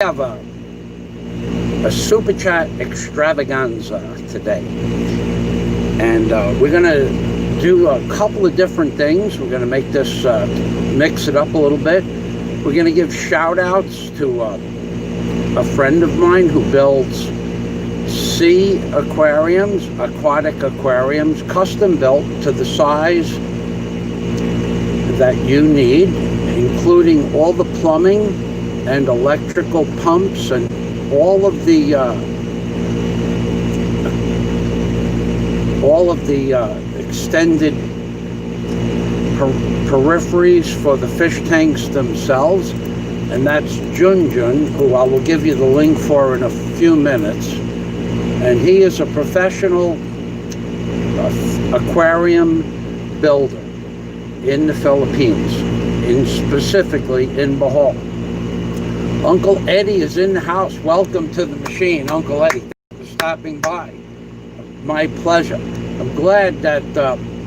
have a super chat extravaganza today, and we're gonna do a couple of different things. We're gonna make this mix it up a little bit. We're gonna give shout outs to a friend of mine who builds sea aquariums, aquatic aquariums, custom built to the size that you need, including all the plumbing and electrical pumps and all of the extended peripheries for the fish tanks themselves. And that's Junjun, who I will give you the link for in a few minutes. And he is a professional aquarium builder in the Philippines, specifically in Bohol. Uncle Eddie is in the house. Welcome to the machine, Uncle Eddie. Thanks for stopping by. My pleasure. I'm glad that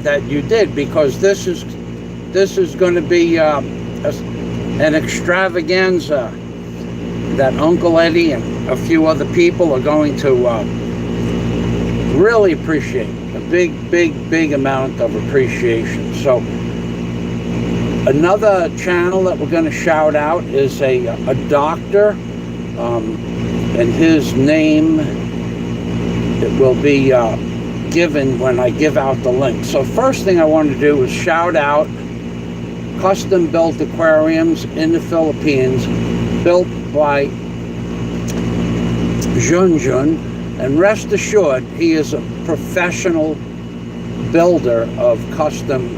that you did, because this is going to be an extravaganza that Uncle Eddie and a few other people are going to really appreciate. A big amount of appreciation. So another channel that we're going to shout out is a doctor, and his name, it will be given when I give out the link. So first thing I want to do is shout out custom built aquariums in the Philippines, built by Junjun, and rest assured he is a professional builder of custom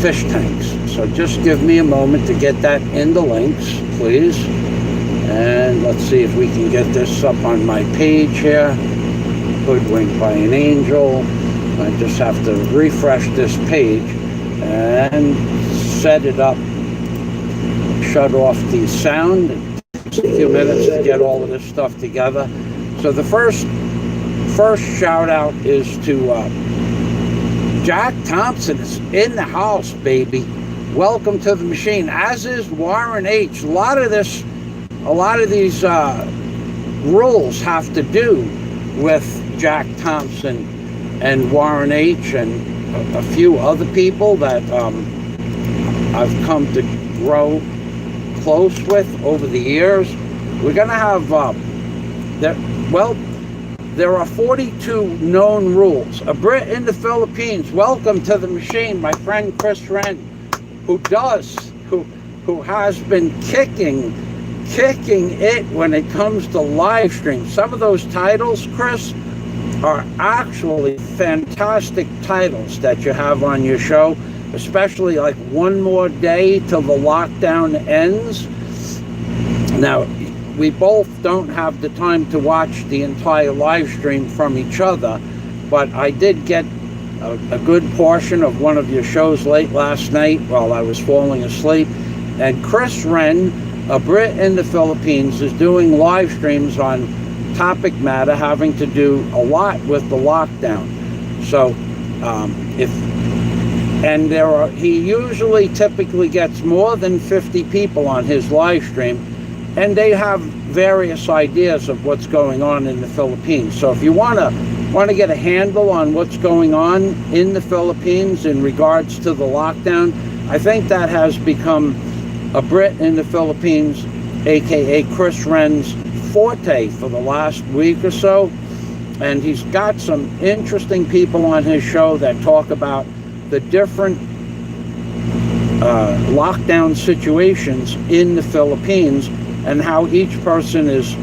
fish tanks. So just give me a moment to get that in the links, please. And let's see if we can get this up on my page here. Hoodwinked by an Angel. I just have to refresh this page and set it up, shut off the sound. It takes a few minutes to get all of this stuff together. So the first shout out is to Jack Thompson is in the house, baby. Welcome to the machine, as is Warren H. A lot of these rules have to do with Jack Thompson and Warren H. and a few other people that I've come to grow close with over the years. We're going to have, there are 42 known rules. A Brit in the Philippines. Welcome to the machine, my friend Chris Wren, who has been kicking it when it comes to live streams. Some of those titles, Chris, are actually fantastic titles that you have on your show, especially like One More Day Till the Lockdown Ends. Now, we both don't have the time to watch the entire live stream from each other, but I did get a good portion of one of your shows late last night while I was falling asleep. And Chris Wren, a Brit in the Philippines, is doing live streams on topic matter having to do a lot with the lockdown. So he usually typically gets more than 50 people on his live stream, and they have various ideas of what's going on in the Philippines. So if you want to get a handle on what's going on in the Philippines in regards to the lockdown, I think that has become a Brit in the Philippines, aka Chris Wren's forte for the last week or so. And he's got some interesting people on his show that talk about the different lockdown situations in the Philippines and how each person is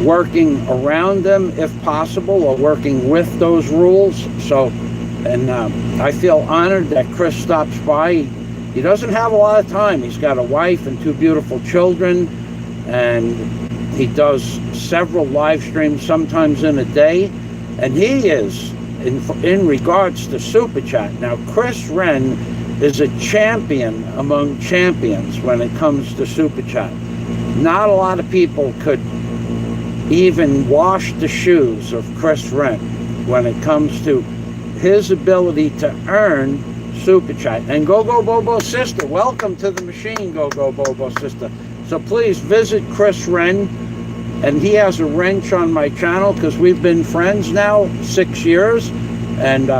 working around them if possible, or working with those rules. So, and I feel honored that Chris stops by. He doesn't have a lot of time. He's got a wife and 2 beautiful children, and he does several live streams, sometimes in a day. And he is, in regards to Super Chat. Now, Chris Wren is a champion among champions when it comes to Super Chat. Not a lot of people could even wash the shoes of Chris Wren when it comes to his ability to earn Super Chat. And Go Go Bobo Sister, welcome to the machine, Go Go Bobo Sister. So please visit Chris Wren, and he has a wrench on my channel because we've been friends now 6 years, and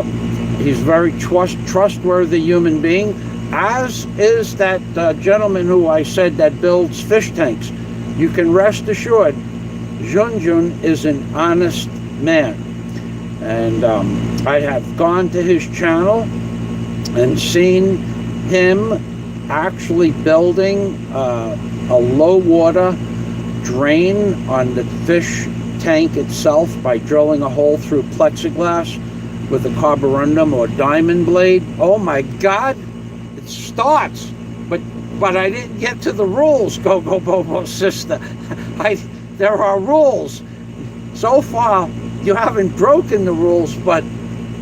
he's a very trustworthy human being, as is that gentleman who I said that builds fish tanks. You can rest assured, Junjun is an honest man. And I have gone to his channel and seen him actually building a low water drain on the fish tank itself by drilling a hole through plexiglass with a carborundum or diamond blade. Oh my God, it starts. But I didn't get to the rules, Go Go Bobo sister. There are rules. So far, you haven't broken the rules, but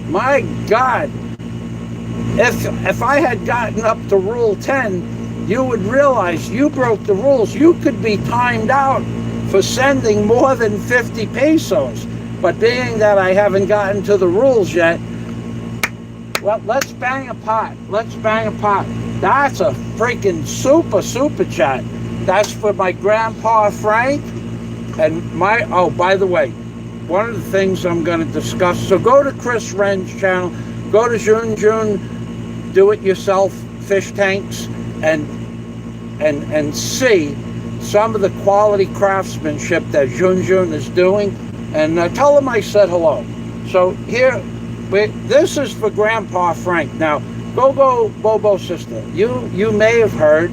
my God, if I had gotten up to Rule 10, you would realize you broke the rules. You could be timed out for sending more than 50 pesos. But being that I haven't gotten to the rules yet, well, let's bang a pot. Let's bang a pot. That's a freaking super chat. That's for my grandpa Frank and my, oh, by the way, one of the things I'm going to discuss, so go to Chris Wren's channel, go to Junjun do-it-yourself fish tanks, and see some of the quality craftsmanship that Junjun is doing, and tell him I said hello. So here, this is for Grandpa Frank. Now, Go Bobo sister, you may have heard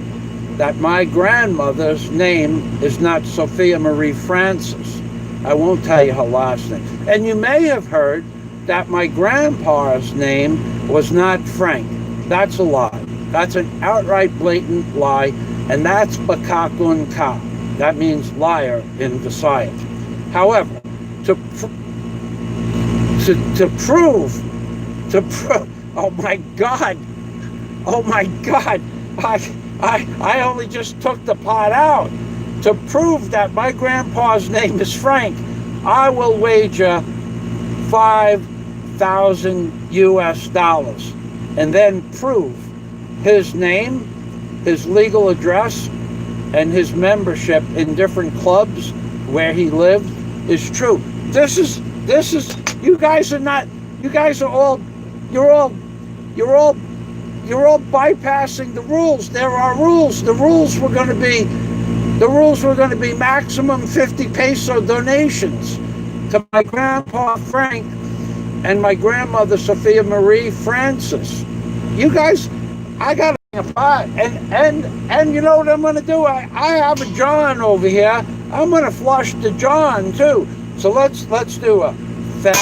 that my grandmother's name is not Sophia Marie Francis. I won't tell you her last name. And you may have heard that my grandpa's name was not Frank. That's a lie. That's an outright blatant lie, and that's Bakakun Ka. That means liar in Visayas. However, to prove, oh my God, I only just took the pot out. To prove that my grandpa's name is Frank, I will wager $5,000 US, and then prove his name, his legal address, and his membership in different clubs where he lived is true. This is, you guys are all bypassing the rules. There are rules. The rules were going to be maximum 50 peso donations to my grandpa Frank and my grandmother Sophia Marie Francis. You guys, I got a pot, and you know what I'm going to do? I have a John over here. I'm going to flush the John too. So let's do a thank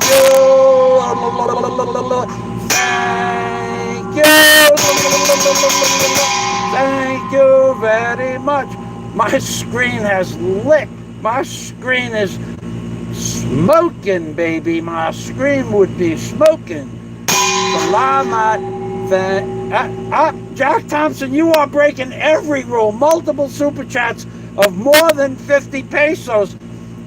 you, thank you, thank you very much. My screen has lit. My screen is smoking, baby. My screen would be smoking. Salamat. Jack Thompson, you are breaking every rule. Multiple super chats of more than 50 pesos.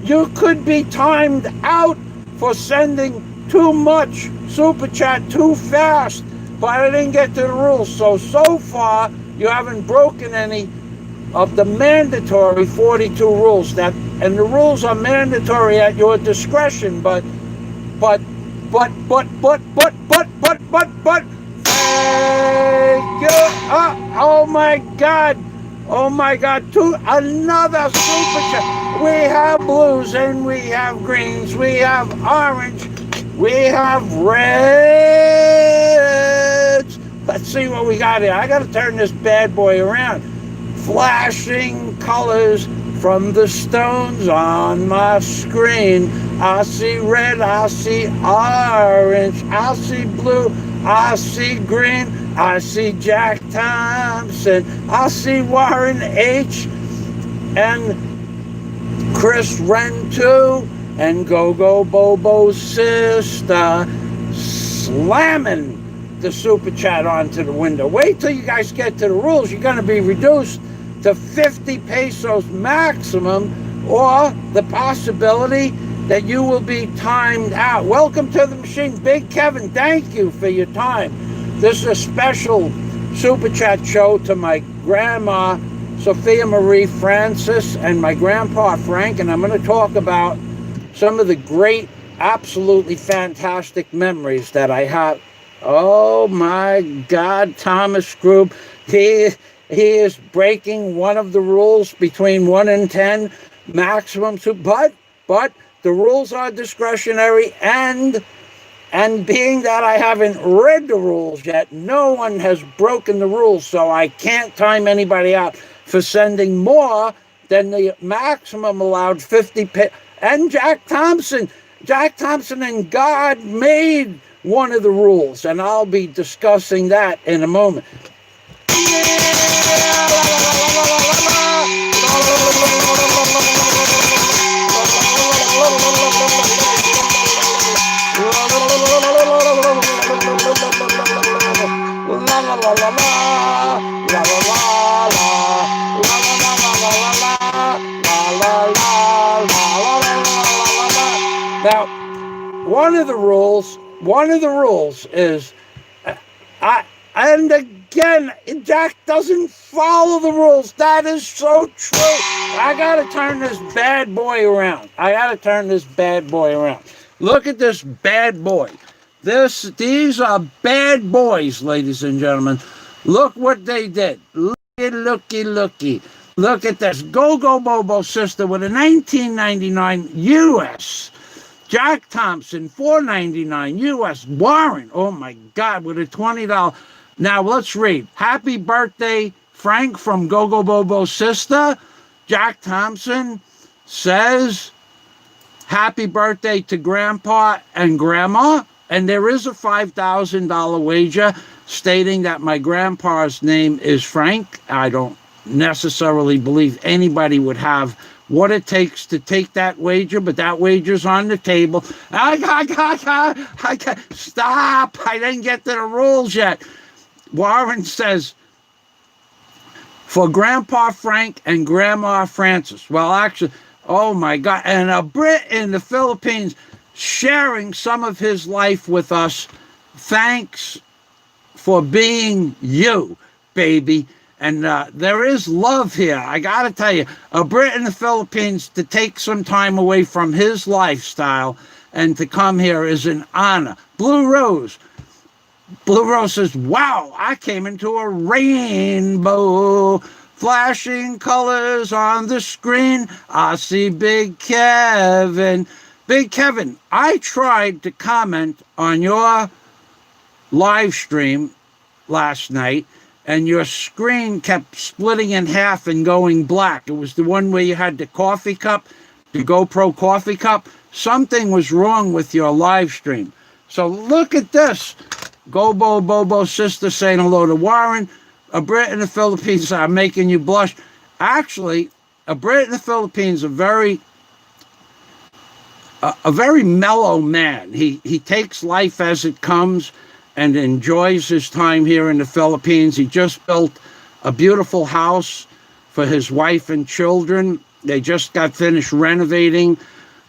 You could be timed out for sending too much super chat too fast, but I didn't get to the rules. So far, you haven't broken any of the mandatory 42 rules. And the rules are mandatory at your discretion, but, thank you. Oh my God. Oh my God, another super chat. We have blues and we have greens, we have orange, we have reds. Let's see what we got here. I got to turn this bad boy around. Flashing colors from the stones on my screen. I see red, I see orange, I see blue, I see green, I see Jack Thompson, I see Warren H. and Chris Wren too, and Go Bobo's sister slamming the super chat onto the window. Wait till you guys get to the rules. You're going to be reduced to 50 pesos maximum, or the possibility that you will be timed out. Welcome to the machine. Big Kevin, thank you for your time. This is a special super chat show to my grandma, Sophia Marie Francis, and my grandpa, Frank, and I'm going to talk about some of the great, absolutely fantastic memories that I have. Oh my God, Thomas Grube, he is breaking one of the rules between 1 and 10, maximum two, but the rules are discretionary, and being that I haven't read the rules yet, no one has broken the rules, so I can't time anybody out for sending more than the maximum allowed 50 and Jack Thompson and God made one of the rules, and I'll be discussing that in a moment. Now, one of the rules is, and again, Jack doesn't follow the rules. That is so true. I gotta turn this bad boy around. Look at this bad boy. These are bad boys, ladies and gentlemen. Look what they did. Looky. Look at this. Go-Go Bobo sister with a 1999 US. Jack Thompson, $4.99 US. Warren, oh my God, with a $20. Now let's read. Happy birthday, Frank from Go-Go Bobo's sister. Jack Thompson says, happy birthday to Grandpa and Grandma. And there is a $5,000 wager stating that my grandpa's name is Frank. I don't necessarily believe anybody would have what it takes to take that wager, but that wager's on the table. Stop! I didn't get to the rules yet. Warren says, for Grandpa Frank and Grandma Francis. Well, actually, oh my God. And a Brit in the Philippines sharing some of his life with us. Thanks for being you, baby. And there is love here. I got to tell you, a Brit in the Philippines, to take some time away from his lifestyle and to come here is an honor. Blue Rose says, wow, I came into a rainbow. Flashing colors on the screen. I see Big Kevin. Big Kevin, I tried to comment on your live stream last night, and your screen kept splitting in half and going black. It was the one where you had the coffee cup, the GoPro coffee cup. Something was wrong with your live stream. So look at this. Gobo Bobo sister saying hello to Warren. A Brit in the Philippines are making you blush. Actually, a Brit in the Philippines, a very mellow man. He takes life as it comes and enjoys his time here in the Philippines. He just built a beautiful house for his wife and children. They just got finished renovating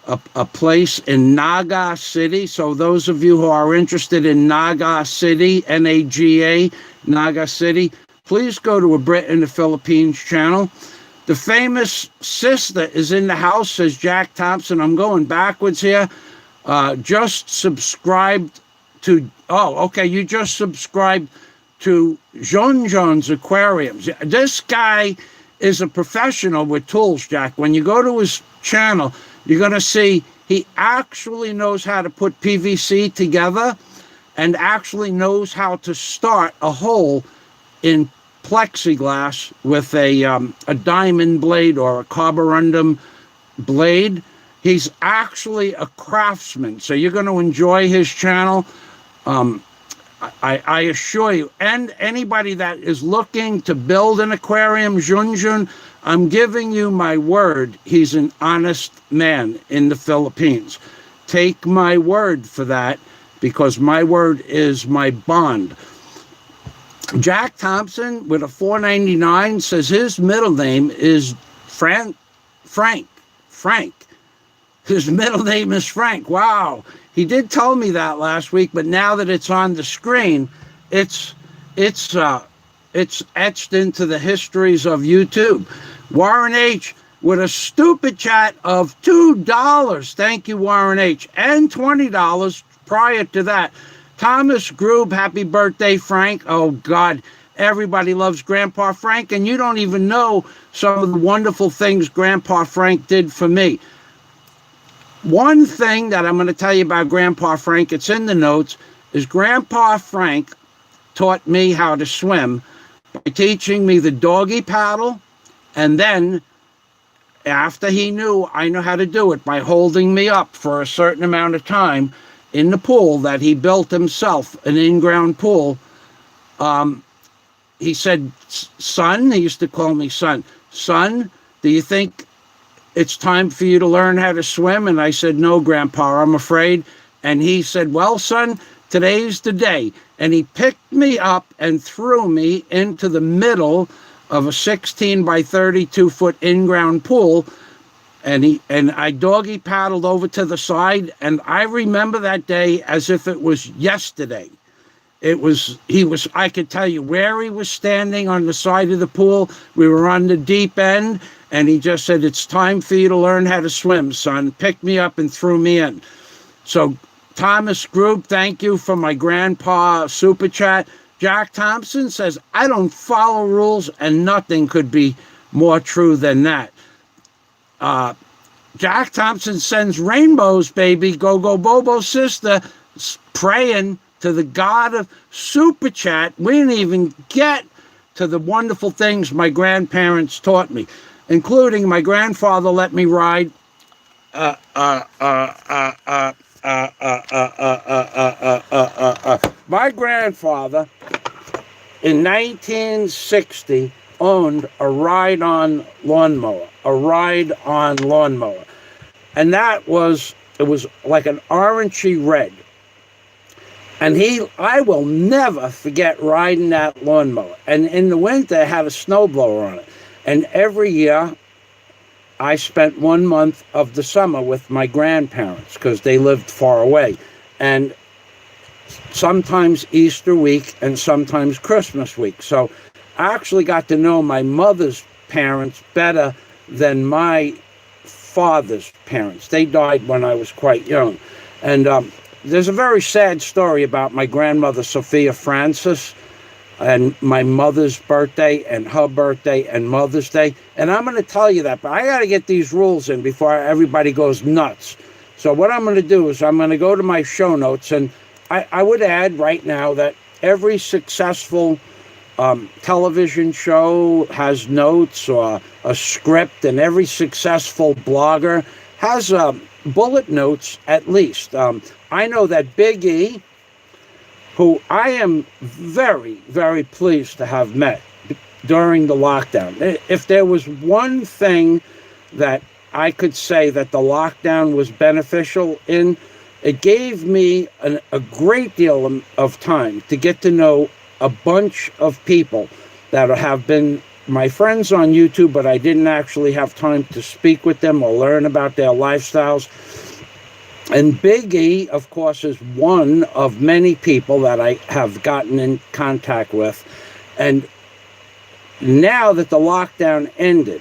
a place in Naga City. So those of you who are interested in Naga City, Naga, Naga City, please go to a Brit in the Philippines channel. The famous sister is in the house, says Jack Thompson. I'm going backwards here. Just subscribed to, you just subscribed to Jon's Aquariums. This guy is a professional with tools, Jack. When you go to his channel, you're going to see he actually knows how to put PVC together and actually knows how to start a hole in plexiglass with a diamond blade or a carborundum blade. He's actually a craftsman, so you're going to enjoy his channel. I assure you, and anybody that is looking to build an aquarium, Junjun, I'm giving you my word, he's an honest man in the Philippines. Take my word for that, because my word is my bond. Jack Thompson with a $4.99 says his middle name is Frank. His middle name is Frank. Wow. He did tell me that last week, but now that it's on the screen, it's it's etched into the histories of YouTube. Warren H. with a stupid chat of $2. Thank you, Warren H. And $20 prior to that. Thomas Grube, happy birthday, Frank. Oh, God, everybody loves Grandpa Frank, and you don't even know some of the wonderful things Grandpa Frank did for me. One thing that I'm going to tell you about Grandpa Frank, it's in the notes, is Grandpa Frank taught me how to swim by teaching me the doggy paddle, and then after he knew I know how to do it by holding me up for a certain amount of time in the pool that he built himself, an in-ground pool. He said, son, he used to call me son, do you think it's time for you to learn how to swim? And I said, no, Grandpa, I'm afraid. And he said, well, son, today's the day. And he picked me up and threw me into the middle of a 16 by 32 foot in-ground pool. And I doggy paddled over to the side. And I remember that day as if it was yesterday. I could tell you where he was standing on the side of the pool. We were on the deep end, and he just said, it's time for you to learn how to swim, son. Picked me up and threw me in. So, Thomas Group, thank you for my grandpa super chat. Jack Thompson says, I don't follow rules, and nothing could be more true than that. Jack Thompson sends rainbows, baby. Go, go, Bobo, sister, praying to the God of Super Chat. We didn't even get to the wonderful things my grandparents taught me, including my grandfather let me ride my grandfather in 1960 owned a ride-on lawnmower, and it was like an orangey red. And I will never forget riding that lawnmower. And in the winter, it had a snowblower on it. And every year, I spent 1 month of the summer with my grandparents because they lived far away. And sometimes Easter week and sometimes Christmas week. So I actually got to know my mother's parents better than my father's parents. They died when I was quite young. And there's a very sad story about my grandmother, Sophia Francis, and my mother's birthday and her birthday and Mother's Day. And I'm going to tell you that, but I got to get these rules in before everybody goes nuts. So what I'm going to do is I'm going to go to my show notes, and I would add right now that every successful television show has notes or a script, and every successful blogger has bullet notes at least. I know that Big E, who I am very, very pleased to have met during the lockdown. If there was one thing that I could say that the lockdown was beneficial in, it gave me a great deal of time to get to know a bunch of people that have been my friends on YouTube, but I didn't actually have time to speak with them or learn about their lifestyles. And Big E, of course, is one of many people that I have gotten in contact with. And now that the lockdown ended,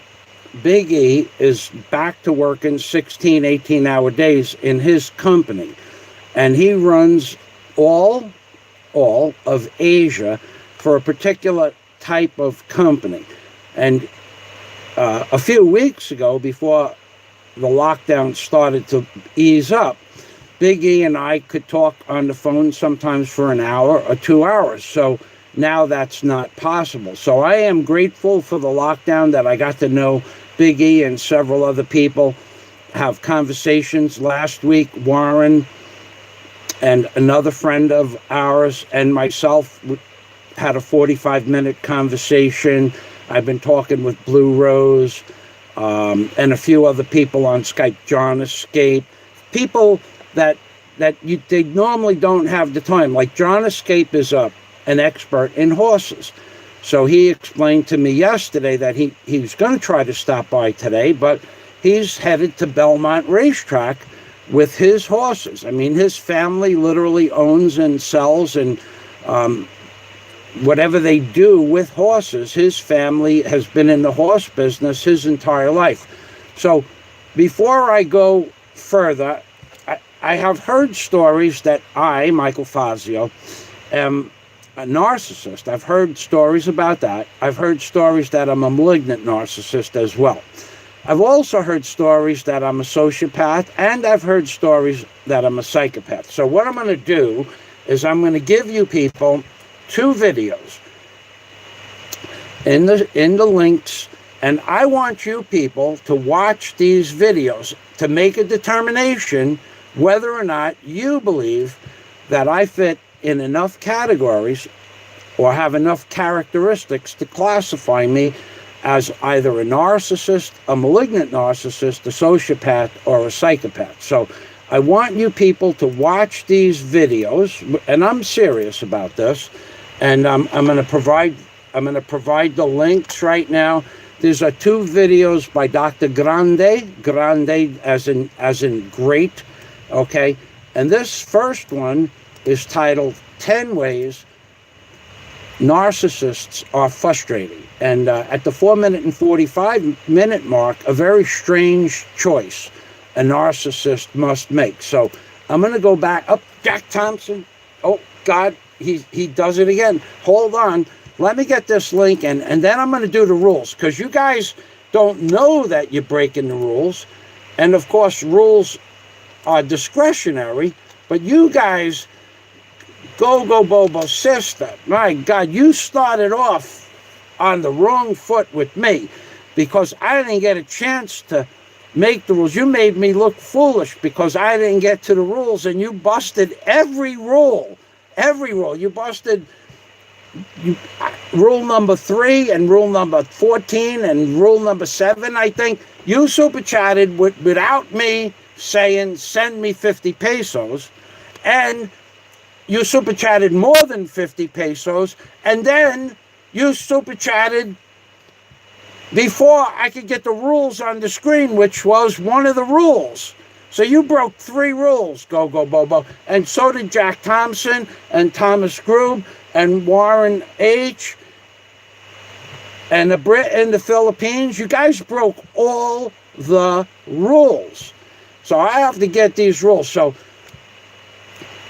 Big E is back to working 16, 18-hour days in his company. And he runs all of Asia for a particular type of company. And a few weeks ago, before the lockdown started to ease up, Big E and I could talk on the phone sometimes for an hour or 2 hours. So now that's not possible. So I am grateful for the lockdown that I got to know Big E and several other people, have conversations. Last week, Warren and another friend of ours and myself had a 45-minute conversation. I've been talking with Blue Rose and a few other people on Skype, John Escape, people that they normally don't have the time. Like John Escape is an expert in horses. So he explained to me yesterday that he's going to try to stop by today, but he's headed to Belmont Racetrack with his horses. I mean, his family literally owns and sells and whatever they do with horses. His family has been in the horse business his entire life. So before I go further, I have heard stories that I, Michael Fazio, am a narcissist. I've heard stories about that. I've heard stories that I'm a malignant narcissist as well. I've also heard stories that I'm a sociopath, and I've heard stories that I'm a psychopath. So what I'm going to do is I'm going to give you people 2 videos in the links, and I want you people to watch these videos to make a determination whether or not you believe that I fit in enough categories or have enough characteristics to classify me as either a narcissist, a malignant narcissist, a sociopath, or a psychopath. So I want you people to watch these videos, and I'm serious about this, and I'm going to provide the links right now. These are 2 videos by Dr. Grande as in great, okay? And this first one is titled 10 Ways Narcissists Are Frustrating. And at the 4-minute and 45-minute mark, a very strange choice a narcissist must make. So I'm going to go back up. Jack Thompson. Oh, God, he does it again. Hold on. Let me get this link, and then I'm going to do the rules, because you guys don't know that you're breaking the rules. And, of course, rules are discretionary, but you guys, Go Bobo sister, my God, you started off on the wrong foot with me, because I didn't get a chance to make the rules. You made me look foolish because I didn't get to the rules, and you busted every rule. Every rule. You busted rule number 3 and rule number 14 and rule number 7, I think. You super chatted without me saying, send me 50 pesos. And you super chatted more than 50 pesos. And then you super chatted before I could get the rules on the screen, which was one of the rules. So you broke 3 rules, Go Bobo. And so did Jack Thompson and Thomas Grube and Warren H. and the Brit in the Philippines. You guys broke all the rules. So I have to get these rules. So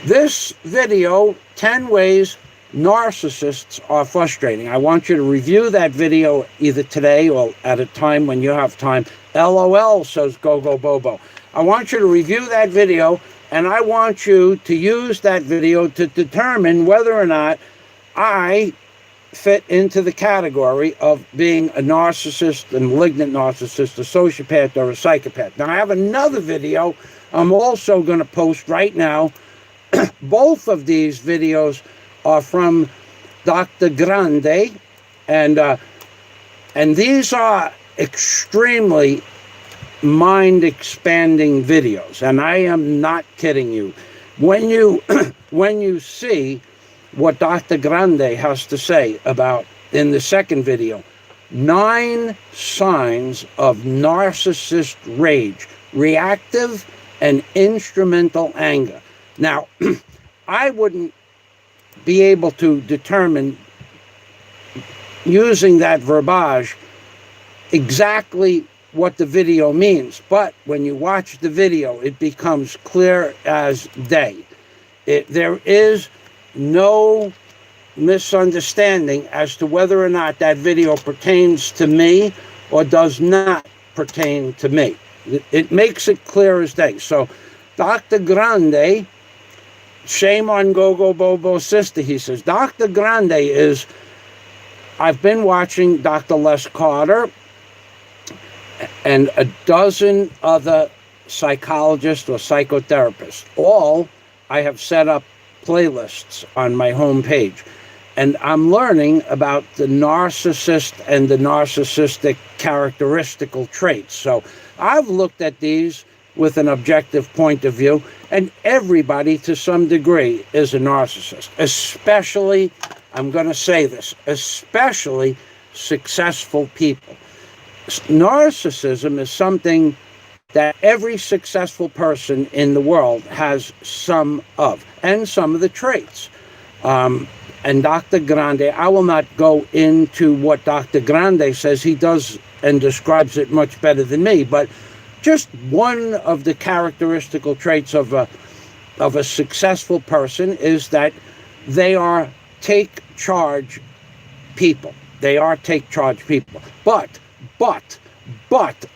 this video, 10 Ways Narcissists Are Frustrating. I want you to review that video either today or at a time when you have time. LOL, says Go Bobo. I want you to review that video, and I want you to use that video to determine whether or not I fit into the category of being a narcissist, a malignant narcissist, a sociopath, or a psychopath. Now, I have another video I'm also going to post right now. Both of these videos are from Dr. Grande, and these are extremely mind-expanding videos, and I am not kidding you. When you see what Dr. Grande has to say about, in the second video, 9 signs of narcissist rage, reactive and instrumental anger. Now, I wouldn't be able to determine, using that verbiage, exactly what the video means, but when you watch the video, it becomes clear as day. There is no misunderstanding as to whether or not that video pertains to me or does not pertain to me. It makes it clear as day. So Dr. Grande, shame on Go Bobo's sister, he says. Dr. Grande is, I've been watching Dr. Les Carter and a dozen other psychologists or psychotherapists. All I have set up playlists on my homepage. And I'm learning about the narcissist and the narcissistic characteristical traits. So I've looked at these with an objective point of view, and everybody to some degree is a narcissist, especially, I'm going to say this, especially successful people. Narcissism is something that every successful person in the world has some of, and some of the traits. and Dr. Grande. I will not go into what Dr. Grande says. He does and describes it much better than me, but just one of the characteristical traits of a successful person is that they are take charge people. They are take charge people. But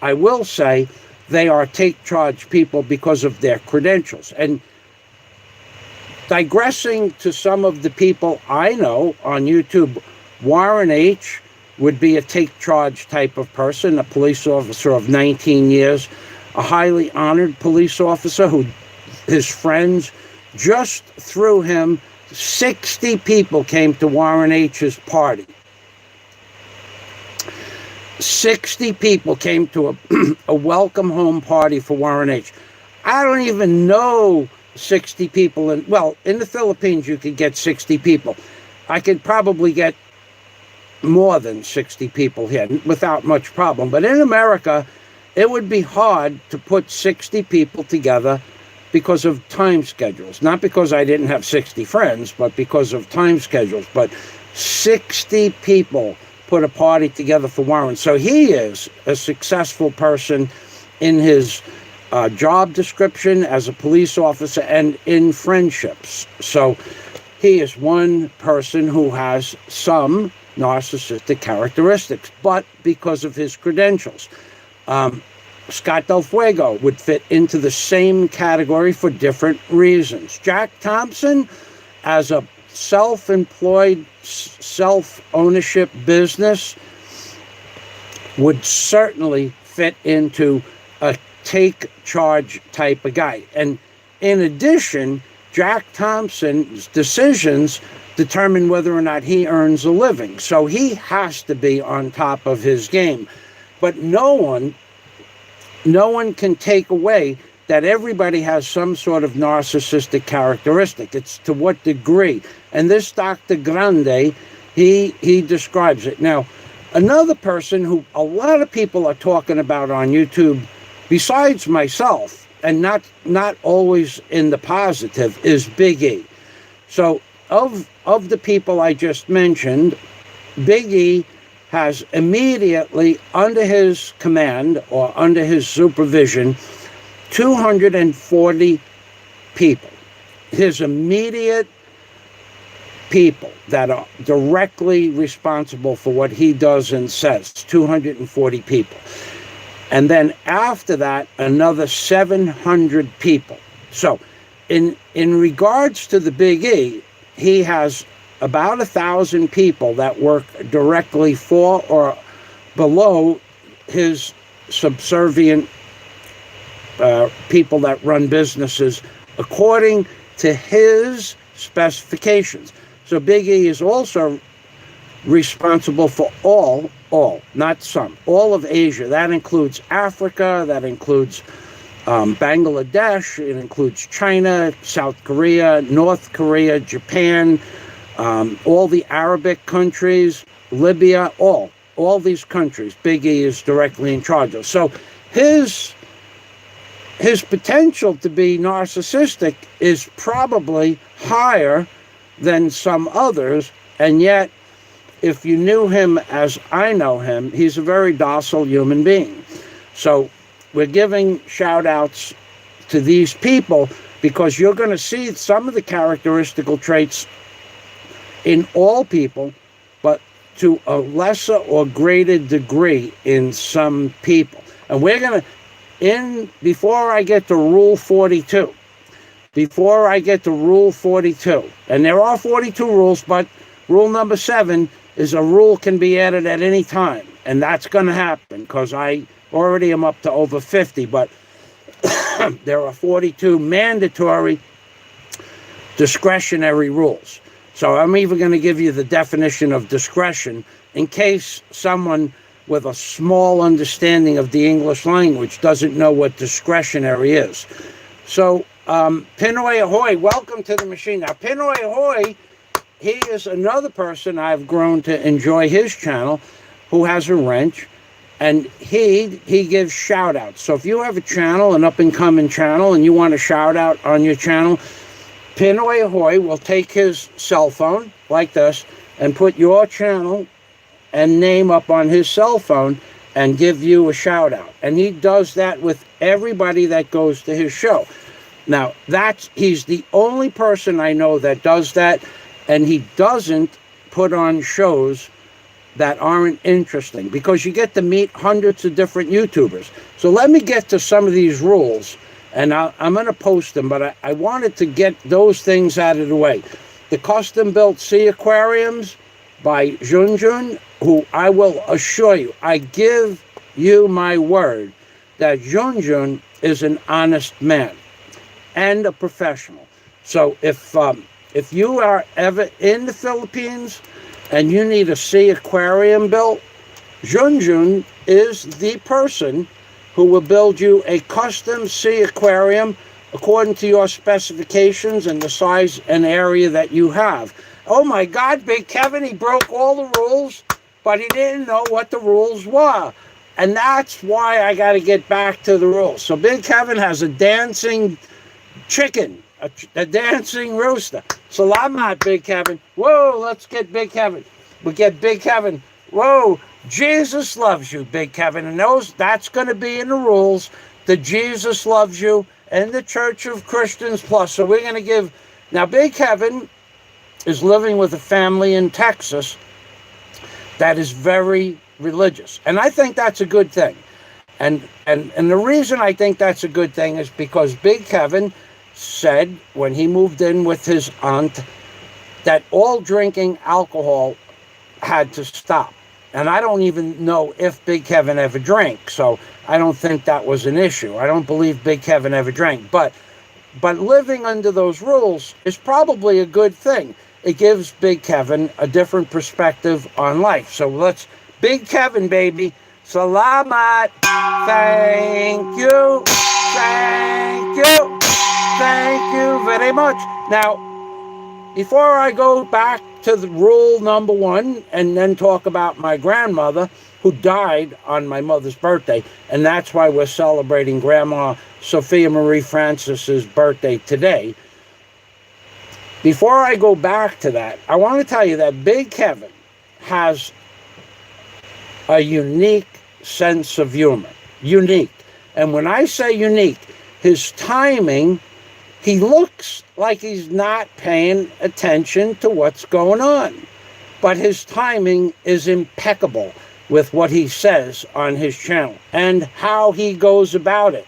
I will say they are take charge people because of their credentials. And digressing to some of the people I know on YouTube, Warren H. would be a take charge type of person, a police officer of 19 years, a highly honored police officer who his friends just threw him. 60 people came to Warren H.'s party. 60 people came to a welcome home party for Warren H. I don't even know 60 people. In the Philippines, you could get 60 people. I could probably get more than 60 people here without much problem. But in America, it would be hard to put 60 people together because of time schedules. Not because I didn't have 60 friends, but because of time schedules. But 60 people put a party together for Warren. So he is a successful person in his job description as a police officer and in friendships. So he is one person who has some narcissistic characteristics, but because of his credentials. Scott Del Fuego would fit into the same category for different reasons. Jack Thompson, as a self-employed, self-ownership business, would certainly fit into a take charge type of guy. And in addition, Jack Thompson's decisions determine whether or not he earns a living. So he has to be on top of his game. But no one can take away that everybody has some sort of narcissistic characteristic. It's to what degree. And this Dr. Grande, he describes it. Now, another person who a lot of people are talking about on YouTube, besides myself, and not always in the positive, is Big E. So of the people I just mentioned, Big E has immediately under his command or under his supervision 240 people. His immediate people that are directly responsible for what he does and says, 240 people. And then after that, another 700 people. So in regards to the Big E, he has about 1,000 people that work directly for or below his subservient people that run businesses according to his specifications. So Big E is also responsible for all, not some, all of Asia. That includes Africa, that includes Bangladesh, it includes China, South Korea, North Korea, Japan, all the Arabic countries, Libya, all these countries, Big E is directly in charge of. So his potential to be narcissistic is probably higher than some others, and yet if you knew him as I know him, he's a very docile human being. So we're giving shout outs to these people because you're going to see some of the characteristical traits in all people, but to a lesser or greater degree in some people. And we're going to, before I get to Rule 42, and there are 42 rules, but rule number 7 is a rule can be added at any time. And that's going to happen because I already am up to over 50, but there are 42 mandatory discretionary rules. So I'm even going to give you the definition of discretion in case someone with a small understanding of the English language doesn't know what discretionary is. So Pinoy Ahoy, welcome to the machine. Now Pinoy Ahoy, he is another person I've grown to enjoy his channel who has a wrench, and he gives shout outs. So if you have a channel, an up and coming channel, and you want a shout out on your channel, Pinoy Ahoy will take his cell phone like this and put your channel and name up on his cell phone and give you a shout out. And he does that with everybody that goes to his show. Now, he's the only person I know that does that, and he doesn't put on shows that aren't interesting, because you get to meet hundreds of different YouTubers. So let me get to some of these rules, and I'm going to post them, but I wanted to get those things out of the way. The custom-built sea aquariums by Junjun, who I will assure you, I give you my word that Junjun is an honest man and a professional. So if you are ever in the Philippines and you need a sea aquarium built, Junjun is the person who will build you a custom sea aquarium according to your specifications and the size and area that you have. Oh my God, Big Kevin, he broke all the rules, but he didn't know what the rules were. And that's why I got to get back to the rules. So Big Kevin has a dancing chicken, a dancing rooster. Salamat, Big Kevin. Whoa, let's get Big Kevin. We get Big Kevin. Whoa, Jesus loves you, Big Kevin. And that's going to be in the rules. The Jesus loves you and the Church of Christians Plus. So we're going to give... Now, Big Kevin is living with a family in Texas that is very religious. And I think that's a good thing. And the reason I think that's a good thing is because Big Kevin said when he moved in with his aunt that all drinking alcohol had to stop. And I don't even know if Big Kevin ever drank, so I don't think that was an issue. I don't believe Big Kevin ever drank. But living under those rules is probably a good thing. It gives Big Kevin a different perspective on life. So Big Kevin, baby. Salamat. Thank you. Thank you. Thank you very much. Now, before I go back to the rule number one and then talk about my grandmother, who died on my mother's birthday, and that's why we're celebrating Grandma Sophia Marie Francis's birthday today. Before I go back to that, I want to tell you that Big Kevin has a unique sense of humor. Unique. And when I say unique, his timing, he looks like he's not paying attention to what's going on. But his timing is impeccable with what he says on his channel and how he goes about it.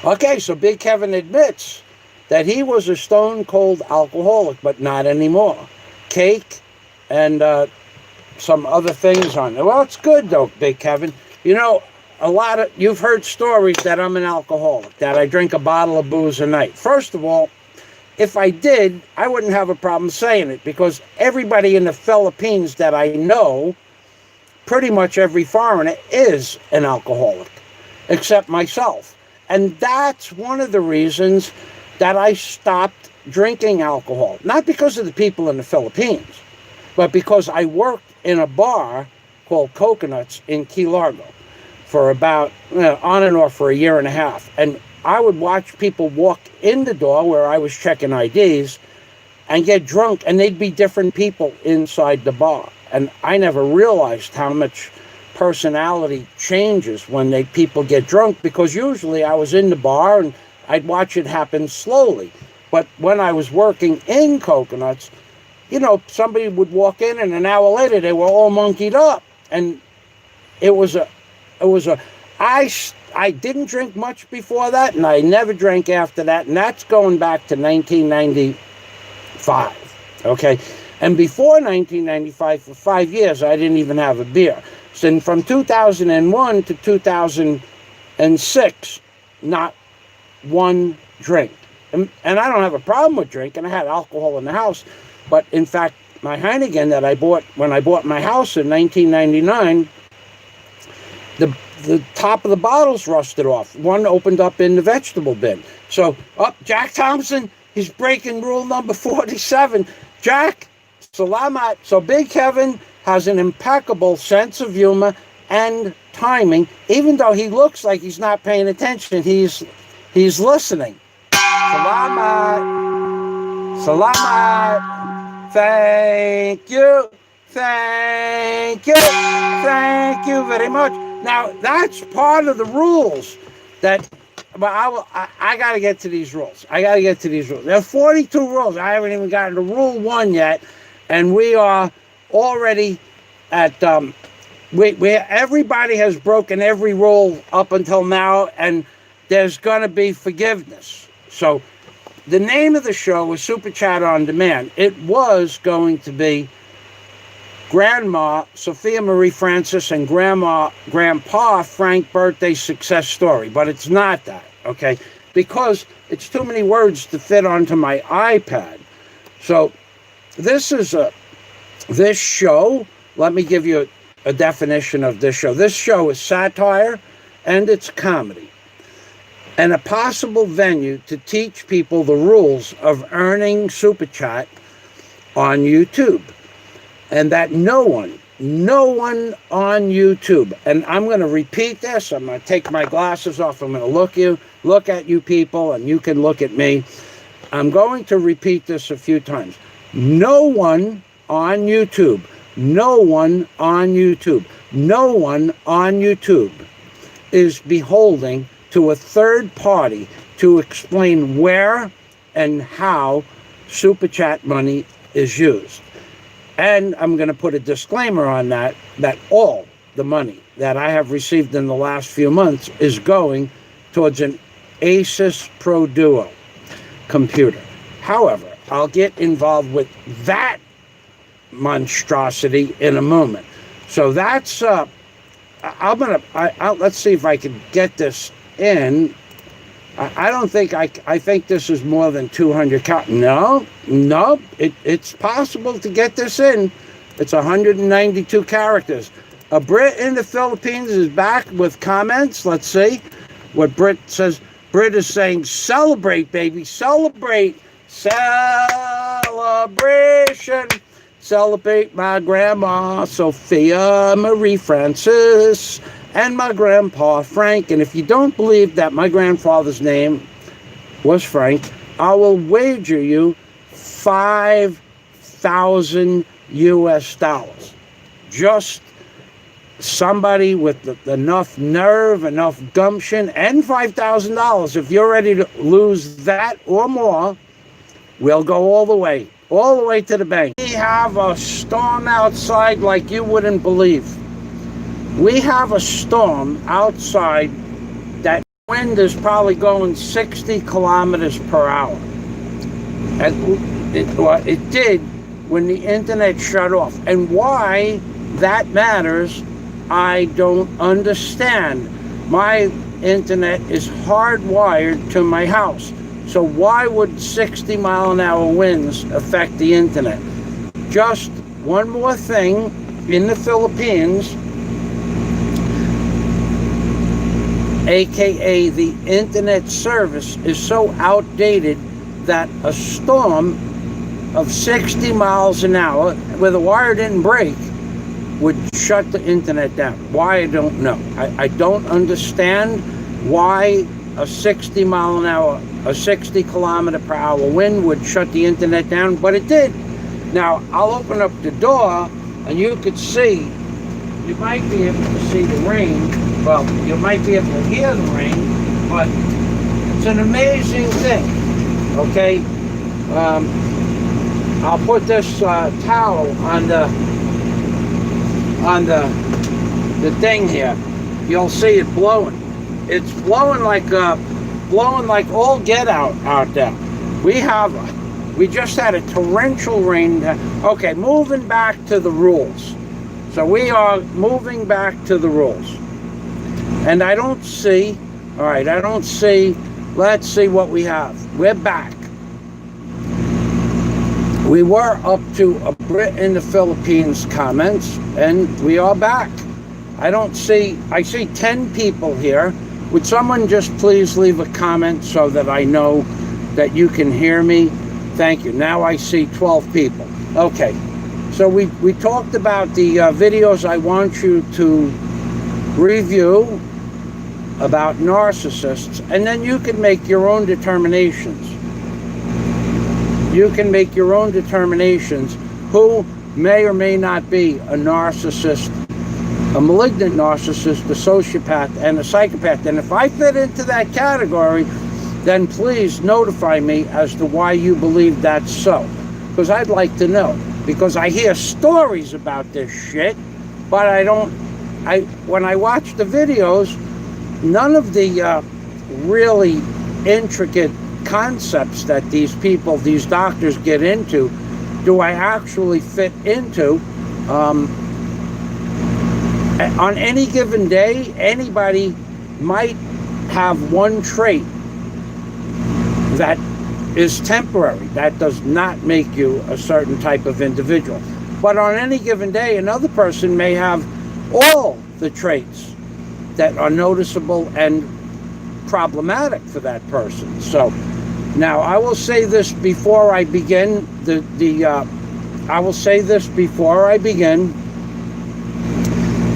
Okay, so Big Kevin admits that he was a stone-cold alcoholic, but not anymore. Cake and some other things on there. Well, it's good, though, Big Kevin. You know, you've heard stories that I'm an alcoholic, that I drink a bottle of booze a night. First of all, if I did, I wouldn't have a problem saying it, because everybody in the Philippines that I know, pretty much every foreigner, is an alcoholic, except myself. And that's one of the reasons that I stopped drinking alcohol. Not because of the people in the Philippines, but because I worked in a bar called Coconuts in Key Largo for about, on and off for a year and a half. And I would watch people walk in the door where I was checking IDs and get drunk, and they'd be different people inside the bar. And I never realized how much personality changes when people get drunk, because usually I was in the bar and I'd watch it happen slowly. But when I was working in Coconuts, you know, somebody would walk in and an hour later they were all monkeyed up. And I didn't drink much before that, and I never drank after that, and that's going back to 1995, okay? And before 1995, for 5 years, I didn't even have a beer. So from 2001 to 2006, not one drink. And I don't have a problem with drinking. I had alcohol in the house, but in fact, my Heineken that I bought when I bought my house in 1999, the top of the bottles rusted off. One opened up in the vegetable bin. So, Jack Thompson, he's breaking rule number 47. Jack, salamat. So Big Kevin has an impeccable sense of humor and timing. Even though he looks like he's not paying attention, he's listening. Salamat. Salamat. Thank you. Thank you. Thank you very much. Now, that's part of the rules that, but I got to get to these rules. I got to get to these rules. There are 42 rules. I haven't even gotten to rule 1 yet. And we are already at, everybody has broken every rule up until now, and there's going to be forgiveness. So the name of the show was Super Chat On Demand. It was going to be Grandma Sophia Marie Francis and Grandpa Frank birthday success story, but it's not that, okay? Because it's too many words to fit onto my iPad. So this show, let me give you a definition of this show. This show is satire and it's comedy, and a possible venue to teach people the rules of earning Super Chat on YouTube. And that no one on YouTube, and I'm going to repeat this, I'm going to take my glasses off, I'm going to look at you people, and you can look at me. I'm going to repeat this a few times. No one on YouTube, no one on YouTube, no one on YouTube is beholding to a third party to explain where and how Super Chat money is used. And I'm going to put a disclaimer on that all the money that I have received in the last few months is going towards an Asus Pro Duo computer. However, I'll get involved with that monstrosity in a moment. So that's, let's see if I can get this in. I don't think I think this is more than 200 No, it's possible to get this in. It's 192 characters. A Brit in the Philippines is back with comments. Let's see what Brit says. Brit is saying, celebrate, baby, celebrate. Celebration. Celebrate my grandma, Sophia Marie Francis, and my grandpa, Frank. And if you don't believe that my grandfather's name was Frank, I will wager you $5,000 US. Just somebody with enough nerve, enough gumption, and $5,000. If you're ready to lose that or more, we'll go all the way to the bank. We have a storm outside like you wouldn't believe. We have a storm outside that wind is probably going 60 kilometers per hour. And it did when the internet shut off. And why that matters, I don't understand. My internet is hardwired to my house. So why would 60-mile-an-hour winds affect the internet? Just one more thing, in the Philippines, aka the internet service is so outdated that a storm of 60 miles an hour where the wire didn't break would shut the internet down. Why, I don't know. I don't understand why a 60 kilometer per hour wind would shut the internet down, but it did. Now, I'll open up the door and you could see, you might be able to see the rain. Well, you might be able to hear the rain, but it's an amazing thing, okay? I'll put this towel on the thing here. You'll see it blowing. It's blowing like all get out there. We just had a torrential rain. Okay, moving back to the rules. So we are moving back to the rules. And I don't see, all right, let's see what we have. We're back. We were up to a Brit in the Philippines comments, and we are back. I see 10 people here. Would someone just please leave a comment so that I know that you can hear me? Thank you. Now I see 12 people. Okay. So we talked about the videos I want you to review. about narcissists, and then you can make your own determinations. You can make your own determinations who may or may not be a narcissist, a malignant narcissist, a sociopath, and a psychopath. And if I fit into that category, then please notify me as to why you believe that's so. Because I'd like to know. Because I hear stories about this shit, but when I watch the videos, none of the really intricate concepts that these people, these doctors get into, do I actually fit into. On any given day, anybody might have one trait that is temporary. That does not make you a certain type of individual. But on any given day, another person may have all the traits that are noticeable and problematic for that person. So now I will say this before I begin. I will say this before I begin,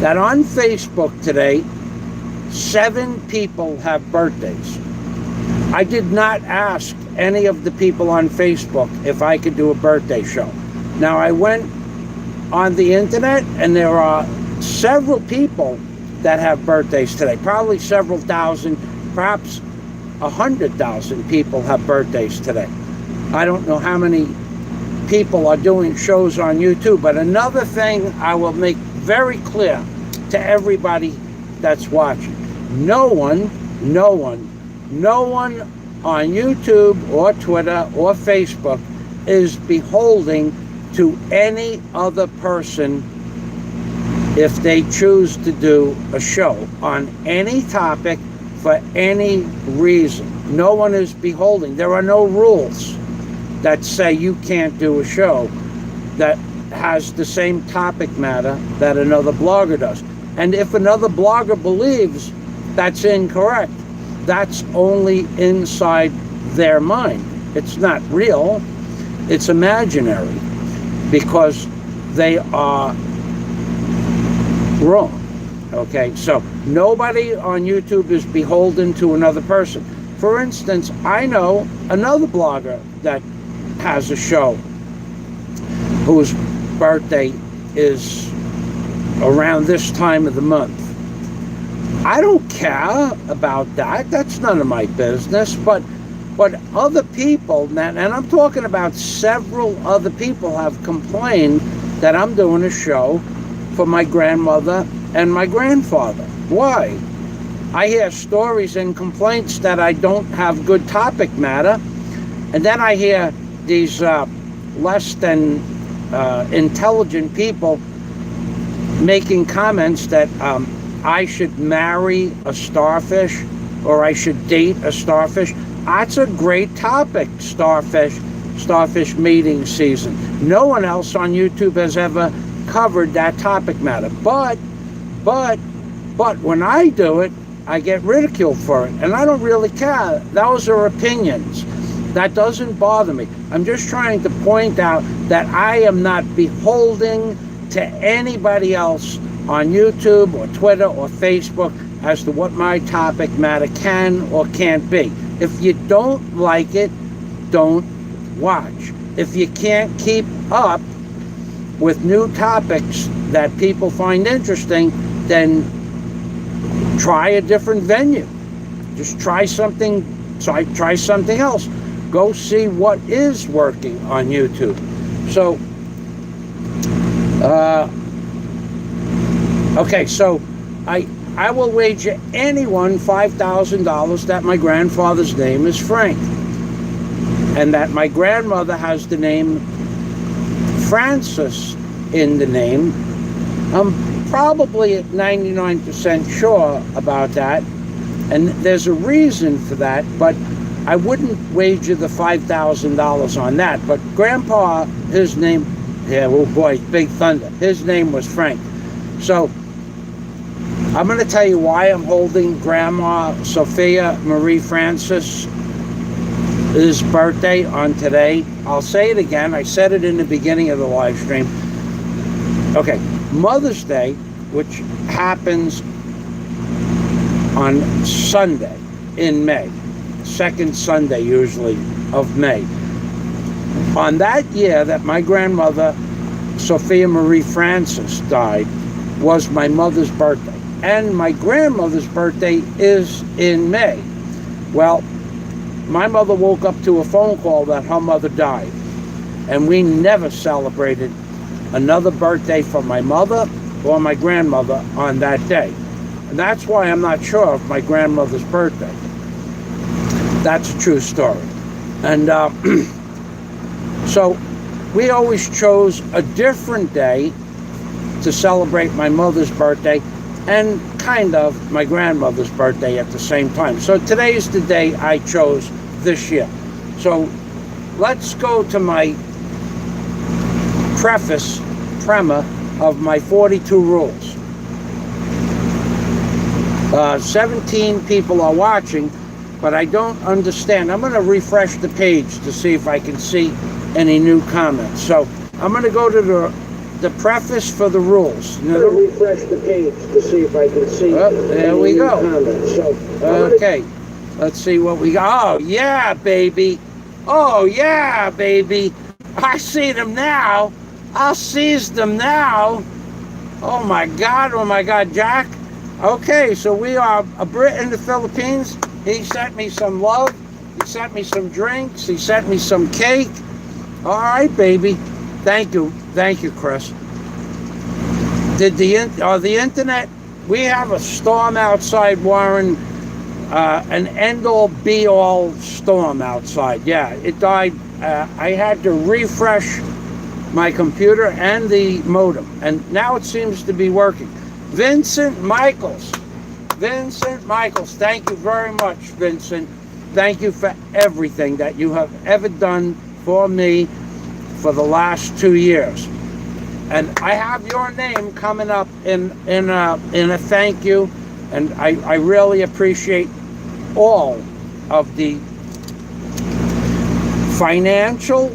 that on Facebook today, 7 people have birthdays. I did not ask any of the people on Facebook if I could do a birthday show. Now I went on the internet and there are several people that have birthdays today. Probably several thousand, perhaps 100,000 people have birthdays today. I don't know how many people are doing shows on YouTube, but another thing I will make very clear to everybody that's watching. No one on YouTube or Twitter or Facebook is beholden to any other person if they choose to do a show on any topic for any reason. No one is beholden. There are no rules that say you can't do a show that has the same topic matter that another blogger does. And if another blogger believes that's incorrect, that's only inside their mind. It's not real, it's imaginary, because they are wrong. Okay, so nobody on YouTube is beholden to another person. For instance, I know another blogger that has a show whose birthday is around this time of the month. I don't care about that. That's none of my business. But other people, and I'm talking about several other people, have complained that I'm doing a show for my grandmother and my grandfather. Why? I hear stories and complaints that I don't have good topic matter, and then I hear these less than intelligent people making comments that I should marry a starfish or I should date a starfish. That's a great topic, starfish mating season. No one else on YouTube has ever covered that topic matter. But when I do it, I get ridiculed for it, and I don't really care. Those are opinions. That doesn't bother me. I'm just trying to point out that I am not beholden to anybody else on YouTube or Twitter or Facebook as to what my topic matter can or can't be. If you don't like it, don't watch. If you can't keep up with new topics that people find interesting, then try a different venue. Just try something else. Go see what is working on YouTube. So, okay, so I will wager anyone $5,000 that my grandfather's name is Frank, and that my grandmother has the name Francis in the name. I'm probably at 99% sure about that, and there's a reason for that, but I wouldn't wager the $5,000 on that. But Grandpa, his name, yeah, oh boy, Big Thunder, his name was Frank. So I'm going to tell you why I'm holding Grandma Sophia Marie Francis' birthday on today. I'll say it again. I said it in the beginning of the live stream. Okay, Mother's Day, which happens on Sunday in May, second Sunday usually of May. On that year that my grandmother, Sophia Marie Francis, died, was my mother's birthday. And my grandmother's birthday is in May. Well, my mother woke up to a phone call that her mother died. And we never celebrated another birthday for my mother or my grandmother on that day. And that's why I'm not sure of my grandmother's birthday. That's a true story. And so we always chose a different day to celebrate my mother's birthday and kind of my grandmother's birthday at the same time. So today's the day I chose this year. So let's go to my primer of my 42 rules. 17 people are watching, but I don't understand. I'm going to refresh the page to see if I can see any new comments. So I'm going to go to the preface for the rules. I'm going to refresh the page to see if I can see there we go. Comments. So, okay, let's see what we got. Oh, yeah, baby. Oh, yeah, baby. I see them now. I'll seize them now. Oh, my God, Jack. Okay, so we are a Brit in the Philippines. He sent me some love. He sent me some drinks. He sent me some cake. All right, baby. Thank you, Chris. Did the internet? We have a storm outside, Warren. An end-all, be-all storm outside. Yeah, it died. I had to refresh my computer and the modem, and now it seems to be working. Vincent Michaels, thank you very much, Vincent. Thank you for everything that you have ever done for me for the last 2 years. And I have your name coming up in a thank you, and I really appreciate all of the financial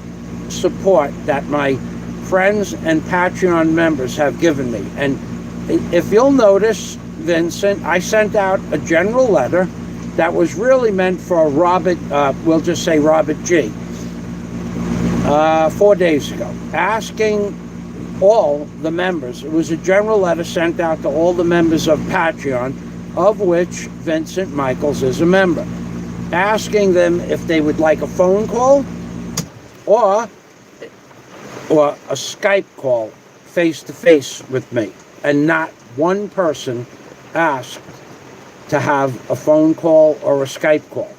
support that my friends and Patreon members have given me. And if you'll notice, Vincent, I sent out a general letter that was really meant for Robert, we'll just say Robert G, 4 days ago, asking all the members. It was a general letter sent out to all the members of Patreon, of which Vincent Michaels is a member, asking them if they would like a phone call or a Skype call face-to-face with me. And not one person asked to have a phone call or a Skype call,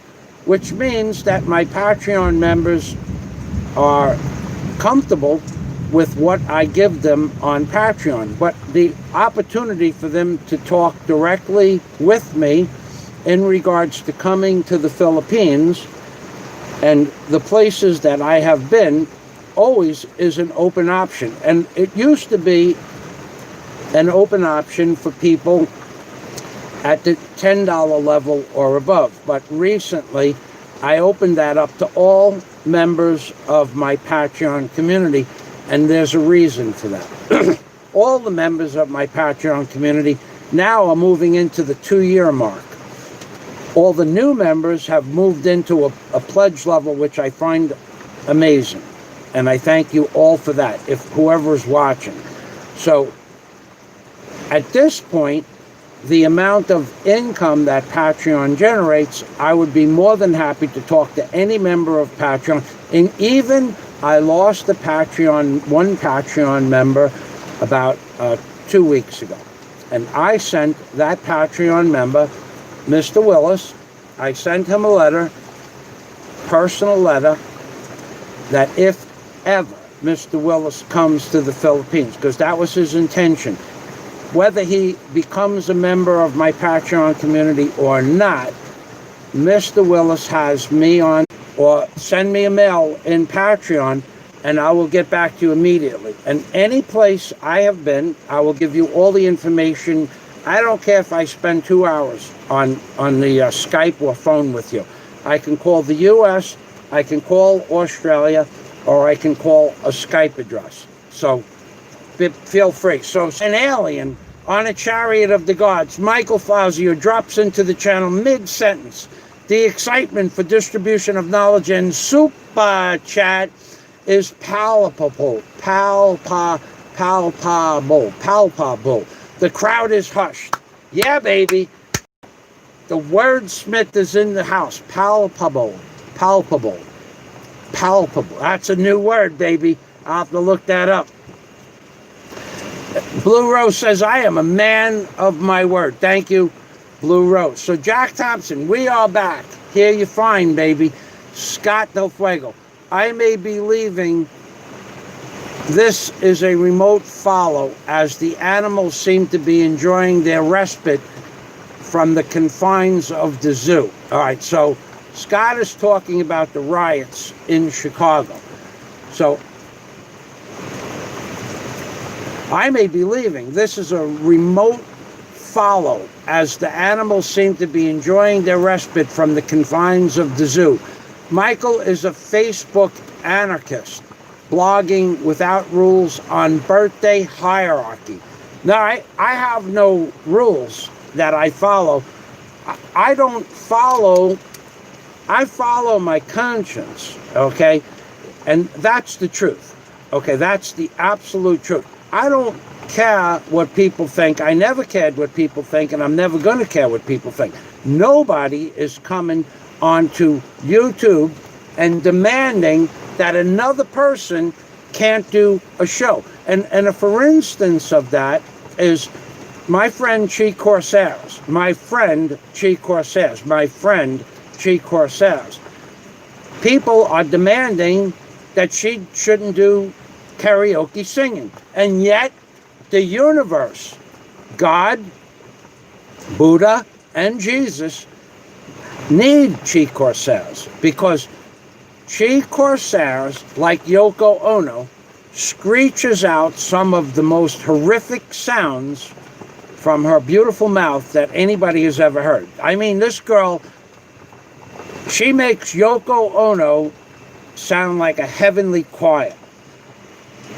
which means that my Patreon members are comfortable with what I give them on Patreon. But the opportunity for them to talk directly with me in regards to coming to the Philippines and the places that I have been always is an open option. And it used to be an open option for people at the $10 level or above. But recently, I opened that up to all members of my Patreon community, and there's a reason for that. All the members of my Patreon community now are moving into the 2-year mark. All the new members have moved into a pledge level, which I find amazing. And I thank you all for that, if whoever's watching. So, at this point, the amount of income that Patreon generates, I would be more than happy to talk to any member of Patreon. And even I lost one Patreon member about 2 weeks ago. And I sent that Patreon member, Mr. Willis, I sent him a letter, personal letter, that if ever Mr. Willis comes to the Philippines, because that was his intention, whether he becomes a member of my Patreon community or not, Mr. Willis has me on, or send me a mail in Patreon, and I will get back to you immediately. And any place I have been, I will give you all the information. I don't care if I spend 2 hours on the Skype or phone with you. I can call the U.S., I can call Australia, or I can call a Skype address. So feel free. So an alien on a chariot of the gods. Michael Fazio drops into the channel mid-sentence. The excitement for distribution of knowledge and super chat is palpable. Palpable. The crowd is hushed. Yeah, baby. The wordsmith is in the house. Palpable. That's a new word, baby. I'll have to look that up. Blue Rose says, I am a man of my word. Thank you, Blue Rose. So Jack Thompson, we are back. Here you find, baby. Scott Del Fuego. I may be leaving. This is a remote follow, as the animals seem to be enjoying their respite from the confines of the zoo. All right, so Scott is talking about the riots in Chicago. So I may be leaving. This is a remote follow, as the animals seem to be enjoying their respite from the confines of the zoo. Michael is a Facebook anarchist, blogging without rules on birthday hierarchy. Now, I have no rules that I follow. I follow my conscience, okay? And that's the truth, okay? That's the absolute truth. I don't care what people think. I never cared what people think, and I'm never going to care what people think. Nobody is coming onto YouTube and demanding that another person can't do a show. And a for instance of that is my friend Chi Corsairs. People are demanding that she shouldn't do karaoke singing. And yet, the universe, God, Buddha, and Jesus need Chi Corsairs, because Chi Corsairs, like Yoko Ono, screeches out some of the most horrific sounds from her beautiful mouth that anybody has ever heard. I mean, this girl, she makes Yoko Ono sound like a heavenly choir.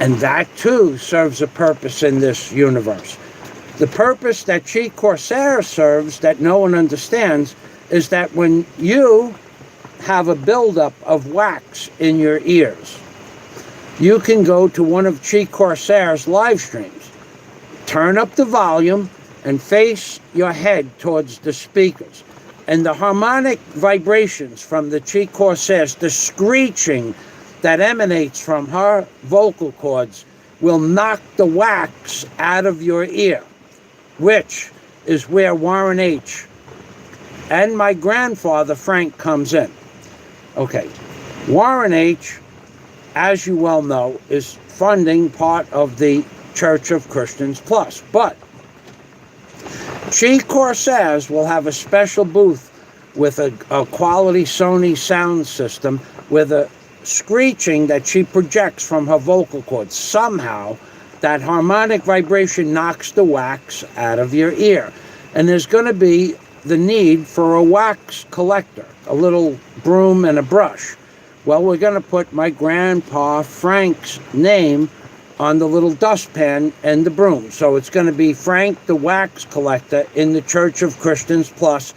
And that, too, serves a purpose in this universe. The purpose that Chi Corsair serves that no one understands is that when you have a buildup of wax in your ears, you can go to one of Chi Corsair's live streams, turn up the volume, and face your head towards the speakers. And the harmonic vibrations from the Chi Corsairs, the screeching that emanates from her vocal cords, will knock the wax out of your ear, which is where Warren H. and my grandfather Frank comes in. Okay, Warren H., as you well know, is funding part of the Church of Christians Plus. But Chi Corsairs will have a special booth with a quality Sony sound system with a screeching that she projects from her vocal cords. Somehow, that harmonic vibration knocks the wax out of your ear. And there's going to be the need for a wax collector, a little broom and a brush. Well, we're going to put my grandpa Frank's name on the little dustpan and the broom. So it's going to be Frank the Wax Collector in the Church of Christians Plus.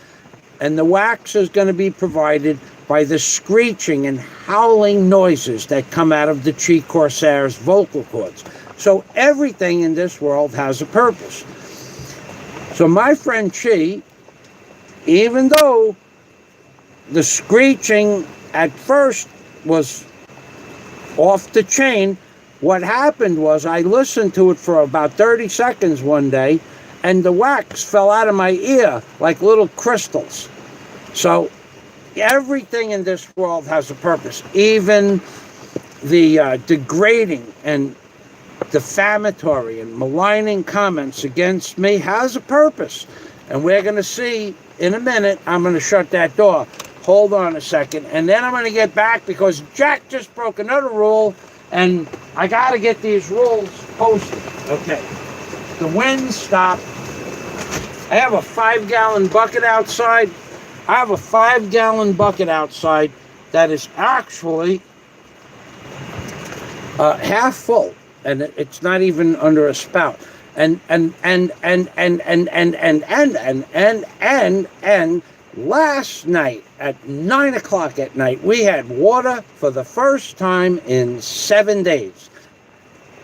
And the wax is going to be provided by the screeching and howling noises that come out of the Chi Corsair's vocal cords. So everything in this world has a purpose. So my friend Chi, even though the screeching at first was off the chain, what happened was I listened to it for about 30 seconds one day, and the wax fell out of my ear like little crystals. So everything in this world has a purpose. Even the degrading and defamatory and maligning comments against me has a purpose. And we're going to see in a minute. I'm going to shut that door. Hold on a second. And then I'm going to get back because Jack just broke another rule. And I got to get these rules posted. Okay. The wind stopped. I have a 5-gallon bucket outside. I have a 5-gallon bucket outside that is actually half full. And it's not even under a spout. And last night at 9 o'clock at night, we had water for the first time in 7 days.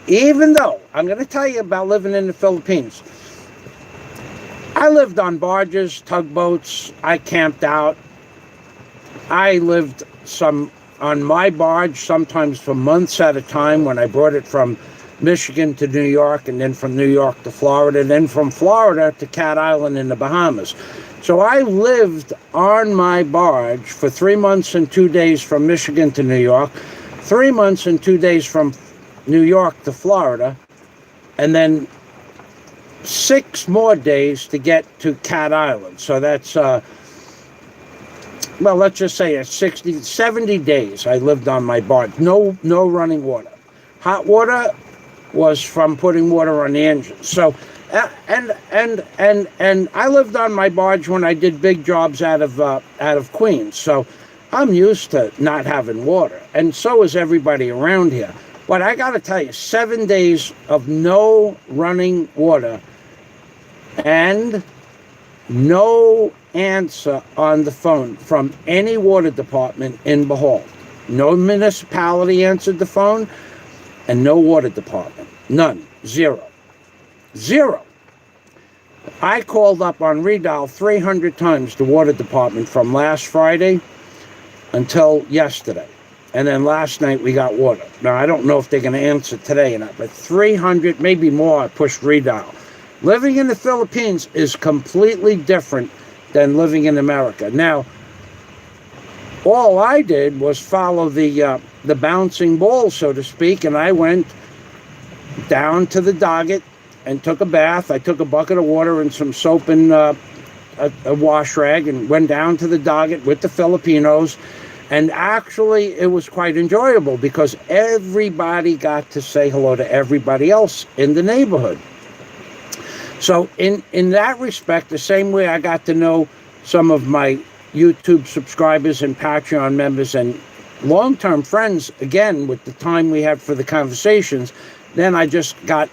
Even though, I'm going to tell you about living in the Philippines. I lived on barges, tugboats, I camped out. I lived on my barge, sometimes for months at a time when I brought it from Michigan to New York, and then from New York to Florida, and then from Florida to Cat Island in the Bahamas. So I lived on my barge for 3 months and 2 days from Michigan to New York, 3 months and 2 days from New York to Florida, and then 6 more days to get to Cat Island. So that's, well, let's just say 70 days I lived on my barge. No running water. Hot water was from putting water on the engine. So, and I lived on my barge when I did big jobs out of Queens. So I'm used to not having water, and so is everybody around here. But I got to tell you, 7 days of no running water and no answer on the phone from any water department in Bohol. No municipality answered the phone, and no water department. None. Zero. I called up on redial 300 times the water department from last Friday until yesterday. And then last night we got water. Now, I don't know if they're going to answer today or not, but 300, maybe more, I pushed redial. Living in the Philippines is completely different than living in America. Now, all I did was follow the bouncing ball, so to speak, and I went down to the Doggett and took a bath. I took a bucket of water and some soap and a wash rag and went down to the Doggett with the Filipinos. And actually, it was quite enjoyable because everybody got to say hello to everybody else in the neighborhood. So in that respect, the same way I got to know some of my YouTube subscribers and Patreon members and long-term friends, again, with the time we have for the conversations, then I just got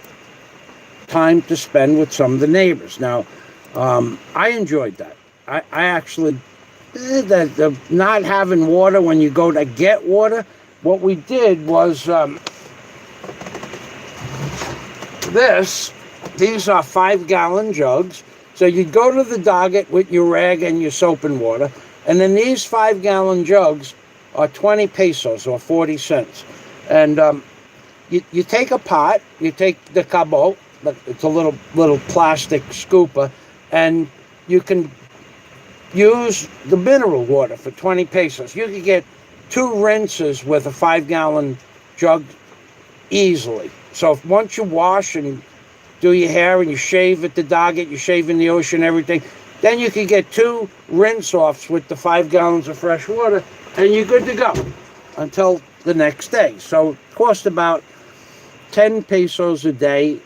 time to spend with some of the neighbors. Now, I enjoyed that. I actually, the not having water when you go to get water, what we did was these are 5-gallon jugs. So you'd go to the Doggett with your rag and your soap and water, and then these 5-gallon jugs are 20 pesos or 40 cents. And you take a pot, you take the cabo, it's a little plastic scooper, and you can use the mineral water for 20 pesos. You can get 2 rinses with a 5-gallon jug easily. So once you wash and do your hair and you shave at the Doggett, you shave in the ocean, everything, then you can get 2 rinse-offs with the 5 gallons of fresh water, and you're good to go until the next day. So it cost about 10 pesos a day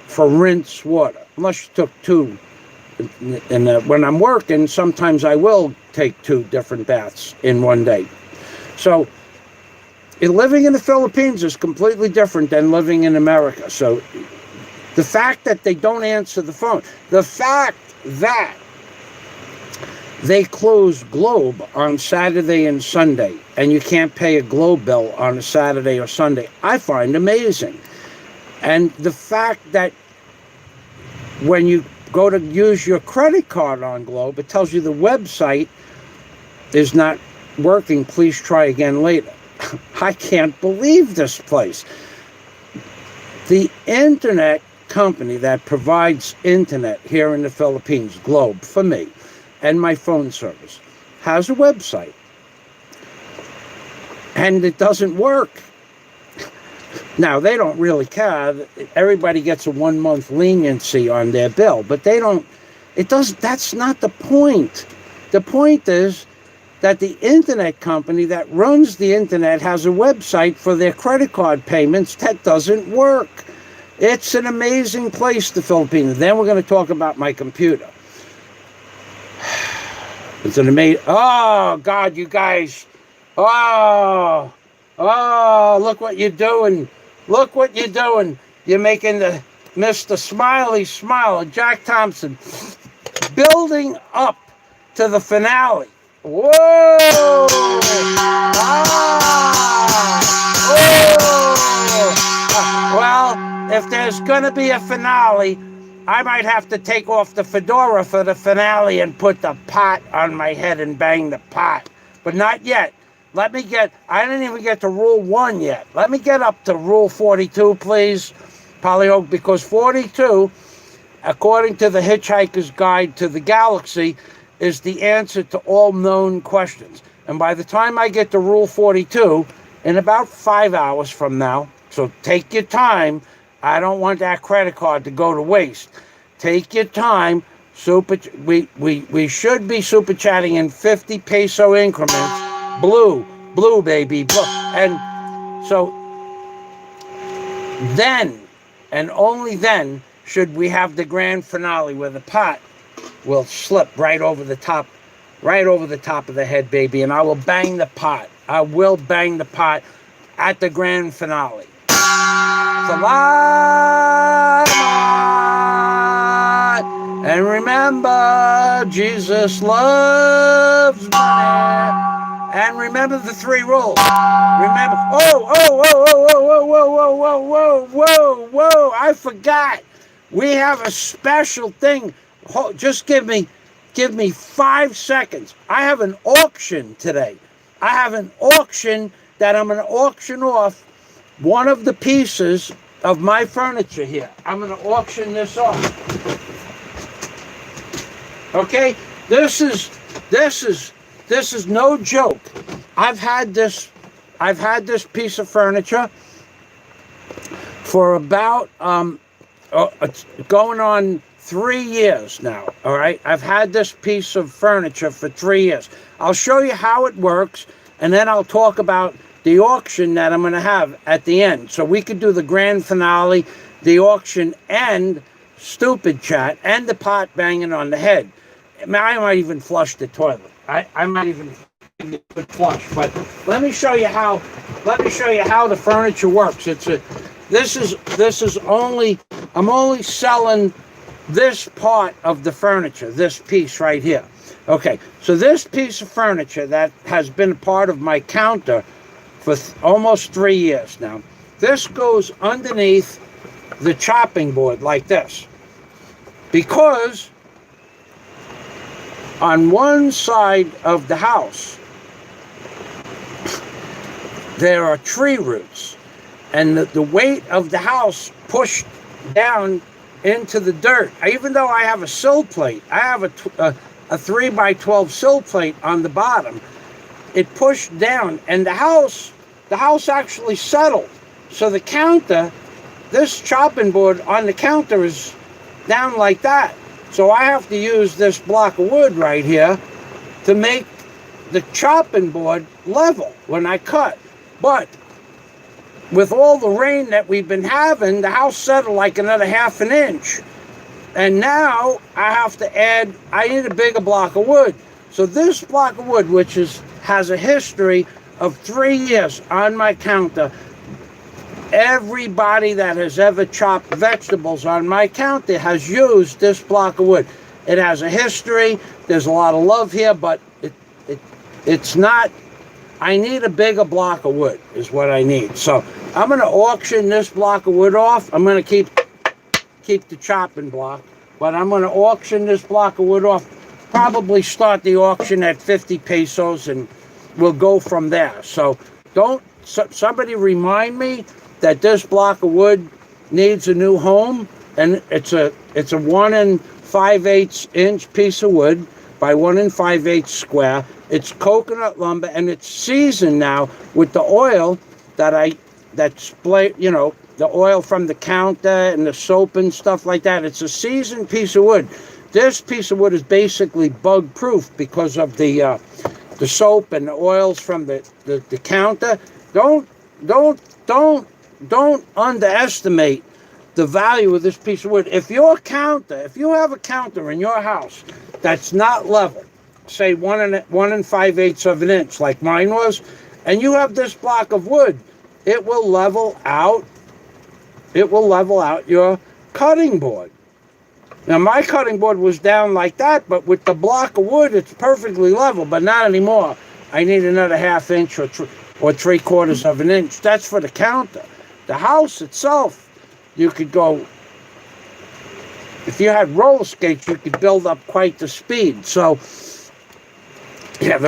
for rinse water, unless you took 2. And when I'm working, sometimes I will take 2 different baths in one day. So living in the Philippines is completely different than living in America. So the fact that they don't answer the phone, the fact that they close Globe on Saturday and Sunday, and you can't pay a Globe bill on a Saturday or Sunday, I find amazing. And the fact that when you go to use your credit card on Globe, it tells you the website is not working, please try again later. I can't believe this place. The internet company that provides internet here in the Philippines, Globe, for me, and my phone service, has a website. And it doesn't work. Now, they don't really care. Everybody gets a 1-month leniency on their bill, but they don't, that's not the point. The point is that the internet company that runs the internet has a website for their credit card payments that doesn't work. It's an amazing place, the Philippines. Then we're going to talk about my computer. It's an amazing, oh, God, you guys. Oh, look what you're doing. Look what you're doing. You're making the Mr. Smiley Smile, Jack Thompson, building up to the finale. Whoa! Well, if there's gonna be a finale, I might have to take off the fedora for the finale and put the pot on my head and bang the pot. But not yet. I didn't even get to rule 1 yet. Let me get up to rule 42, please, Pollyoke, because 42, according to the Hitchhiker's Guide to the Galaxy, is the answer to all known questions. And by the time I get to rule 42, in about 5 hours from now, so take your time. I don't want that credit card to go to waste. Take your time. We should be super chatting in 50 peso increments. Blue, baby, blue. And so then, and only then, should we have the grand finale where the pot will slip right over the top of the head, baby, and I will bang the pot. I will bang the pot at the grand finale. Salamat! And remember, Jesus loves money. And remember the 3 rules. Remember, whoa, I forgot. We have a special thing. Just give me 5 seconds. I have an auction today. I have an auction that I'm going to auction off one of the pieces of my furniture here. I'm going to auction this off. Okay? This is no joke. I've had this piece of furniture for about going on 3 years now. All right? I've had this piece of furniture for 3 years. I'll show you how it works, and then I'll talk about the auction that I'm going to have at the end. So we could do the grand finale, the auction, and stupid chat, and the pot banging on the head. I might even flush the toilet. I might even give it a good flush. But let me show you how the furniture works. I'm only selling this part of the furniture, this piece right here. Okay, so this piece of furniture that has been a part of my counter for almost 3 years now. This goes underneath the chopping board like this. Because on one side of the house, there are tree roots. And the weight of the house pushed down into the dirt. Even though I have a sill plate, I have a 3x12 sill plate on the bottom. It pushed down, and the house actually settled. So the counter, this chopping board on the counter is down like that. So I have to use this block of wood right here to make the chopping board level when I cut. But with all the rain that we've been having, the house settled like another ½ an inch. And now I need a bigger block of wood. So this block of wood, which has a history of 3 years on my counter, everybody that has ever chopped vegetables on my counter has used this block of wood. It has a history. There's a lot of love here, but it's not. I need a bigger block of wood is what I need. So I'm going to auction this block of wood off. I'm going to keep the chopping block, but I'm going to auction this block of wood off. Probably start the auction at 50 pesos, and we'll go from there. So somebody remind me that this block of wood needs a new home, and it's a 1 5/8 inch piece of wood by 1 5/8 square. It's coconut lumber, and it's seasoned now with the oil the oil from the counter and the soap and stuff like that. It's a seasoned piece of wood. This piece of wood is basically bug proof because of the soap and the oils from the counter. Don't underestimate the value of this piece of wood. If you have a counter in your house that's not level, say 1 5/8 of an inch like mine was, and you have this block of wood, it will level out your cutting board. Now, my cutting board was down like that, but with the block of wood, it's perfectly level, but not anymore. I need another 1/2 inch or 3/4 of an inch. That's for the counter. The house itself, you could go, if you had roller skates, you could build up quite the speed. So, yeah,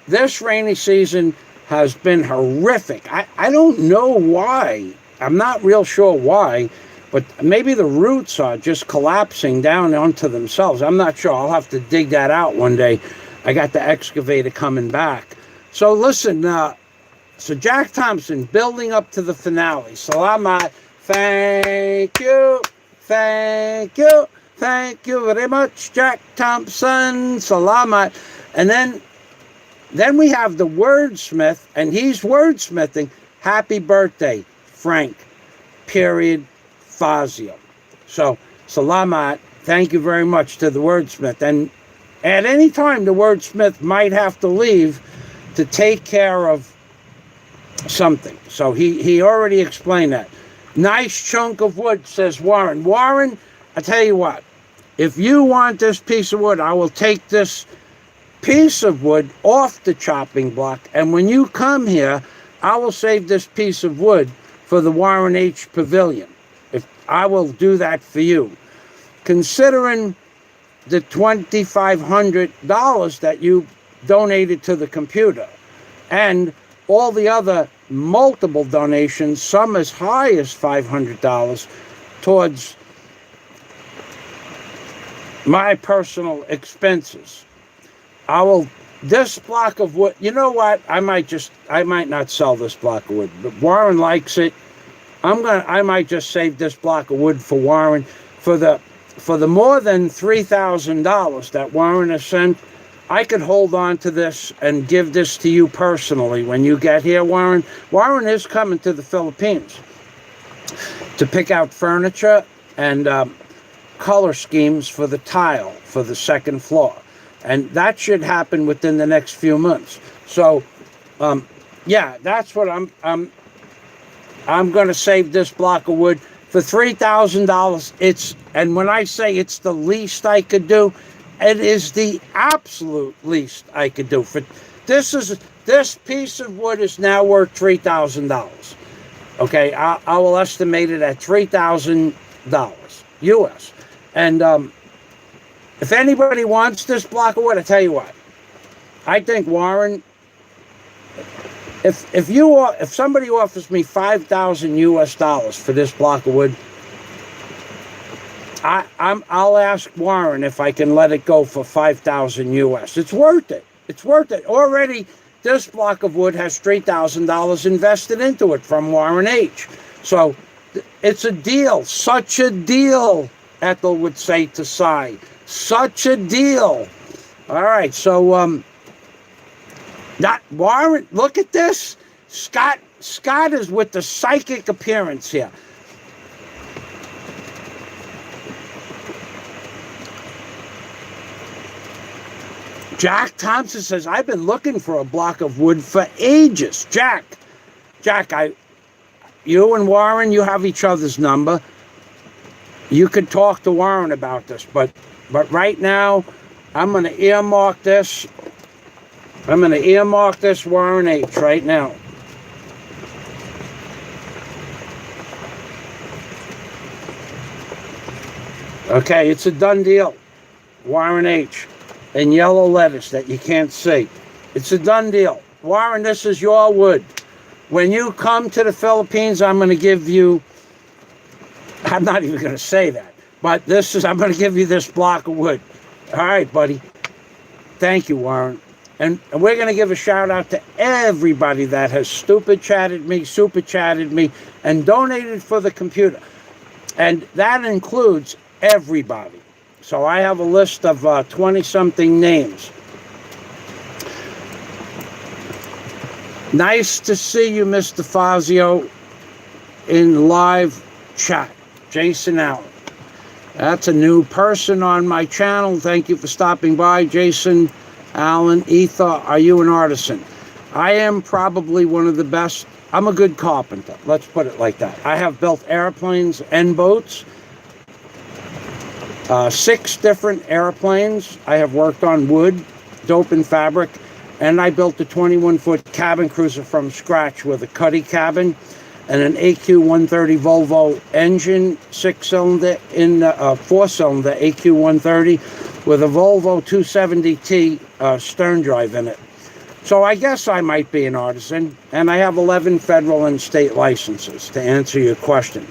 this rainy season has been horrific. I don't know why. I'm not real sure why, but maybe the roots are just collapsing down onto themselves. I'm not sure. I'll have to dig that out one day. I got the excavator coming back. So listen, so Jack Thompson building up to the finale. Salamat. Thank you. Thank you. Thank you very much, Jack Thompson. Salamat. And then we have the wordsmith, and he's wordsmithing. Happy birthday, Frank. Period. Fazio. So, salamat. Thank you very much to the wordsmith. And at any time, the wordsmith might have to leave to take care of something. So he already explained that. Nice chunk of wood, says Warren. Warren, I tell you what, if you want this piece of wood, I will take this piece of wood off the chopping block, and when you come here, I will save this piece of wood for the Warren H. Pavilion. If I will do that for you. Considering the $2,500 that you donated to the computer, and all the other multiple donations, some as high as $500, towards my personal expenses. This block of wood, you know what? I might not sell this block of wood, but Warren likes it. I might just save this block of wood for Warren. For the more than $3,000 that Warren has sent, I could hold on to this and give this to you personally when you get here, Warren. Warren is coming to the Philippines to pick out furniture and color schemes for the tile for the second floor. And that should happen within the next few months. So, yeah, that's what I'm going to save this block of wood for $3,000. And when I say it's the least I could do, it is the absolute least I could do. This piece of wood is now worth $3,000. Okay, I will estimate it at $3,000 US. And if anybody wants this block of wood, I tell you what, I think Warren, if somebody offers me $5,000 US for this block of wood, I'll ask Warren if I can let it go for $5,000 US. It's worth it. It's worth it. Already, this block of wood has $3,000 invested into it from Warren H. So it's a deal. Such a deal, Ethel would say to Cy. Such a deal. All right, so not Warren. Look at this. Scott is with the psychic appearance here. Jack Thompson says, I've been looking for a block of wood for ages. Jack, you and Warren, you have each other's number. You could talk to Warren about this, but right now, I'm going to earmark this. I'm going to earmark this Warren H. right now. Okay, it's a done deal. Warren H. in yellow letters that you can't see. It's a done deal. Warren, this is your wood. When you come to the Philippines, I'm going to give you, I'm not even going to say that, but I'm going to give you this block of wood. All right, buddy. Thank you, Warren. And we're going to give a shout out to everybody that has super chatted me, and donated for the computer. And that includes everybody. So I have a list of 20-something names. Nice to see you, Mr. Fazio, in live chat. Jason Allen. That's a new person on my channel. Thank you for stopping by, Jason Allen. Ether, are you an artisan? I am probably one of the best. I'm a good carpenter. Let's put it like that. I have built airplanes and boats, 6 different airplanes. I have worked on wood, dope, and fabric, and I built a 21-foot cabin cruiser from scratch with a cuddy cabin and an AQ130 Volvo engine, 6-cylinder in 4-cylinder AQ130 with a Volvo 270T stern drive in it. So I guess I might be an artisan, and I have 11 federal and state licenses, to answer your question.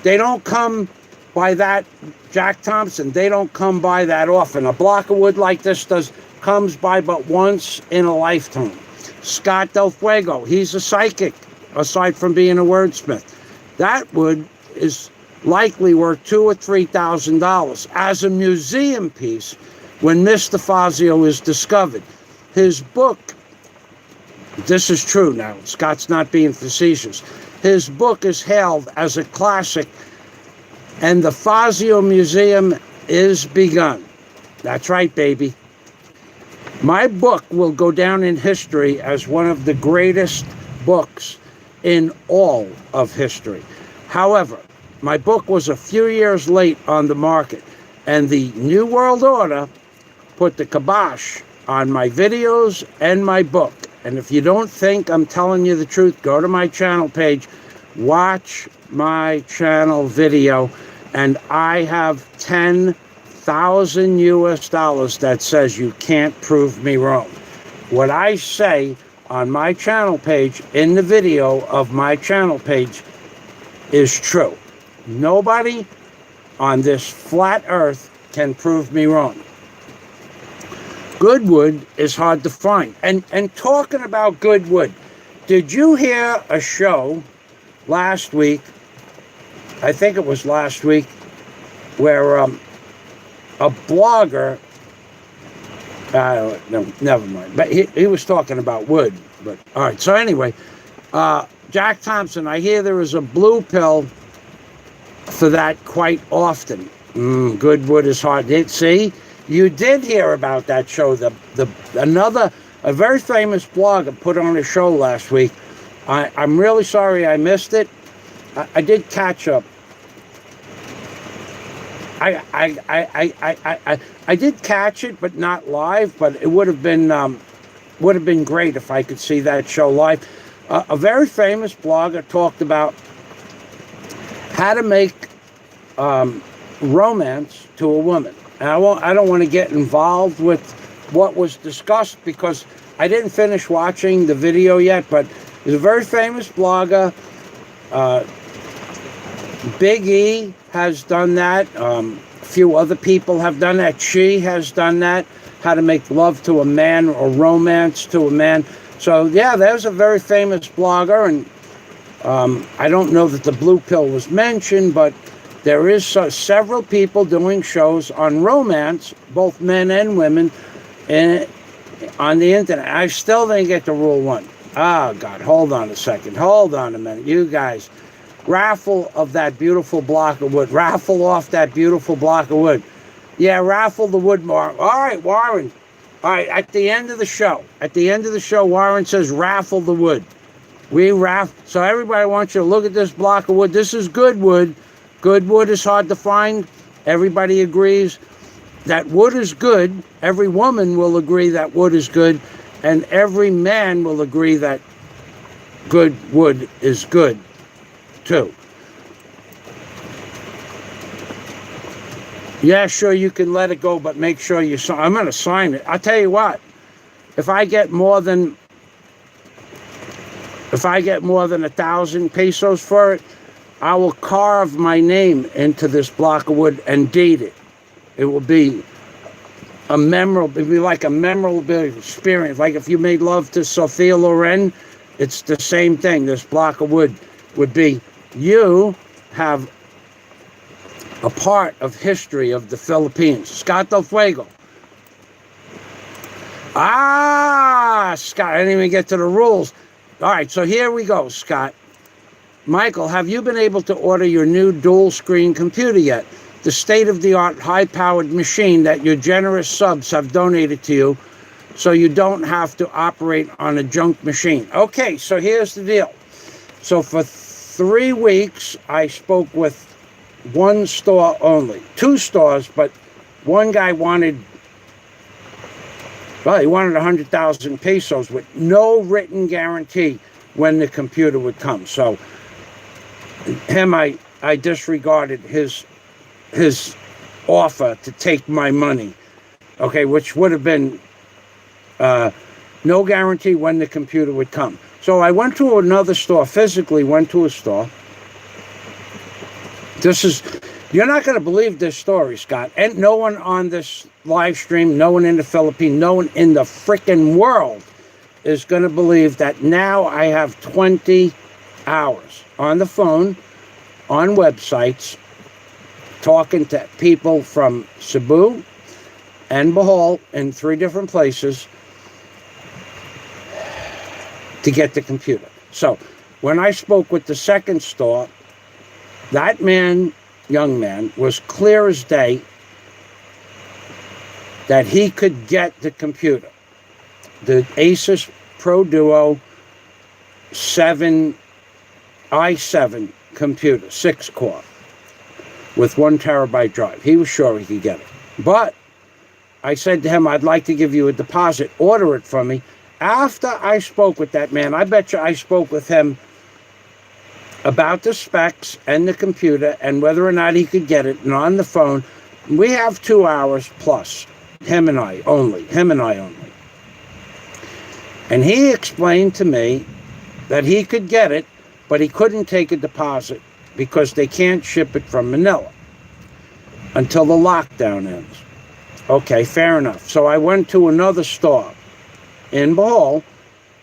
They don't come by that, Jack Thompson, they don't come by that often. A block of wood like this comes by but once in a lifetime. Scott Del Fuego, he's a psychic, aside from being a wordsmith. That wood is likely worth $2,000 or $3,000 as a museum piece when Mr. Fazio is discovered. His book, this is true now, Scott's not being facetious, his book is hailed as a classic, and the Fazio Museum is begun. That's right, baby. My book will go down in history as one of the greatest books in all of history. However, my book was a few years late on the market, and the New World Order put the kibosh on my videos and my book. And if you don't think I'm telling you the truth, go to my channel page, watch my channel video, and I have 10,000 US dollars that says you can't prove me wrong. What I say on my channel page, in the video of my channel page, is true. Nobody on this flat earth can prove me wrong. Good wood is hard to find. And talking about good wood, did you hear a show last week, I think it was last week, where a blogger, no, never mind, but he was talking about wood. But all right, so anyway, Jack Thompson, I hear there is a blue pill for that quite often. Good wood is hard. See, you did hear about that show. A very famous blogger put on a show last week. I'm really sorry I missed it. I did catch up. I did catch it, but not live. But it would have been great if I could see that show live. A very famous blogger talked about how to make romance to a woman. And I don't want to get involved with what was discussed because I didn't finish watching the video yet. But there's a very famous blogger. Big E has done that. A few other people have done that. She has done that. How to make love to a man or romance to a man. So yeah, there's a very famous blogger, and I don't know that the blue pill was mentioned, but there is several people doing shows on romance, both men and women, on the internet. I still didn't get to rule 1. Oh God, hold on a second. Hold on a minute. You guys, raffle of that beautiful block of wood. Raffle off that beautiful block of wood. Yeah, raffle the wood, Warren. All right, Warren. All right, at the end of the show, Warren says raffle the wood. We raffle. So everybody wants you to look at this block of wood. This is good wood. Good wood is hard to find. Everybody agrees that wood is good. Every woman will agree that wood is good. And every man will agree that good wood is good, too. Yeah, sure, you can let it go, but make sure you sign. I'm going to sign it. I'll tell you what. If I get more than 1,000 pesos for it, I will carve my name into this block of wood and deed it. It will be like a memorable experience. Like if you made love to Sophia Loren, it's the same thing. This block of wood would be, you have a part of history of the Philippines. Scott Del Fuego. Scott, I didn't even get to the rules. All right, so here we go, Scott. Michael, have you been able to order your new dual-screen computer yet? The state-of-the-art, high-powered machine that your generous subs have donated to you so you don't have to operate on a junk machine. Okay, so here's the deal. So for 3 weeks, I spoke with one store only. Two stores, but one guy wanted, well, he wanted 100,000 pesos with no written guarantee when the computer would come. So him, I disregarded his offer to take my money, okay, which would have been no guarantee when the computer would come. So I went to another store, physically went to a store. You're not going to believe this story, Scott. And no one on this live stream, no one in the Philippines, no one in the frickin' world is going to believe that now I have 20 hours on the phone, on websites, talking to people from Cebu and Bohol in 3 different places to get the computer. So when I spoke with the second store, that man, young man, was clear as day that he could get the computer. The Asus Pro Duo i7 computer, 6-core, with 1 terabyte drive. He was sure he could get it. But I said to him, I'd like to give you a deposit. Order it from me. After I spoke with that man, I bet you I spoke with him about the specs and the computer and whether or not he could get it. And on the phone, we have 2 hours plus, him and I only. And he explained to me that he could get it, but he couldn't take a deposit because they can't ship it from Manila until the lockdown ends. Okay, fair enough. So I went to another store in Bohol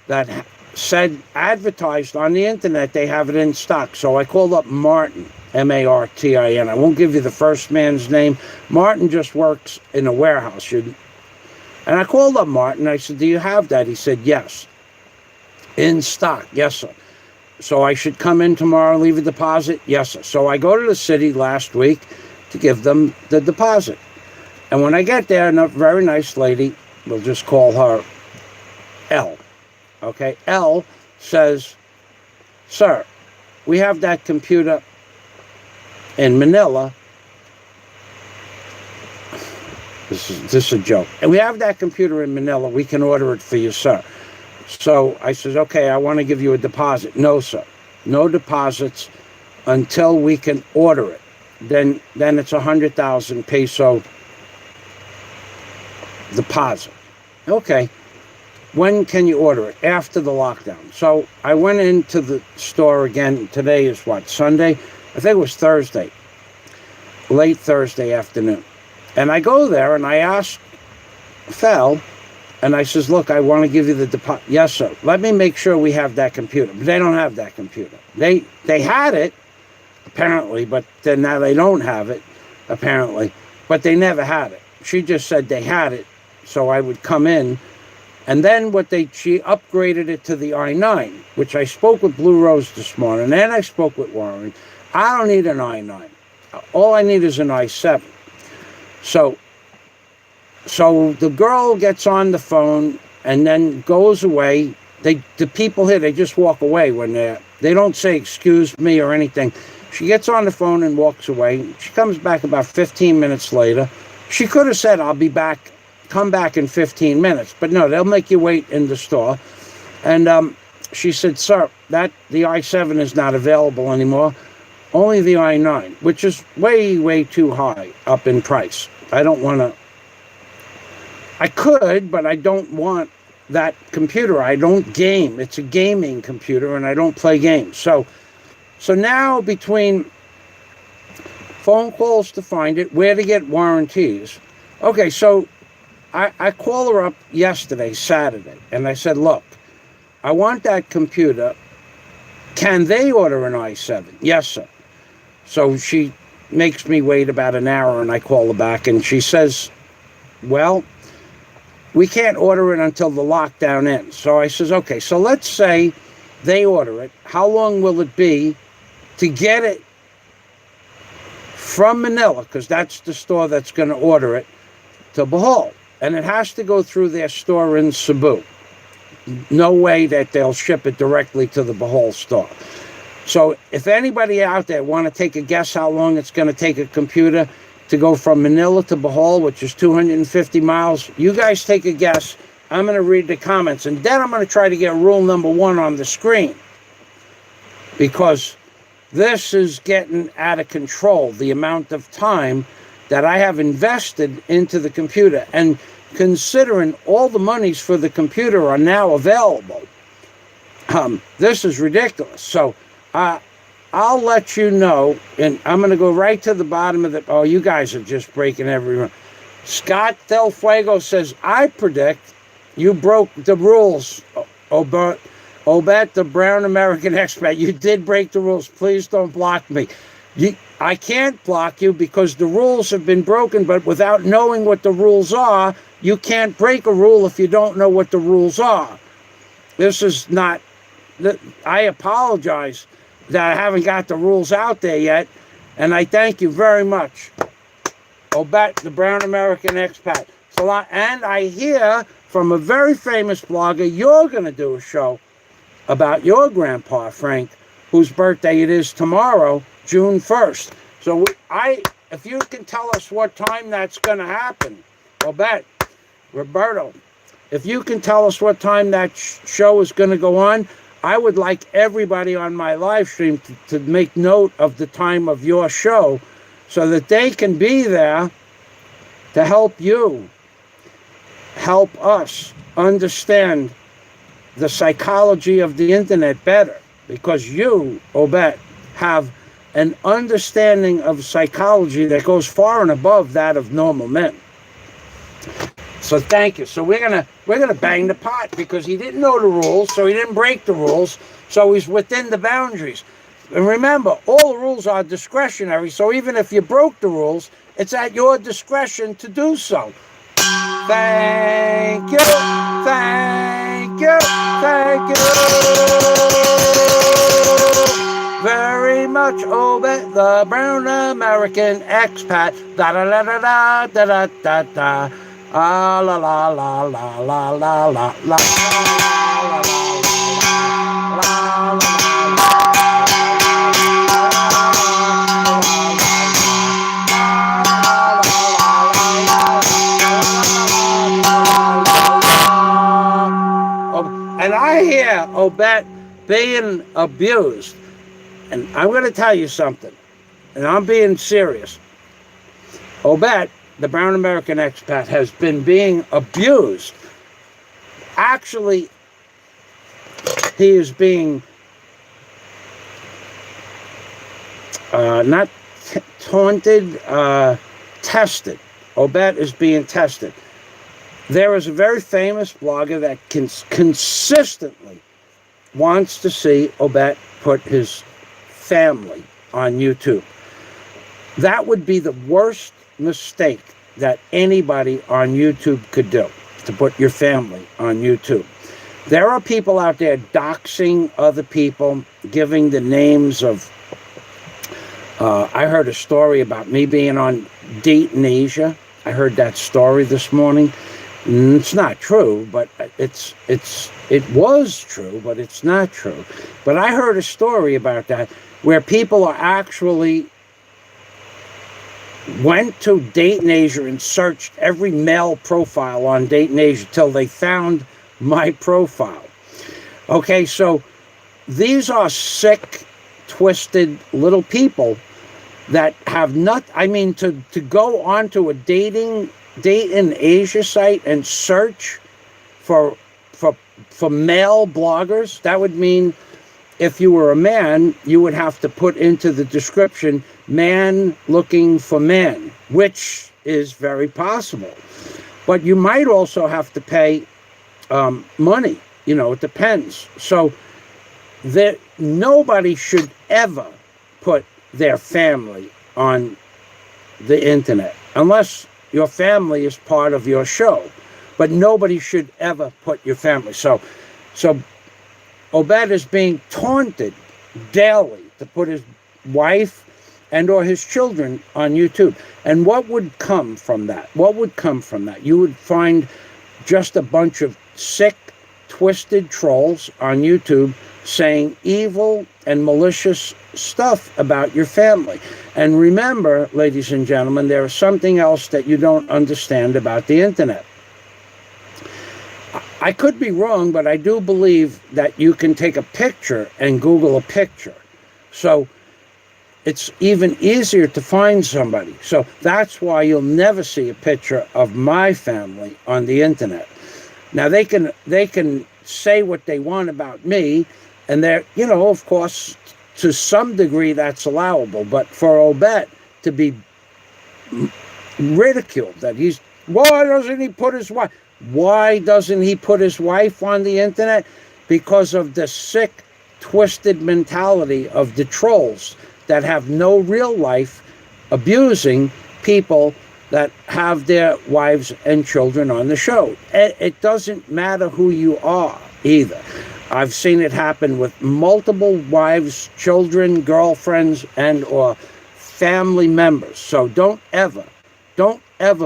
that said, advertised on the internet, they have it in stock. So I called up Martin, Martin. I won't give you the first man's name. Martin just works in a warehouse. And I called up Martin. I said, do you have that? He said, yes. In stock. Yes, sir. So I should come in tomorrow and leave a deposit? Yes, sir. So I go to the city last week to give them the deposit. And when I get there, a very nice lady, we'll just call her L. Okay, L says, sir, we have that computer in Manila. This is a joke. And we have that computer in Manila. We can order it for you, sir. So I says, okay, I want to give you a deposit. No, sir. No deposits until we can order it. Then it's 100,000 peso deposit. Okay. When can you order it? After the lockdown. So I went into the store again. Today is what, Sunday? I think it was Thursday. Late Thursday afternoon. And I go there and I ask Fel, and I says, look, I want to give you the deposit. Yes, sir. Let me make sure we have that computer. But they don't have that computer. They had it, apparently, but then now they don't have it, apparently. But they never had it. She just said they had it, so I would come in. And then she upgraded it to the i9, which I spoke with Blue Rose this morning, and I spoke with Warren. I don't need an i9. All I need is an i7. So the girl gets on the phone and then goes away. The people here, they just walk away when they don't say excuse me or anything. She gets on the phone and walks away. She comes back about 15 minutes later. She could have said, I'll be back. Come back in 15 minutes. But no, they'll make you wait in the store. And she said, sir, the i7 is not available anymore. Only the i9, which is way, way too high up in price. I don't want to. I could, but I don't want that computer. I don't game. It's a gaming computer, and I don't play games. So now between phone calls to find it, where to get warranties. Okay, so I called her up yesterday, Saturday, and I said, look, I want that computer. Can they order an i7? Yes, sir. So she makes me wait about an hour, and I call her back, and she says, well, we can't order it until the lockdown ends. So I says, okay, so let's say they order it. How long will it be to get it from Manila, because that's the store that's going to order it, to Bohol? And it has to go through their store in Cebu. No way that they'll ship it directly to the Bohol store. So if anybody out there want to take a guess how long it's going to take a computer to go from Manila to Bohol, which is 250 miles, you guys take a guess. I'm going to read the comments, and then I'm going to try to get rule number 1 on the screen, because this is getting out of control, the amount of time that I have invested into the computer. And considering all the monies for the computer are now available, this is ridiculous. So I'll let you know, and I'm going to go right to the bottom of the... Oh, you guys are just breaking every rule. Scott Del Fuego says, I predict you broke the rules, Obet, the brown American expat. You did break the rules. Please don't block me. I can't block you because the rules have been broken, but without knowing what the rules are, you can't break a rule if you don't know what the rules are. This is not... I apologize that I haven't got the rules out there yet, and I thank you very much, Obet, the brown American expat. And I hear from a very famous blogger, you're going to do a show about your grandpa, Frank, whose birthday it is tomorrow, June 1st. So if you can tell us what time that's going to happen, Obet, Roberto, if you can tell us what time that show is going to go on, I would like everybody on my live stream to make note of the time of your show so that they can be there to help you, help us understand the psychology of the internet better, because you, Obet, have an understanding of psychology that goes far and above that of normal men. So thank you. So we're gonna bang the pot because he didn't know the rules, so he didn't break the rules, so he's within the boundaries. And remember, all the rules are discretionary, so even if you broke the rules, it's at your discretion to do so. Thank you, thank you, thank you very much, Obet, the brown American expat. Da da da da da da da da. Ah la la la la la la la la and I hear Obet being abused. And I'm going to tell you something, and I'm being serious. Obet, the brown American expat, has been being abused. Actually, he is being not taunted, tested. Obet is being tested. There is a very famous blogger that consistently wants to see Obet put his family on YouTube. That would be the worst mistake that anybody on YouTube could do, to put your family on YouTube. There are people out there doxing other people, giving the names of... I heard a story about me being on Date in Asia. I heard that story this morning. It's not true, but it was true, but it's not true. But I heard a story about that, where people are actually went to Date in Asia and searched every male profile on Date in Asia till they found my profile. Okay, so these are sick, twisted little people that have not... I mean, to go onto a Date in Asia site and search for male bloggers, that would mean... If you were a man, you would have to put into the description, man looking for man, which is very possible. But you might also have to pay money. You know, it depends. So nobody should ever put their family on the internet, unless your family is part of your show. But nobody should ever put your family. So Obet is being taunted daily to put his wife and or his children on YouTube. And what would come from that? What would come from that? You would find just a bunch of sick, twisted trolls on YouTube saying evil and malicious stuff about your family. And remember, ladies and gentlemen, there is something else that you don't understand about the internet. I could be wrong, but I do believe that you can take a picture and Google a picture. So it's even easier to find somebody. So that's why you'll never see a picture of my family on the internet. Now they can say what they want about me, and they're, you know, of course, to some degree that's allowable. But for Obet to be ridiculed that why doesn't he put his wife? Why doesn't he put his wife on the internet? Because of the sick, twisted mentality of the trolls that have no real life, abusing people that have their wives and children on the show. It doesn't matter who you are either. I've seen it happen with multiple wives, children, girlfriends, and or family members. So don't ever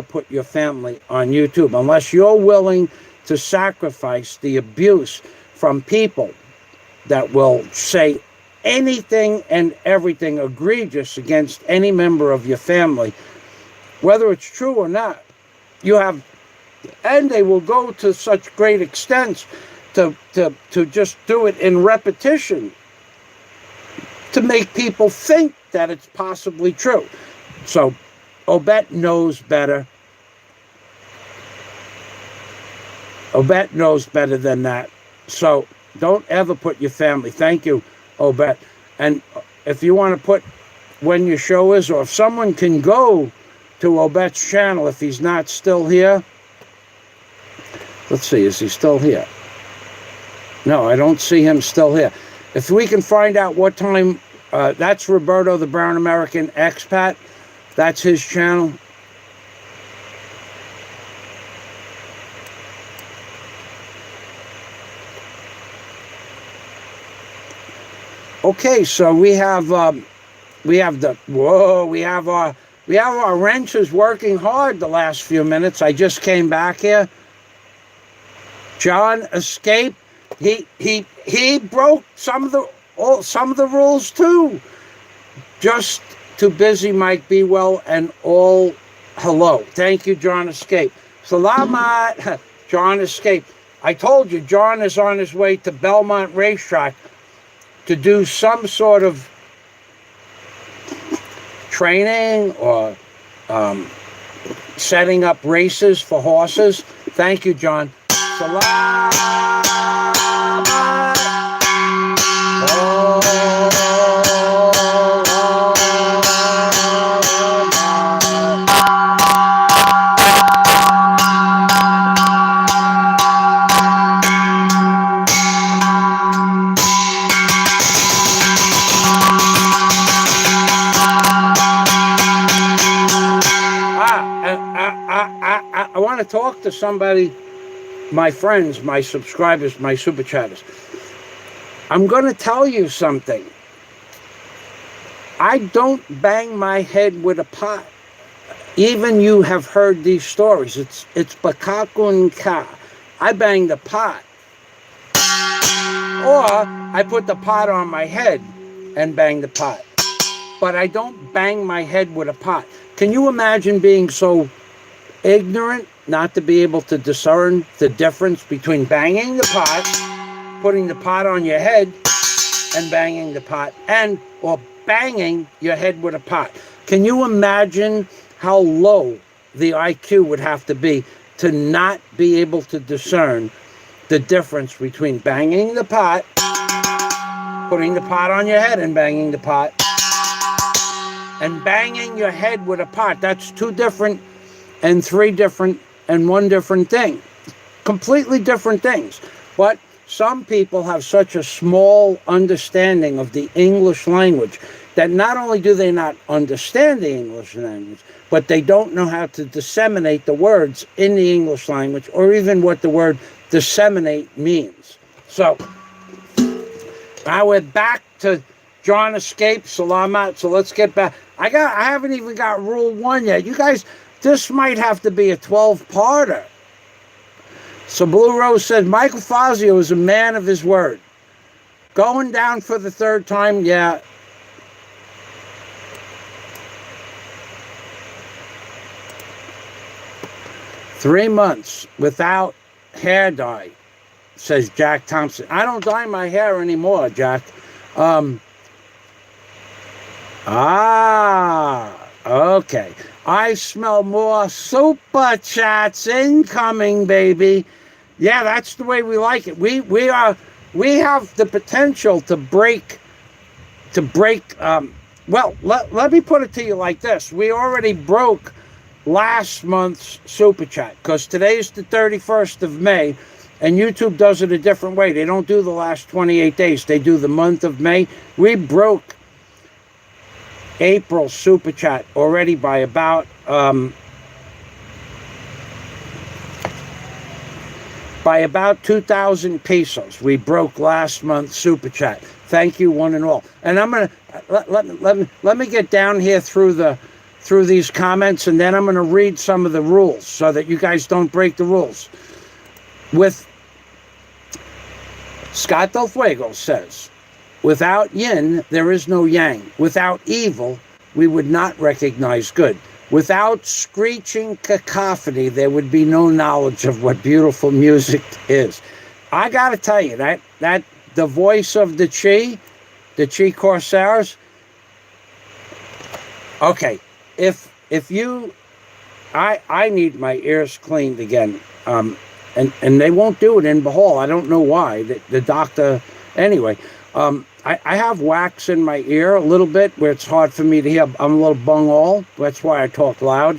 put your family on YouTube unless you're willing to sacrifice the abuse from people that will say anything and everything egregious against any member of your family, whether it's true or not. And they will go to such great extents to just do it in repetition to make people think that it's possibly true. So Obet knows better. Obet knows better than that. So don't ever put your family. Thank you, Obet. And if you want to put when your show is, or if someone can go to Obet's channel if he's not still here. Let's see, is he still here? No, I don't see him still here. If we can find out what time, that's Roberto, the Brown American expat. That's his channel. Okay, so we have our wrenches working hard the last few minutes. I just came back here. John escaped. He broke some of the rules too. Just too busy, Mike Be Well, and all hello. Thank you, John Escape. Salamat, John Escape. I told you, John is on his way to Belmont Racetrack to do some sort of training or setting up races for horses. Thank you, John. Salamat. I want to talk to somebody, my friends, my subscribers, my super chatters. I'm going to tell you something. I don't bang my head with a pot. Even you have heard these stories. It's bakakun ka. I bang the pot. Or I put the pot on my head and bang the pot. But I don't bang my head with a pot. Can you imagine being so ignorant not to be able to discern the difference between banging the pot, putting the pot on your head, and banging the pot, or banging your head with a pot? Can you imagine how low the IQ would have to be to not be able to discern the difference between banging the pot, putting the pot on your head and banging the pot, and banging your head with a pot? That's two different and three different and one different thing. Completely different things. But some people have such a small understanding of the English language that not only do they not understand the English language, but they don't know how to disseminate the words in the English language, or even what the word disseminate means. So now we're back to John Escape. Salamat. So let's get back. I haven't even got rule 1 yet. You guys, this might have to be a 12-parter. So Blue Rose said, Michael Fazio is a man of his word. Going down for the third time, yeah. Three months without hair dye, says Jack Thompson. I don't dye my hair anymore, Jack. Okay. I smell more super chats incoming, baby. Yeah, that's the way we like it. We have the potential to break. Well, let me put it to you like this. We already broke last month's super chat because today's the 31st of May, and YouTube does it a different way. They don't do the last 28 days. They do the month of May. We broke April super chat already by about 2,000 pesos. We broke last month's super chat. Thank you, one and all. And I'm gonna let me get down here through these comments, and then I'm gonna read some of the rules so that you guys don't break the rules. With Scott Del Fuego says, without yin, there is no yang. Without evil, we would not recognize good. Without screeching cacophony, there would be no knowledge of what beautiful music is. I gotta tell you, that the voice of the Chi Corsairs. Okay, if you, I need my ears cleaned again, and they won't do it in Bahal. I don't know why. The doctor, anyway. I have wax in my ear a little bit where it's hard for me to hear. I'm a little bung-all. That's why I talk loud.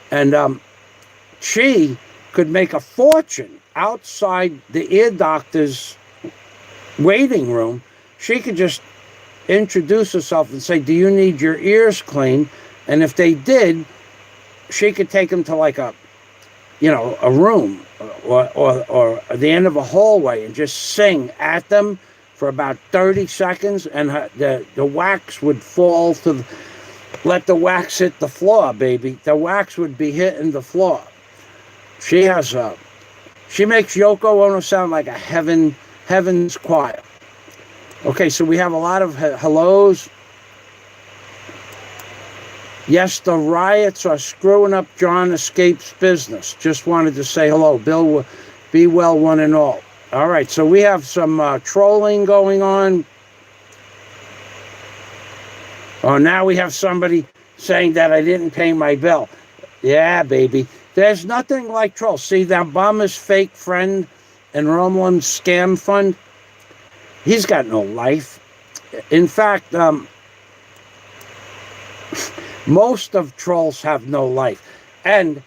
And she could make a fortune outside the ear doctor's waiting room. She could just introduce herself and say, do you need your ears cleaned? And if they did, she could take them to like a room or the end of a hallway and just sing at them for about 30 seconds, and the wax would fall to let the wax hit the floor, baby. The wax would be hitting the floor. She makes Yoko Ono sound like a heaven's choir. Okay, so we have a lot of hellos. Yes, the riots are screwing up John Escape's business. Just wanted to say hello. Bill, be well, one and all. All right, so we have some trolling going on. Oh, now we have somebody saying that I didn't pay my bill. Yeah, baby. There's nothing like trolls. See, that Obama's fake friend and Romulan's scam fund, he's got no life. In fact, most of trolls have no life. And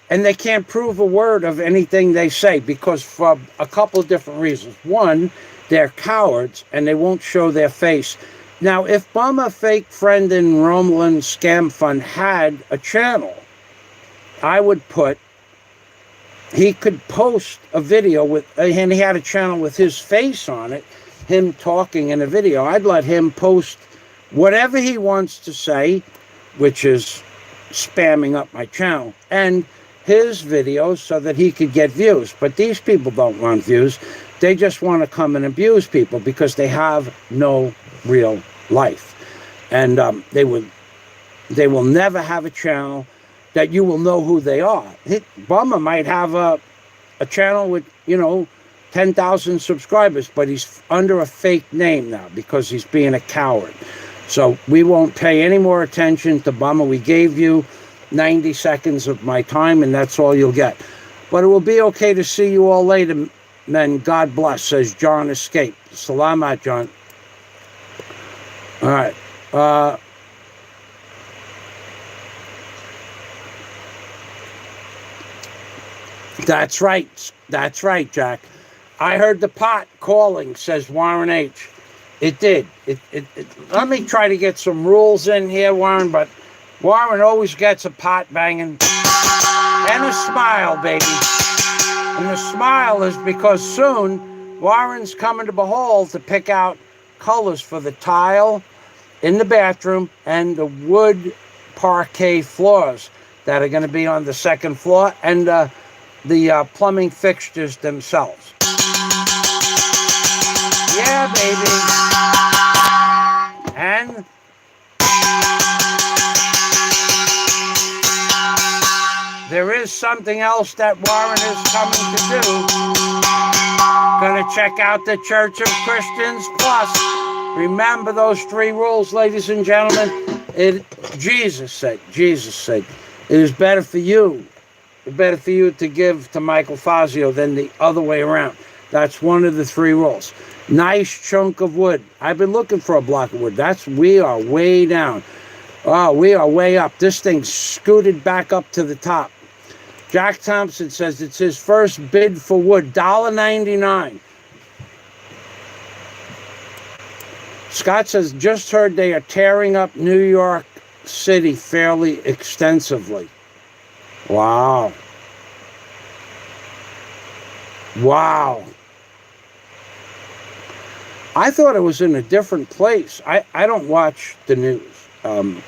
they can't prove a word of anything they say because for a couple of different reasons. One, they're cowards and they won't show their face. Now, if Bama Fake Friend and Romulan Scam Fund had a channel, I would he could post a video and he had a channel with his face on it, him talking in a video. I'd let him post whatever he wants to say, which is spamming up my channel, and his videos so that he could get views. But these people don't want views. They just want to come and abuse people because they have no real life. And they will never have a channel that you will know who they are. Obama might have a channel with, 10,000 subscribers, but he's under a fake name now because he's being a coward. So we won't pay any more attention to Obama. We gave you 90 seconds of my time, and that's all you'll get. But it will be okay to see you all later, men. God bless, says John Escape. Salamat, John. All right. That's right. That's right, Jack. I heard the pot calling, says Warren H. It did. Let me try to get some rules in here, Warren, but Warren always gets a pot banging and a smile, baby. And the smile is because soon Warren's coming to Bahal to pick out colors for the tile in the bathroom and the wood parquet floors that are going to be on the second floor, and the plumbing fixtures themselves. Yeah, Yeah, baby. And there is something else that Warren is coming to do. Gonna check out the Church of Christians Plus. Remember those 3 rules, ladies and gentlemen. Jesus said, it is better for you to give to Michael Fazio than the other way around. That's one of the 3 rules. Nice chunk of wood. I've been looking for a block of wood. We are way down. Oh, we are way up. This thing scooted back up to the top. Jack Thompson says it's his first bid for wood, $1.99. Scott says, just heard they are tearing up New York City fairly extensively. Wow. Wow. I thought it was in a different place. I don't watch the news. I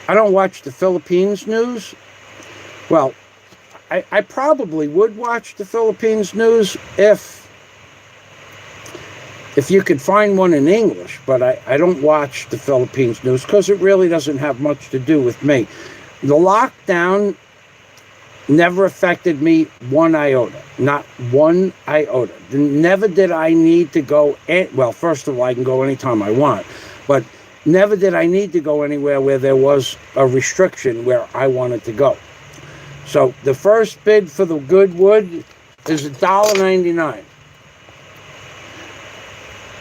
don't watch the Philippines news. Well, I probably would watch the Philippines news if you could find one in English, but I don't watch the Philippines news because it really doesn't have much to do with me. The lockdown never affected me one iota, not one iota. Never did I need to go, well, first of all, I can go anytime I want, but never did I need to go anywhere where there was a restriction where I wanted to go. So the first bid for the good wood is $1.99.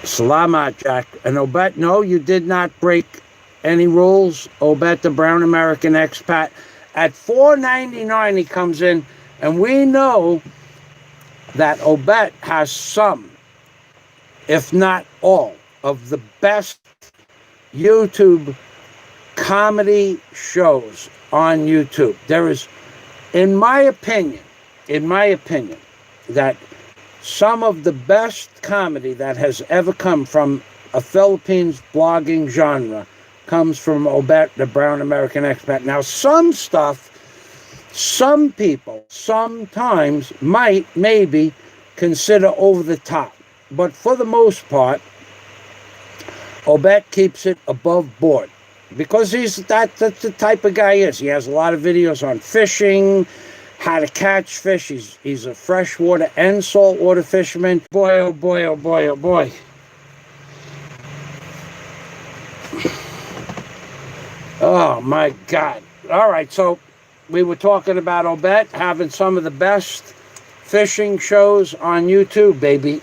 Salamat, Jack. And Obet, no, you did not break any rules. Obet, the brown American expat. At $4.99 he comes in, and we know that Obet has some, if not all, of the best YouTube comedy shows on YouTube. There is, in my opinion, that some of the best comedy that has ever come from a Philippines blogging genre comes from Obet, the brown American expat. Now, some stuff, some people sometimes might maybe consider over the top. But for the most part, Obet keeps it above board. Because that's the type of guy he is. He has a lot of videos on fishing, how to catch fish. He's a freshwater and saltwater fisherman. Boy, oh boy, oh boy, oh boy. Oh my God. All right, so we were talking about Obet having some of the best fishing shows on YouTube, baby.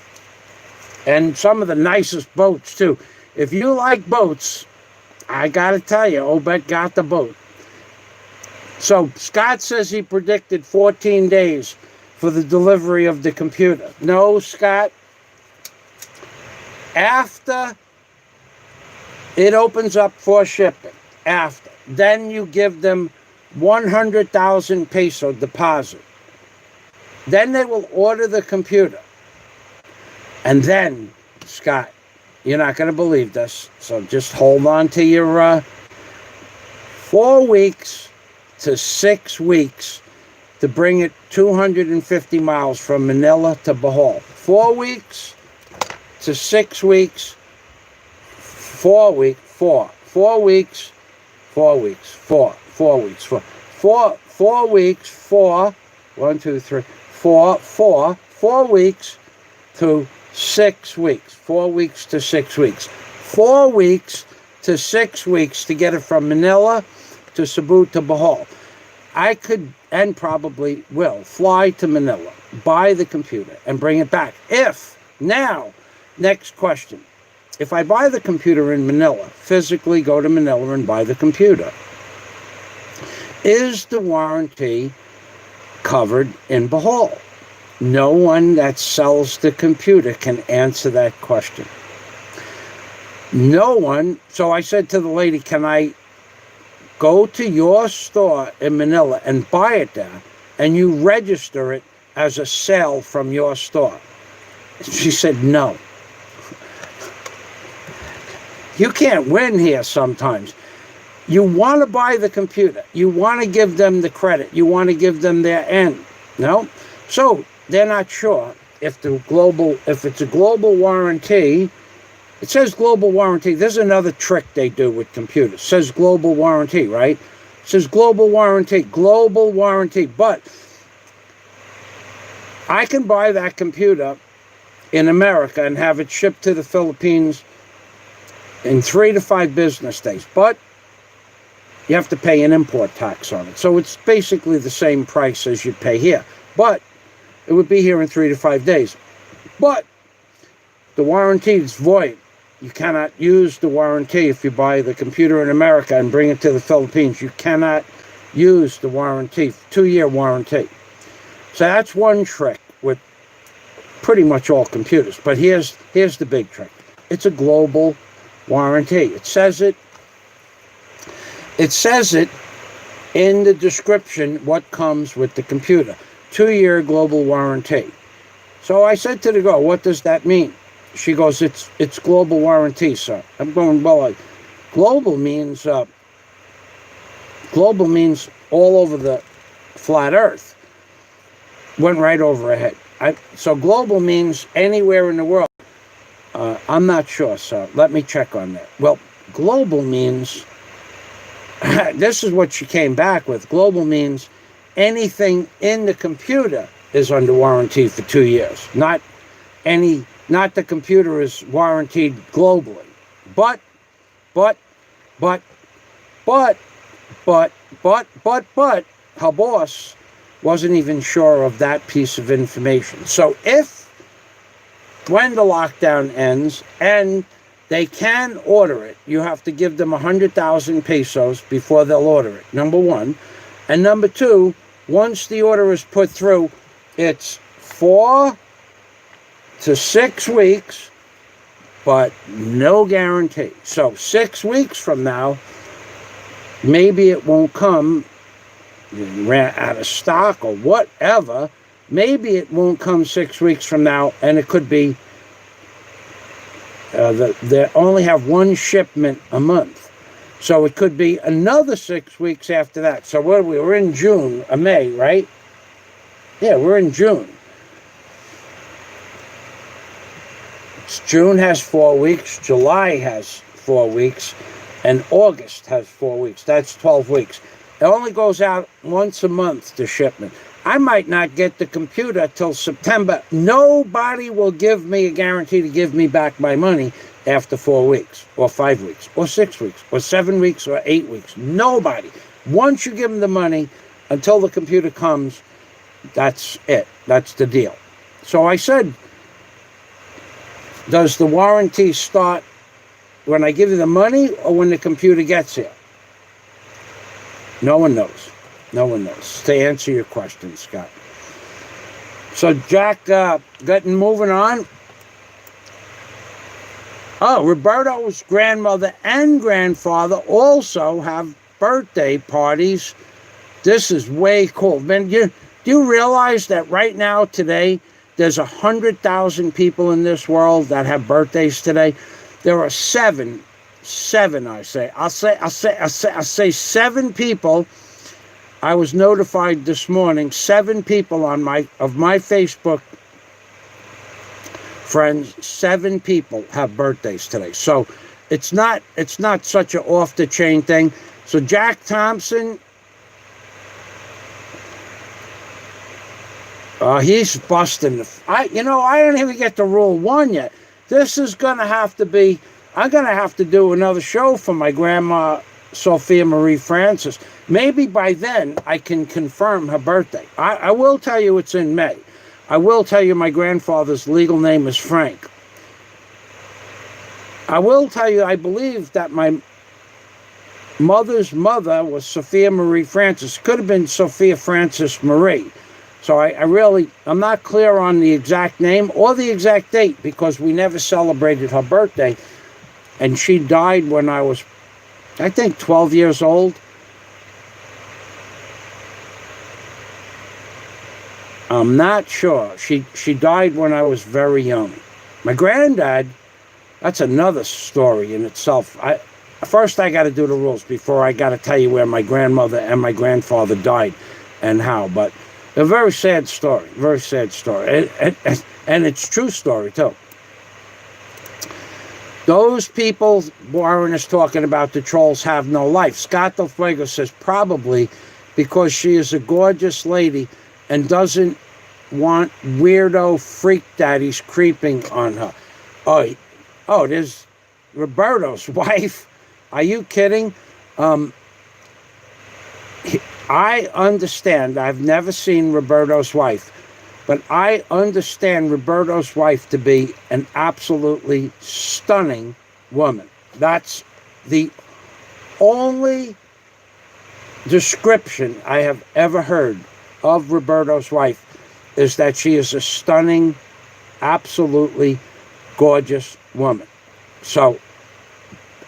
And some of the nicest boats, too. If you like boats, I gotta tell you, Obet got the boat. So Scott says he predicted 14 days for the delivery of the computer. No, Scott. After it opens up for shipping, then you give them 100,000 peso deposit. Then they will order the computer. And then, Scott, you're not going to believe this, so just hold on to your 4 weeks to 6 weeks to bring it 250 miles from Manila to Bohol. 4 weeks to 6 weeks, 4 weeks, 4 weeks, 4 weeks, 4 weeks, 4 weeks, 4, 1, 2, 3, 4 weeks to 6 weeks, 4 weeks to 6 weeks, 4 weeks to 6 weeks to get it from Manila to Cebu to Bohol. I could, and probably will, fly to Manila, buy the computer, and bring it back. Next question. If I buy the computer in Manila, physically go to Manila and buy the computer, is the warranty covered in Bohol? No one that sells the computer can answer that question. No one. So I said to the lady, can I go to your store in Manila and buy it there, and you register it as a sale from your store? She said, no. You can't win here sometimes. You want to buy the computer. You want to give them the credit. You want to give them their end. No? So they're not sure if it's a global warranty, It says global warranty. There's another trick they do with computers. It says global warranty, right? It says global warranty, but I can buy that computer in America and have it shipped to the Philippines in 3 to 5 business days, but you have to pay an import tax on it. So it's basically the same price as you'd pay here, but it would be here in 3 to 5 days. But the warranty is void. You cannot use the warranty if you buy the computer in America and bring it to the Philippines. You cannot use the warranty, 2-year warranty. So that's one trick with pretty much all computers. But here's the big trick. It's a global warranty. It says it in the description what comes with the computer. 2-year global warranty. So I said to the girl, what does that mean? She goes, it's global warranty, sir. I'm going, well, global means all over the flat earth. Went right over her head. So global means anywhere in the world. I'm not sure, sir. Let me check on that. Well, global means, this is what she came back with. Global means anything in the computer is under warranty for 2 years. Not the computer is warranted globally. But, her boss wasn't even sure of that piece of information. So when the lockdown ends and they can order it, you have to give them 100,000 pesos before they'll order it, number one. And number two, once the order is put through, it's 4 to 6 weeks, but no guarantee. So 6 weeks from now, maybe it won't come. You ran out of stock or whatever. Maybe it won't come 6 weeks from now, and it could be they only have one shipment a month. So it could be another 6 weeks after that. So we're in June, May, right? Yeah, we're in June. June has 4 weeks, July has 4 weeks, and August has 4 weeks. That's 12 weeks. It only goes out once a month, the shipment. I might not get the computer till September. Nobody will give me a guarantee to give me back my money after 4 weeks, or 5 weeks, or 6 weeks, or 7 weeks, or 8 weeks. Nobody. Once you give them the money, until the computer comes, that's it. That's the deal. So I said, does the warranty start when I give you the money or when the computer gets here? No one knows. No one knows. To answer your question, Scott. So Jack, getting moving on. Oh, Roberto's grandmother and grandfather also have birthday parties. This is way cool. Man, do you realize that right now, today, there's 100,000 people in this world that have birthdays today? There are seven, I say. I'll say 7 people. I was notified this morning, 7 people of my Facebook friends, 7 people have birthdays today. So it's not such an off the chain thing. So Jack Thompson, he's busting I don't even get to rule 1 yet. This is gonna have to be. I'm gonna have to do another show for my grandma Sophia Marie Francis. Maybe by then I can confirm her birthday. I will tell you it's in May. I will tell you my grandfather's legal name is Frank. I will tell you I believe that my mother's mother was Sophia Marie Francis. Could have been Sophia Francis Marie. So I'm not clear on the exact name or the exact date because we never celebrated her birthday. And she died when I was, I think, 12 years old. I'm not sure. She died when I was very young. My granddad, that's another story in itself. First I got to do the rules before I got to tell you where my grandmother and my grandfather died and how. But a very sad story, and it's true story too. Those people Warren is talking about, the trolls, have no life. Scott Del Fuego says probably because she is a gorgeous lady and doesn't want weirdo freak daddies creeping on her. Oh, there's Roberto's wife. Are you kidding? I understand. I've never seen Roberto's wife, but I understand Roberto's wife to be an absolutely stunning woman. That's the only description I have ever heard of Roberto's wife, is that she is a stunning, absolutely gorgeous woman. So,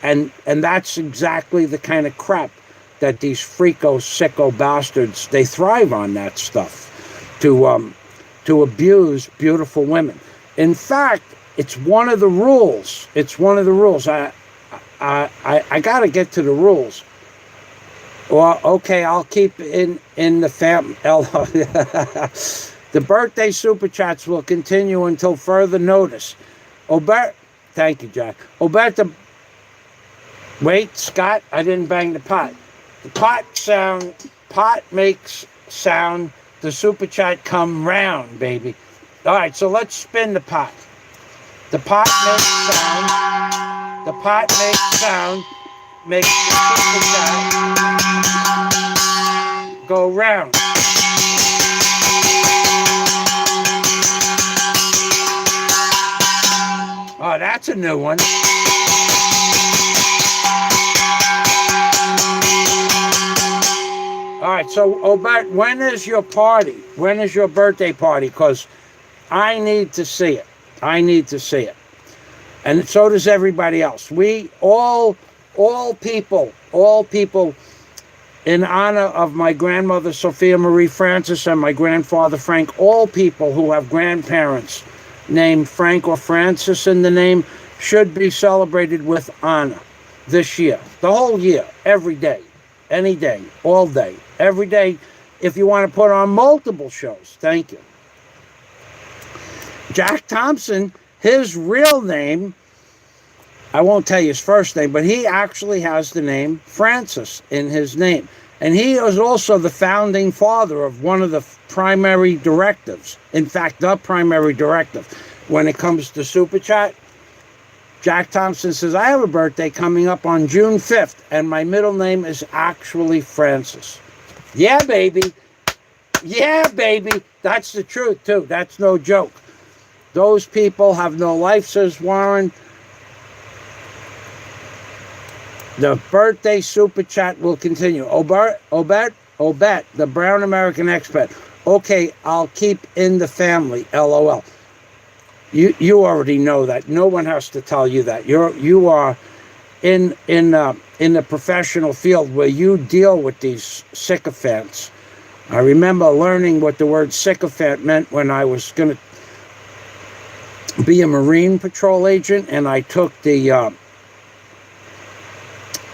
and that's exactly the kind of crap that these freako, sicko bastards, they thrive on that stuff, to abuse beautiful women. In fact, it's one of the rules. It's one of the rules. I got to get to the rules. Well, okay, I'll keep in the family. The birthday super chats will continue until further notice. Thank you, Jack. Wait, Scott, I didn't bang the pot. The pot makes sound, the super chat come round, baby. All right, so let's spin the pot. The pot makes sound. The pot makes sound, makes the super chat go round. Oh, that's a new one. All right, so Obert, when is your party? When is your birthday party? Because I need to see it. I need to see it. And so does everybody else. We all people in honor of my grandmother Sophia Marie Francis and my grandfather Frank, all people who have grandparents named Frank or Francis in the name should be celebrated with honor this year. The whole year, every day, any day, all day, every day. If you want to put on multiple shows, thank you. Jack Thompson, his real name, I won't tell you his first name, but he actually has the name Francis in his name. And he is also the founding father of one of the primary directives. In fact, the primary directive when it comes to Super Chat. Jack Thompson says, I have a birthday coming up on June 5th, and my middle name is actually Francis. Yeah, baby. Yeah, baby. That's the truth, too. That's no joke. Those people have no life, says Warren. The birthday super chat will continue. Obet, the brown American expat. Okay, I'll keep in the family. LOL. You already know that. No one has to tell you that. You are in the professional field where you deal with these sycophants. I remember learning what the word sycophant meant when I was going to be a Marine Patrol agent, and I took the.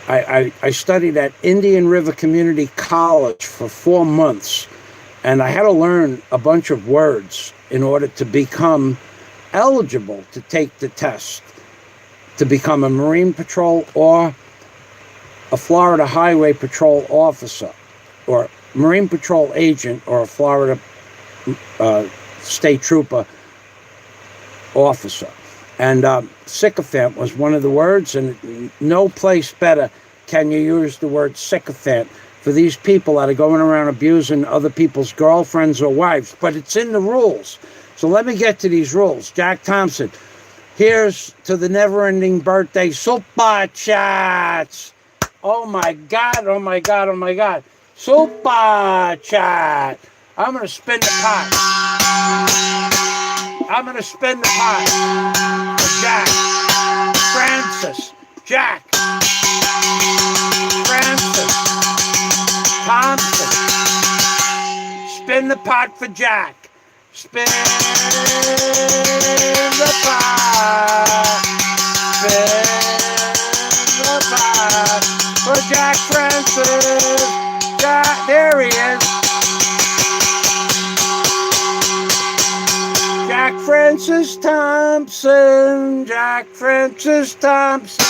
I studied at Indian River Community College for 4 months, and I had to learn a bunch of words in order to become eligible to take the test to become a Marine Patrol or a Florida Highway Patrol officer, or Marine Patrol agent, or a Florida State Trooper officer. And sycophant was one of the words, and no place better can you use the word sycophant for these people that are going around abusing other people's girlfriends or wives. But it's in the rules. So let me get to these rules. Jack Thompson, here's to the never-ending birthday super chats. Oh my God, oh my God, oh my God. Super chat. I'm going to spin the pot. I'm going to spin the pot for Jack. Francis. Jack. Francis. Thompson. Spin the pot for Jack. Spin the pot. Spin the pot for Jack Francis. Jack, there he is. Jack Francis. Francis Thompson, Jack Francis Thompson,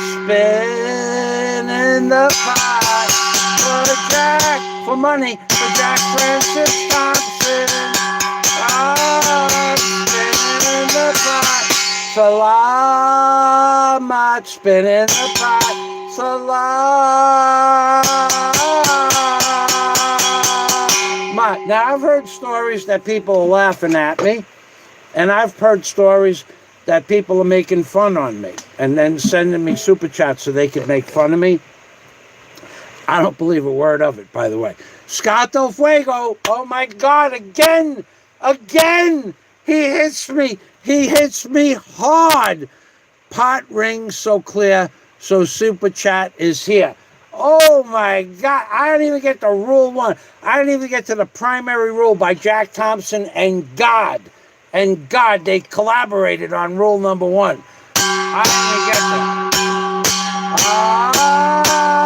spinning the pot for money for Jack Francis Thompson. Spinning the pot. Salamat, spinning the pot. Salamat. Now, I've heard stories that people are laughing at me, and I've heard stories that people are making fun on me and then sending me super chats so they can make fun of me. I don't believe a word of it, by the way. Scato Fuego, oh my God, again, he hits me hard. Pot rings so clear, so super chat is here. Oh my God, I didn't even get to rule one. I didn't even get to the primary rule by Jack Thompson and God. And God, they collaborated on rule number one. I didn't even get that.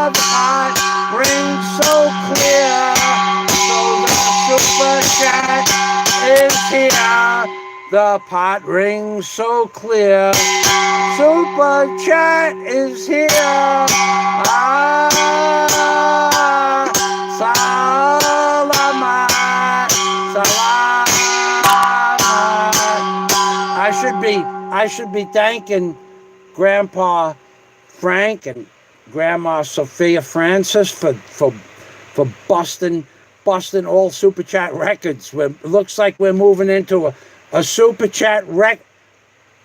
The pot rings so clear, so the super chat is here. The pot rings so clear. Super chat is here. Salamat. I should be thanking Grandpa Frank and Grandma Sophia Francis for busting all super chat records. It looks like we're moving into a super chat record.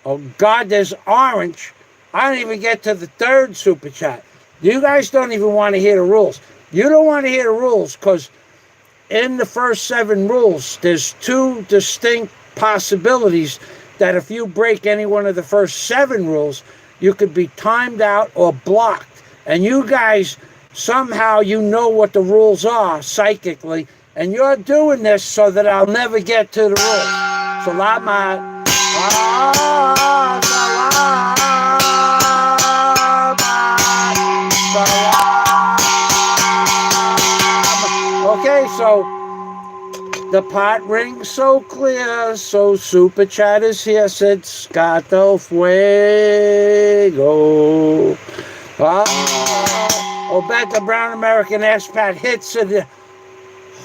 Oh God, there's orange. I didn't even get to the third super chat. You guys don't even want to hear the rules. You don't want to hear the rules because in the first 7 rules, there's 2 distinct possibilities that if you break any one of the first 7 rules, you could be timed out or blocked. And you guys, somehow you know what the rules are psychically, and you're doing this so that I'll never get to the rules. Salamat. Okay, so the pot rings so clear, so super chat is here, said Scato Fuego. Bet the Brown American expat hits it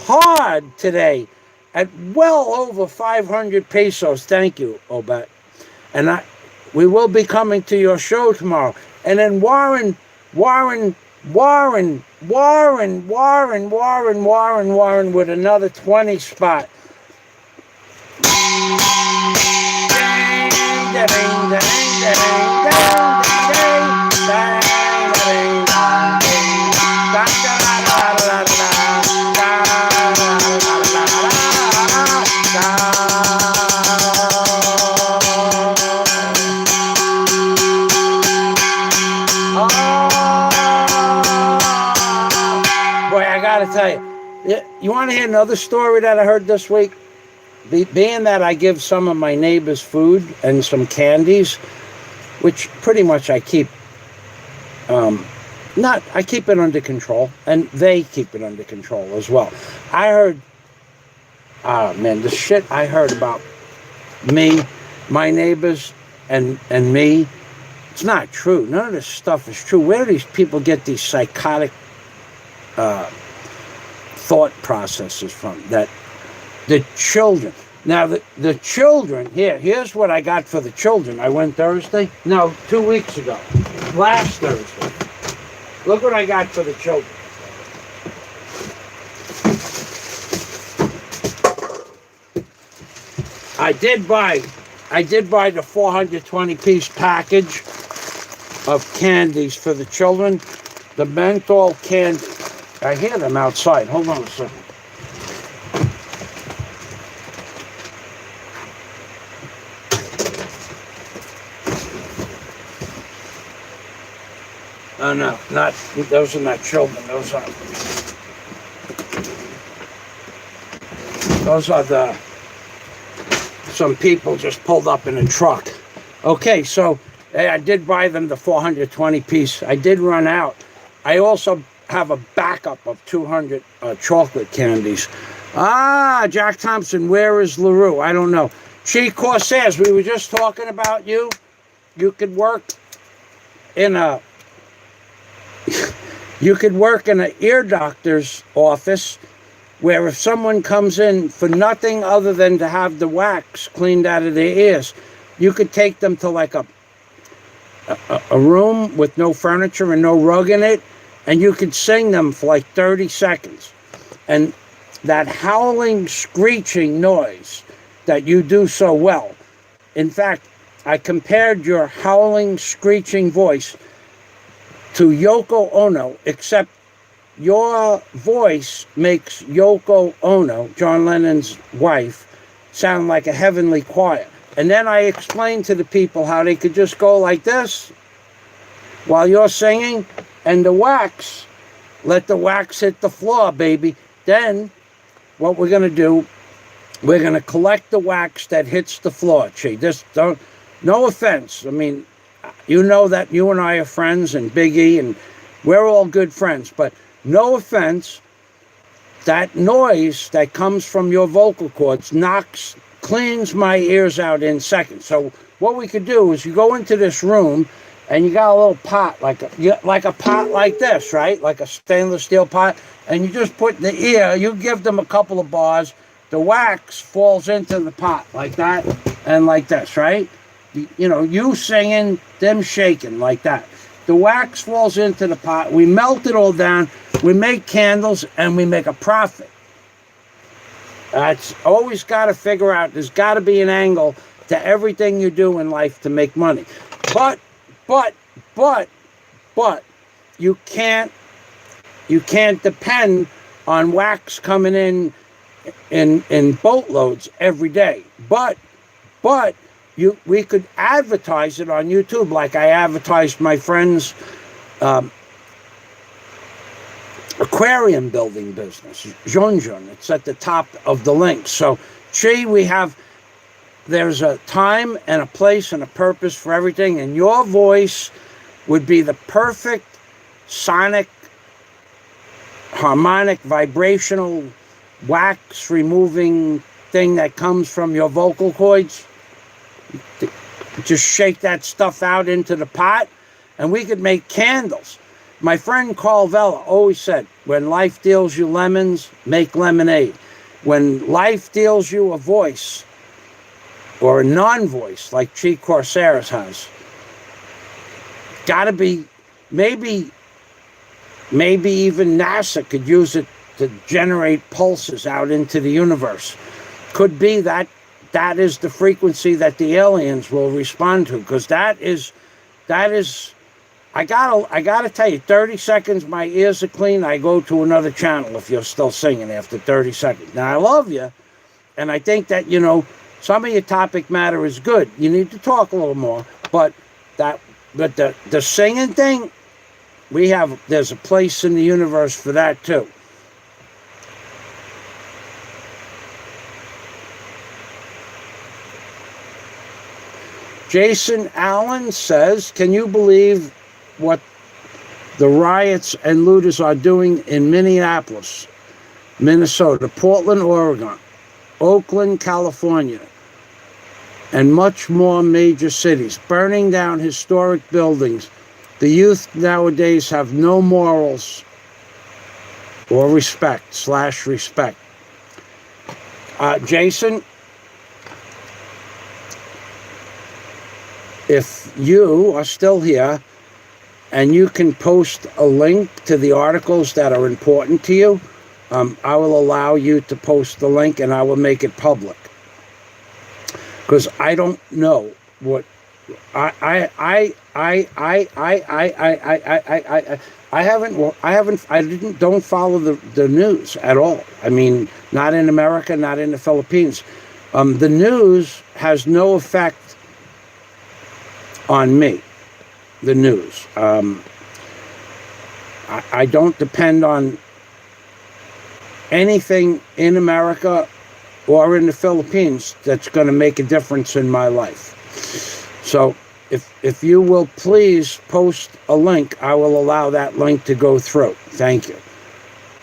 hard today at well over 500 pesos. Thank you, Obet. And we will be coming to your show tomorrow. And then Warren with another 20 spot. Tell you, you want to hear another story that I heard this week? Being that I give some of my neighbors food and some candies, which pretty much I keep, I keep it under control, and they keep it under control as well. I heard, the shit I heard about me, my neighbors, and me, it's not true. None of this stuff is true. Where do these people get these psychotic thought processes from? That the children, now the children, here's what I got for the children. I went Thursday, no, 2 weeks ago, last Thursday. Look what I got for the children. I did buy the 420-piece package of candies for the children, the menthol candy. I hear them outside. Hold on a second. Oh no, those are not children. Those are some people just pulled up in a truck. Okay, so I did buy them the 420 piece. I did run out. I also have a backup of 200 chocolate candies. Jack Thompson, where is LaRue? I don't know. Chi Corsairs, we were just talking about you. You could work in a an ear doctor's office where if someone comes in for nothing other than to have the wax cleaned out of their ears, you could take them to like a room with no furniture and no rug in it, and you could sing them for like 30 seconds. And that howling, screeching noise that you do so well. In fact, I compared your howling, screeching voice to Yoko Ono, except your voice makes Yoko Ono, John Lennon's wife, sound like a heavenly choir. And then I explained to the people how they could just go like this while you're singing, and the wax, let the wax hit the floor, baby. Then what we're going to do, we're going to collect the wax that hits the floor, Chi. Just don't, no offense. I mean, you know that you and I are friends, and Big E, and we're all good friends, but no offense, that noise that comes from your vocal cords cleans my ears out in seconds. So what we could do is you go into this room and you got a little pot, like a pot like this, right? Like a stainless steel pot, and you just put in the ear, you give them a couple of bars, the wax falls into the pot like that and like this, right? You know, you singing, them shaking like that. The wax falls into the pot, we melt it all down, we make candles, and we make a profit. It's always got to figure out, there's got to be an angle to everything you do in life to make money. But you can't depend on wax coming in boatloads every day. But we could advertise it on YouTube, like I advertised my friend's aquarium building business, Junjun. It's at the top of the link. So, Chi, there's a time and a place and a purpose for everything, and your voice would be the perfect sonic, harmonic, vibrational, wax removing thing that comes from your vocal cords. Just shake that stuff out into the pot, and we could make candles. My friend Carl Vella always said, when life deals you lemons, make lemonade. When life deals you a voice, or a non-voice, like Chi Corsairs has, gotta be, maybe even NASA could use it to generate pulses out into the universe. Could be that is the frequency that the aliens will respond to, because that is I gotta tell you, 30 seconds, my ears are clean, I go to another channel if you're still singing after 30 seconds. Now, I love you, and I think that, you know, some of your topic matter is good. You need to talk a little more, but the singing thing, there's a place in the universe for that too. Jason Allen says, can you believe what the riots and looters are doing in Minneapolis, Minnesota, Portland, Oregon, Oakland, California, and much more major cities, burning down historic buildings? The youth nowadays have no morals or respect. Jason, if you are still here and you can post a link to the articles that are important to you, I will allow you to post the link and I will make it public. Because I don't know what I don't follow the news at all. I mean, not in America, not in the Philippines. The news has no effect on me. The news. I don't depend on anything in America or in the Philippines that's going to make a difference in my life. So if you will please post a link, I will allow that link to go through. Thank you.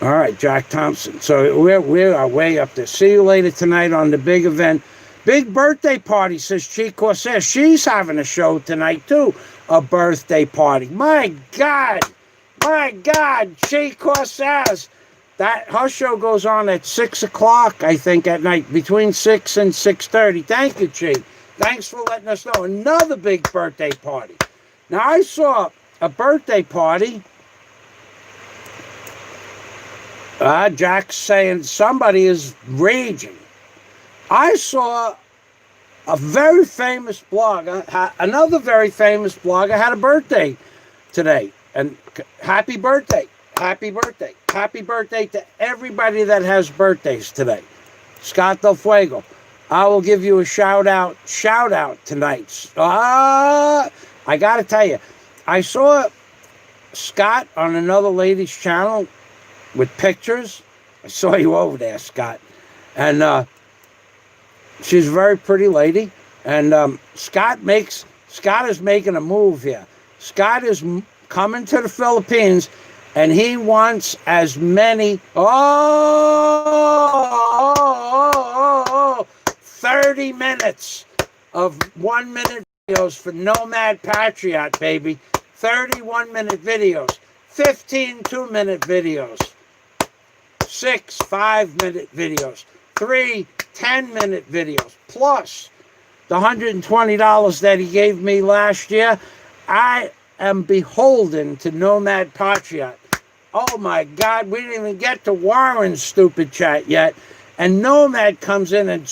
All right, Jack Thompson. So we are way up there. See you later tonight on the big event. Big birthday party, says Chi Corsair. She's having a show tonight, too. A birthday party. My God, Chi Corsair. Her show goes on at 6 o'clock, I think, at night, between 6 and 6:30. Thank you, Chi. Thanks for letting us know. Another big birthday party. Now, I saw a birthday party. Jack's saying somebody is raging. I saw a very famous blogger, another very famous blogger had a birthday today. And happy birthday, happy birthday, happy birthday to everybody that has birthdays today. Scott Del Fuego, I will give you a shout out tonight. I got to tell you, I saw Scott on another lady's channel with pictures. I saw you over there, Scott. And she's a very pretty lady. And Scott is making a move here. Scott is coming to the Philippines, and he wants as many 30 minutes of 1-minute videos for Nomad Patriot, baby. 30 1-minute videos, 15 2-minute videos, 6 5-minute videos, 3 10-minute videos, plus the $120 that he gave me last year. I am beholden to Nomad Patriot. Oh my God, we didn't even get to Warren's stupid chat yet, and Nomad comes in and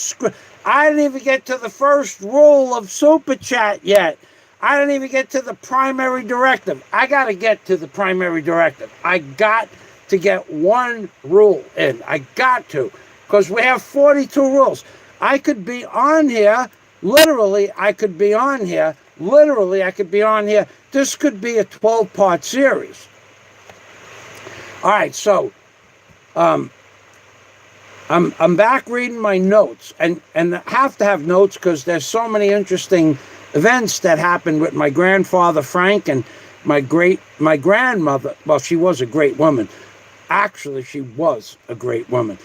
I didn't even get to the first rule of Super Chat yet. I didn't even get to the primary directive. I got to get to the primary directive. I got to get one rule in. I got to, because we have 42 rules. I could be on here, literally, I could be on here. This could be a 12-part series. All right, so I'm back reading my notes, and I have to have notes because there's so many interesting events that happened with my grandfather Frank and my grandmother. Well, she was a great woman. Actually, she was a great woman.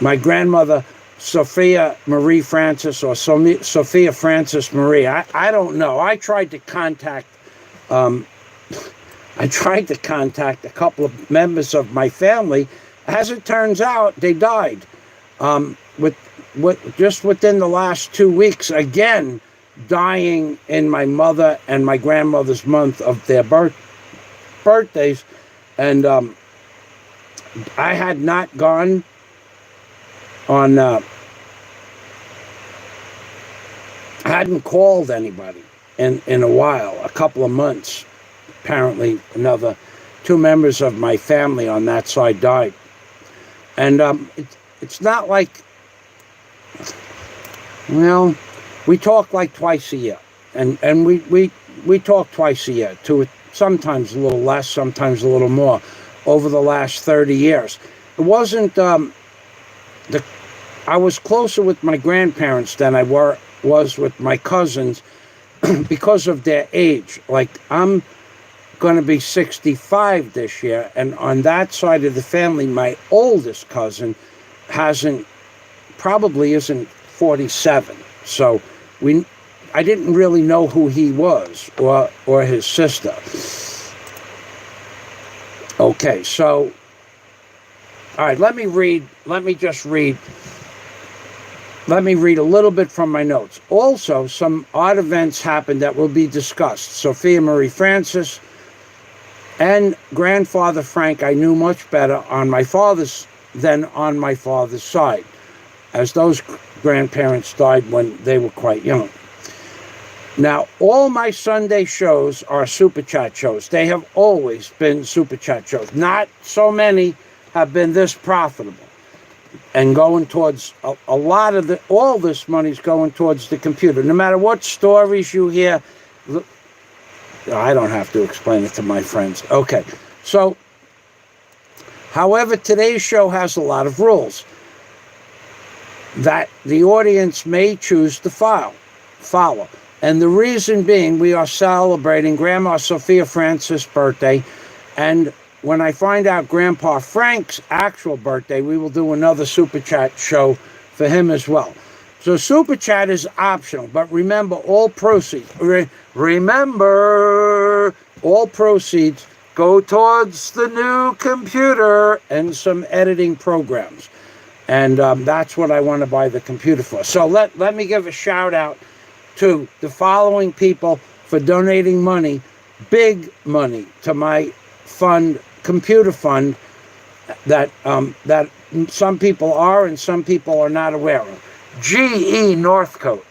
My grandmother, Sophia Marie Francis, or Sophia Francis Marie. I don't know. I tried to contact a couple of members of my family. As it turns out, they died just within the last 2 weeks. Again, dying in my mother and my grandmother's month of their birthdays, and I had not gone on. I hadn't called anybody in a while, a couple of months. Apparently, another 2 members of my family on that side died. And it's not like, well, we talk like twice a year, and we talk twice a year, sometimes a little less, sometimes a little more, over the last 30 years. It wasn't I was closer with my grandparents than I was with my cousins because of their age. Like, I'm going to be 65 this year, and on that side of the family, my oldest cousin probably isn't 47. So I didn't really know who he was or his sister. Okay, so all right, let me just read a little bit from my notes. Also, some odd events happened that will be discussed. Sophia Marie Francis and grandfather Frank I knew much better than on my father's side, as those grandparents died when they were quite young. Now, all my Sunday shows are Super Chat shows. They have always been Super Chat shows. Not so many have been this profitable. And going towards a lot of all this money's going towards the computer. No matter what stories you hear, I don't have to explain it to my friends. Okay, so, however, today's show has a lot of rules that the audience may choose to follow. And the reason being, we are celebrating Grandma Sophia Francis' birthday, and when I find out Grandpa Frank's actual birthday, we will do another Super Chat show for him as well. So Super Chat is optional, but remember, all proceeds, remember, all proceeds go towards the new computer and some editing programs. And that's what I want to buy the computer for. So let me give a shout out to the following people for donating money, big money, to my fund, computer fund, that some people are and some people are not aware of. GE Northcote,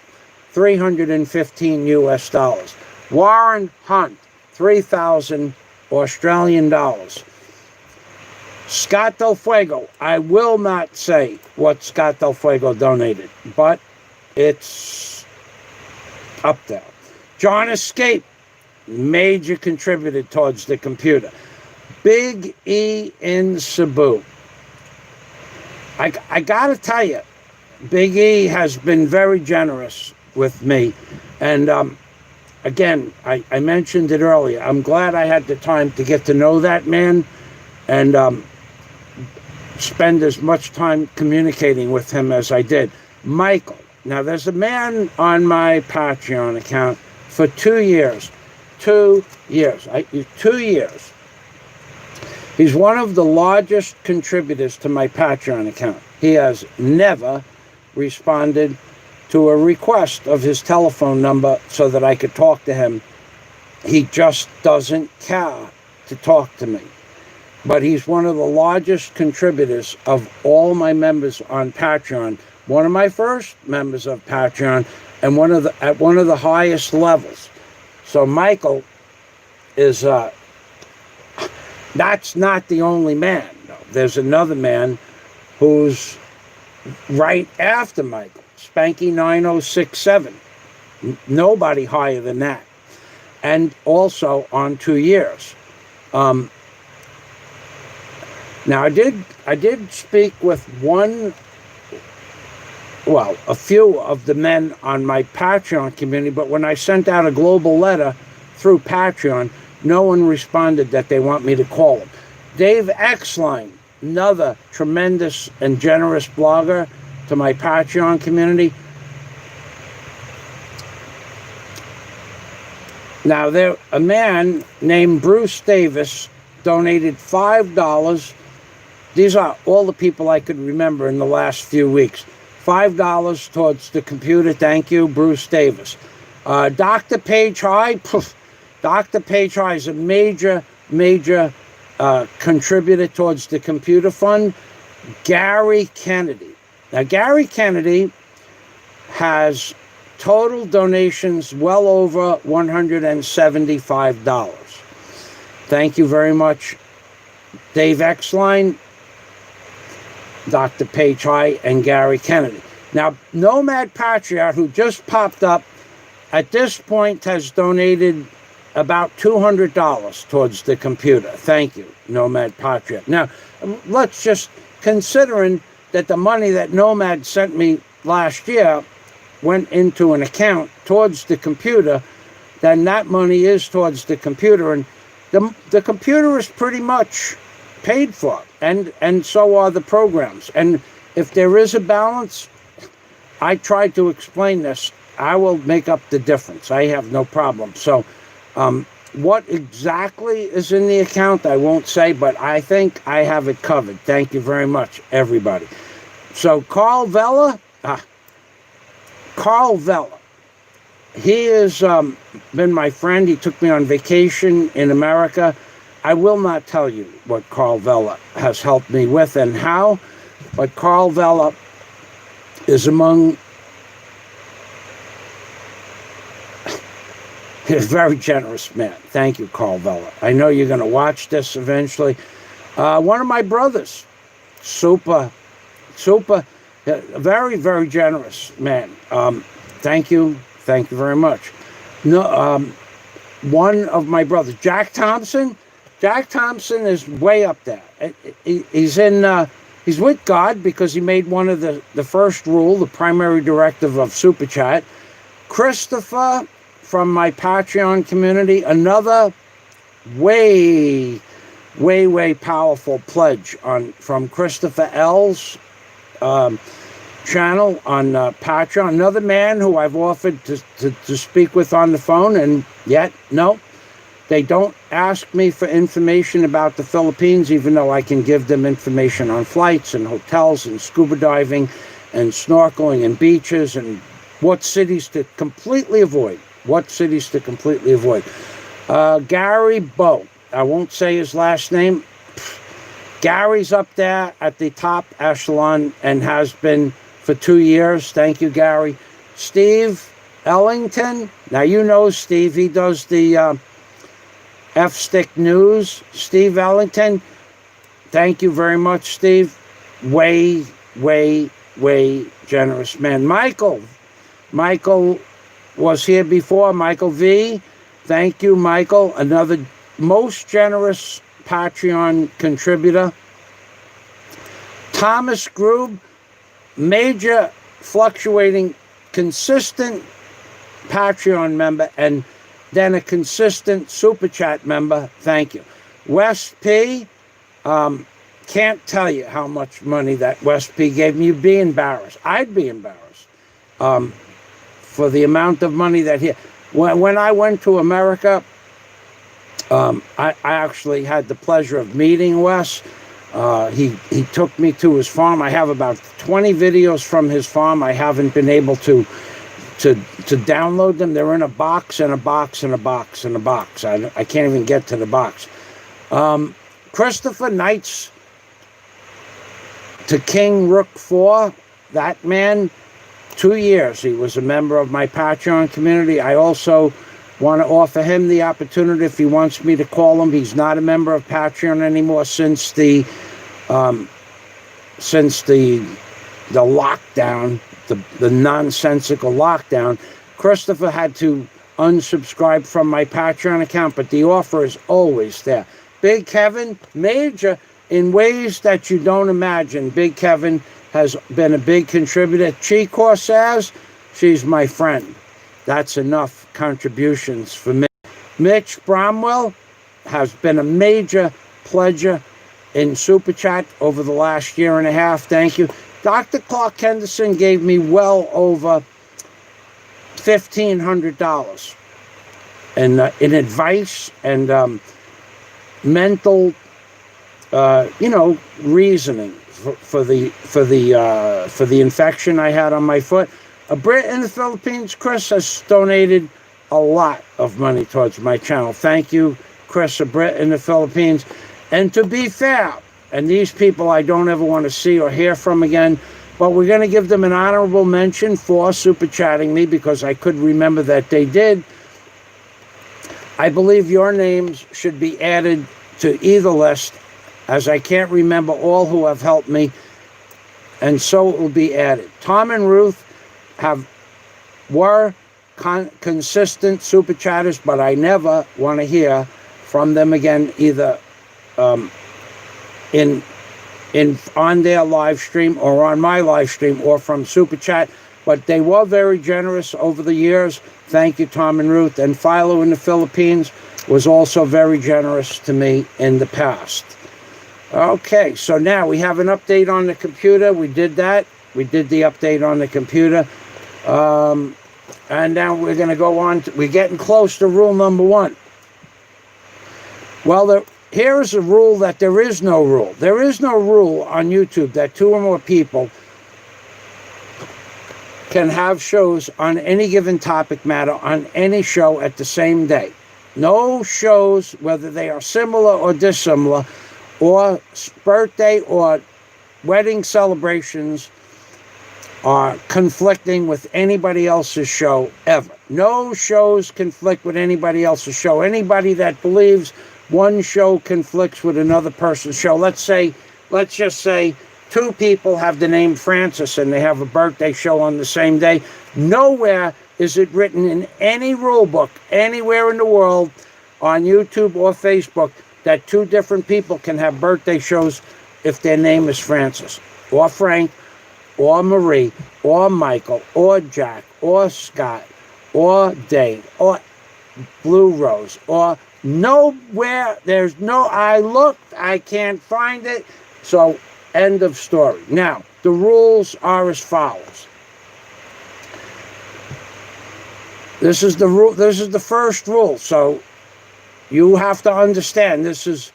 $315 US. Warren Hunt, 3,000 Australian dollars. Scott Del Fuego, I will not say what Scott Del Fuego donated, but it's up there. John Escape, major contributor towards the computer. Big E in Cebu. I gotta tell you, Big E has been very generous with me. And again, I mentioned it earlier. I'm glad I had the time to get to know that man and spend as much time communicating with him as I did. Michael. Now, there's a man on my Patreon account for 2 years. 2 years. 2 years. He's one of the largest contributors to my Patreon account. He has never responded to a request of his telephone number so that I could talk to him. He just doesn't care to talk to me. But he's one of the largest contributors of all my members on Patreon. One of my first members of Patreon, and at one of the highest levels. So Michael is that's not the only man. No. There's another man who's right after Michael, Spanky 9067. Nobody higher than that. And also on 2 years. Now I did speak with a few of the men on my Patreon community, but when I sent out a global letter through Patreon, no one responded that they want me to call them. Dave Exline, another tremendous and generous blogger to my Patreon community. Now, a man named Bruce Davis donated $5. These are all the people I could remember in the last few weeks. $5 towards the computer. Thank you, Bruce Davis. Dr. Page High. Dr. Page High is a major contributor towards the computer fund. Gary Kennedy. Now, Gary Kennedy has total donations well over $175. Thank you very much, Dave Exline, Dr. Page High, and Gary Kennedy. Now, Nomad Patriot, who just popped up, at this point has donated about $200 towards the computer. Thank you, Nomad Patriot. Now, let's just, considering that the money that Nomad sent me last year went into an account towards the computer, then that money is towards the computer, and the computer is pretty much paid for, and so are the programs. And if there is a balance, I tried to explain this, I will make up the difference. I have no problem. So what exactly is in the account, I won't say, but I think I have it covered. Thank you very much, everybody. So Carl Vella, he has been my friend. He took me on vacation in America. I will not tell you what Carl Vella has helped me with and how, but Carl Vella is among a very generous man. Thank you, Carl Vella. I know you're going to watch this eventually. One of my brothers, super, very, very generous man. Thank you very much. No, one of my brothers, Jack Thompson. Jack Thompson is way up there. He's with God because he made one of the first rule, the primary directive of Super Chat. Christopher from my Patreon community, another way way powerful pledge from Christopher L's channel on Patreon. Another man who I've offered to speak with on the phone, and yet, no. They don't ask me for information about the Philippines, even though I can give them information on flights and hotels and scuba diving and snorkeling and beaches and what cities to completely avoid. Gary Bowe. I won't say his last name. Gary's up there at the top echelon and has been for 2 years. Thank you, Gary. Steve Ellington. Now, you know Steve. He does the F-Stick News. Steve Ellington. Thank you very much, Steve. Way generous man. Michael was here before. Michael V. Thank you, Michael. Another most generous Patreon contributor. Thomas Grube, major fluctuating, consistent Patreon member, and then a consistent Super Chat member. Thank you. Wes P. Can't tell you how much money that Wes P gave me. You'd be embarrassed. I'd be embarrassed for the amount of money that he... When I went to America, I actually had the pleasure of meeting Wes. He took me to his farm. I have about 20 videos from his farm. I haven't been able to download them. They're in a box and a box and a box and a box. I can't even get to the box. Christopher Knights to King Rook 4, that man, 2 years. He was a member of my Patreon community. I also want to offer him the opportunity if he wants me to call him. He's not a member of Patreon anymore since the lockdown, the nonsensical lockdown. Christopher had to unsubscribe from my Patreon account, but the offer is always there. Big Kevin, major in ways that you don't imagine. Big Kevin has been a big contributor. Chi Corsairs, she's my friend. That's enough contributions for me. Mitch Bromwell has been a major pledger in Super Chat over the last year and a half. Thank you. Dr. Clark Henderson gave me well over $1,500 in advice and mental, reasoning for the infection I had on my foot. A Brit in the Philippines, Chris, has donated a lot of money towards my channel. Thank you, Chris, a Brit in the Philippines. And to be fair, and these people I don't ever want to see or hear from again, but we're going to give them an honorable mention for super chatting me because I could remember that they did. I believe your names should be added to either list, as I can't remember all who have helped me, and so it will be added. Tom and Ruth were consistent super chatters, but I never want to hear from them again, either on their live stream or on my live stream or from super chat. But they were very generous over the years. Thank you, Tom and Ruth. And Philo in the Philippines was also very generous to me in the past. Okay, so now we have an update on the computer. We did that. We did the update on the computer. And now we're going to go on. We're getting close to rule number 1. Well, here is a rule that there is no rule. There is no rule on YouTube that 2 or more people can have shows on any given topic matter on any show at the same day. No shows, whether they are similar or dissimilar, or birthday or wedding celebrations, are conflicting with anybody else's show ever. No shows conflict with anybody else's show. Anybody that believes one show conflicts with another person's show. Let's just say 2 people have the name Francis and they have a birthday show on the same day. Nowhere is it written in any rule book anywhere in the world on YouTube or Facebook that 2 different people can have birthday shows if their name is Francis or Frank or Marie or Michael or Jack or Scott or Dave or Blue Rose or Nowhere, I looked, I can't find it. So, end of story. Now, the rules are as follows. This is the rule. This is the first rule. So, you have to understand this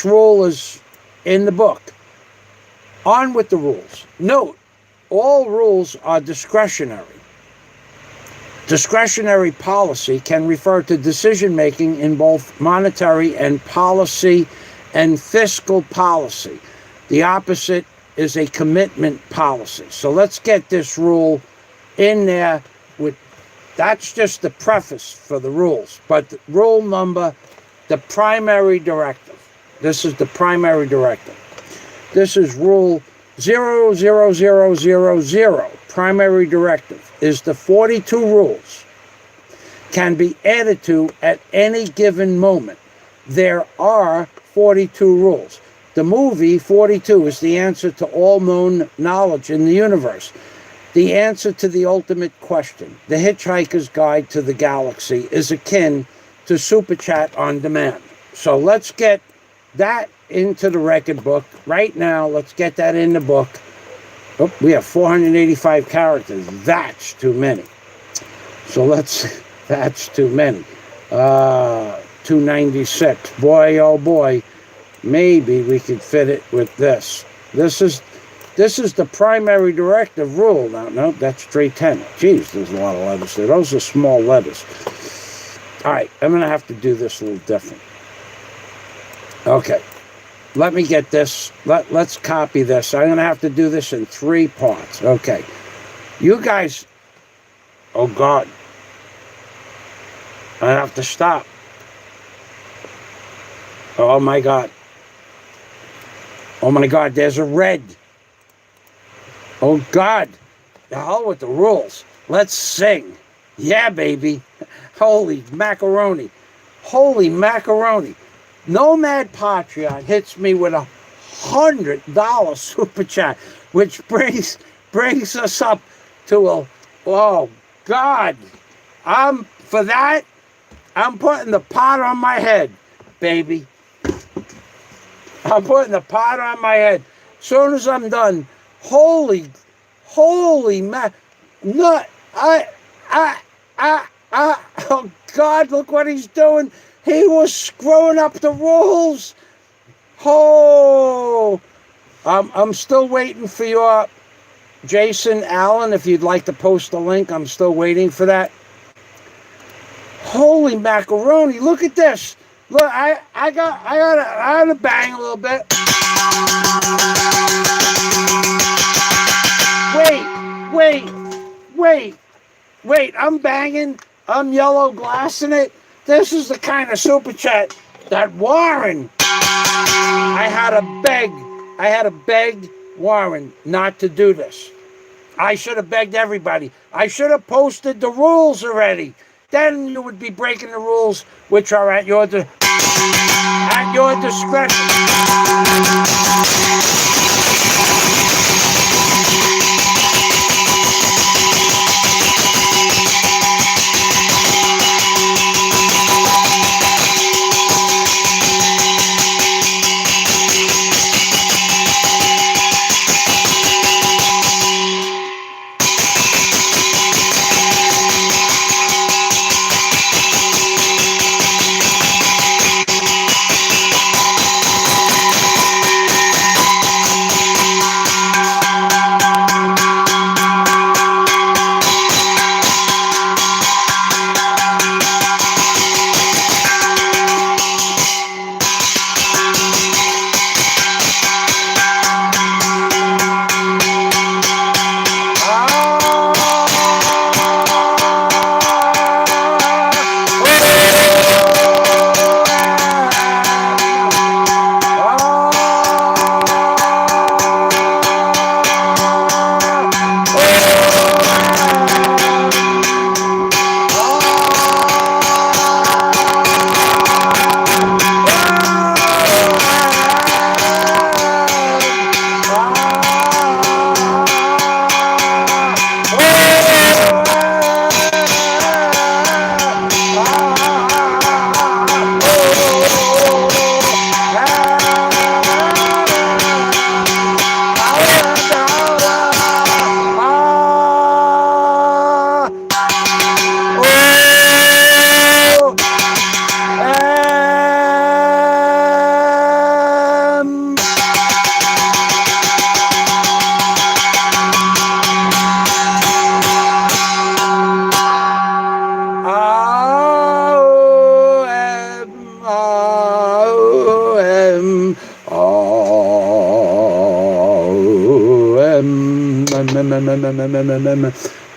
rule is in the book. On with the rules. Note, all rules are discretionary. Discretionary policy can refer to decision making in both monetary and policy and fiscal policy. The opposite is a commitment policy. So let's get this rule in there. That's just the preface for the rules. But rule number, the primary directive. This is the primary directive. This is rule 00000. Primary directive is the 42 rules can be added to at any given moment. There are 42 rules. The movie 42 is the answer to all known knowledge in the universe. The answer to the ultimate question. The Hitchhiker's Guide to the Galaxy is akin to Super Chat on demand. So let's get that into the record book right now. Let's get that in the book. Oh, we have 485 characters. That's too many. So that's too many. 296. Boy, oh boy. Maybe we could fit it with this. This is the primary directive rule. No, that's 310. Jeez, there's a lot of letters there. Those are small letters. All right, I'm going to have to do this a little different. Okay. Let me get this. Let's copy this. I'm going to have to do this in 3 parts. Okay. You guys. Oh, God. I have to stop. Oh, my God. Oh, my God. There's a red. Oh, God. The hell with the rules. Let's sing. Yeah, baby. Holy macaroni. Holy macaroni. Nomad Patriot hits me with $100 super chat, which brings us up to oh God, I'm putting the pot on my head, baby. I'm putting the pot on my head. As soon as I'm done, holy oh God, look what he's doing. He was screwing up the rules. Oh, I'm still waiting for your Jason Allen. If you'd like to post a link, I'm still waiting for that. Holy macaroni! Look at this. Look, I got to bang a little bit. Wait! I'm banging. I'm yellow glassing it. This is the kind of super chat that Warren, I had to beg Warren not to do this. I should have begged everybody. I should have posted the rules already. Then you would be breaking the rules, which are at your discretion.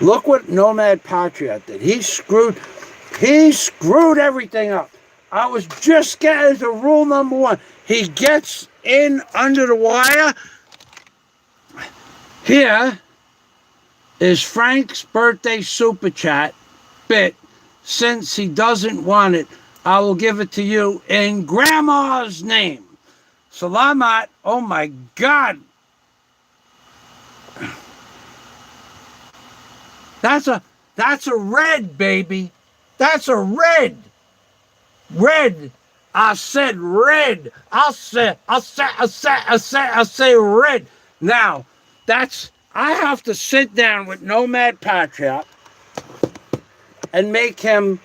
Look what Nomad Patriot did. He screwed everything up. I was just getting to rule number 1. He gets in under the wire. Here is Frank's birthday super chat bit. Since he doesn't want it, I will give it to you in Grandma's name. Salamat. Oh my God. That's a red, baby. That's a red. Red. I said red. I say red. Now, I have to sit down with Nomad Patriot and make him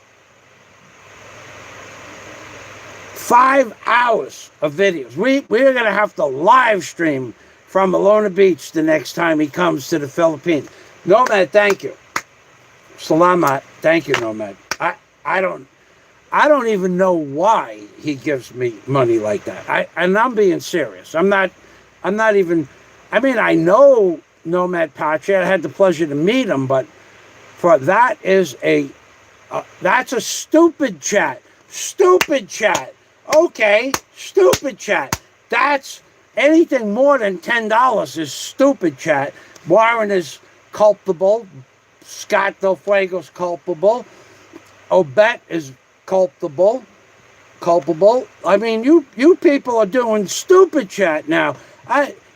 5 hours of videos. We're going to have to live stream from Alona Beach the next time he comes to the Philippines. Nomad, thank you. Salamat. Thank you, Nomad. I don't even know why he gives me money like that. And I'm being serious. I'm not even, I mean, I know Nomad Patriot. I had the pleasure to meet him, but that's a stupid chat. Stupid chat. Okay, stupid chat. That's anything more than $10 is stupid chat. Warren is culpable. Scott Del Fuego's culpable. Obet is culpable. I mean, you people are doing stupid chat now.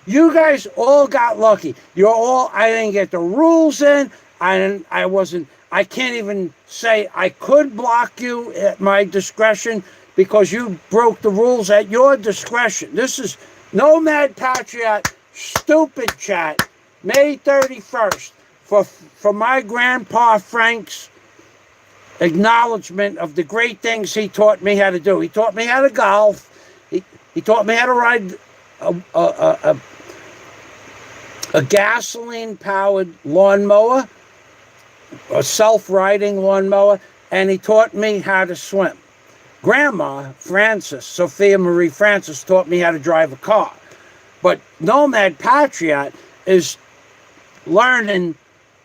You guys all got lucky. I didn't get the rules in. I can't even say I could block you at my discretion because you broke the rules at your discretion. This is Nomad Patriot stupid chat, May 31st, for my grandpa Frank's acknowledgement of the great things he taught me how to do. He taught me how to golf. He taught me how to ride a gasoline-powered lawnmower, a self-riding lawnmower, and he taught me how to swim. Grandma Frances, Sophia Marie Francis, taught me how to drive a car. But Nomad Patriot is learning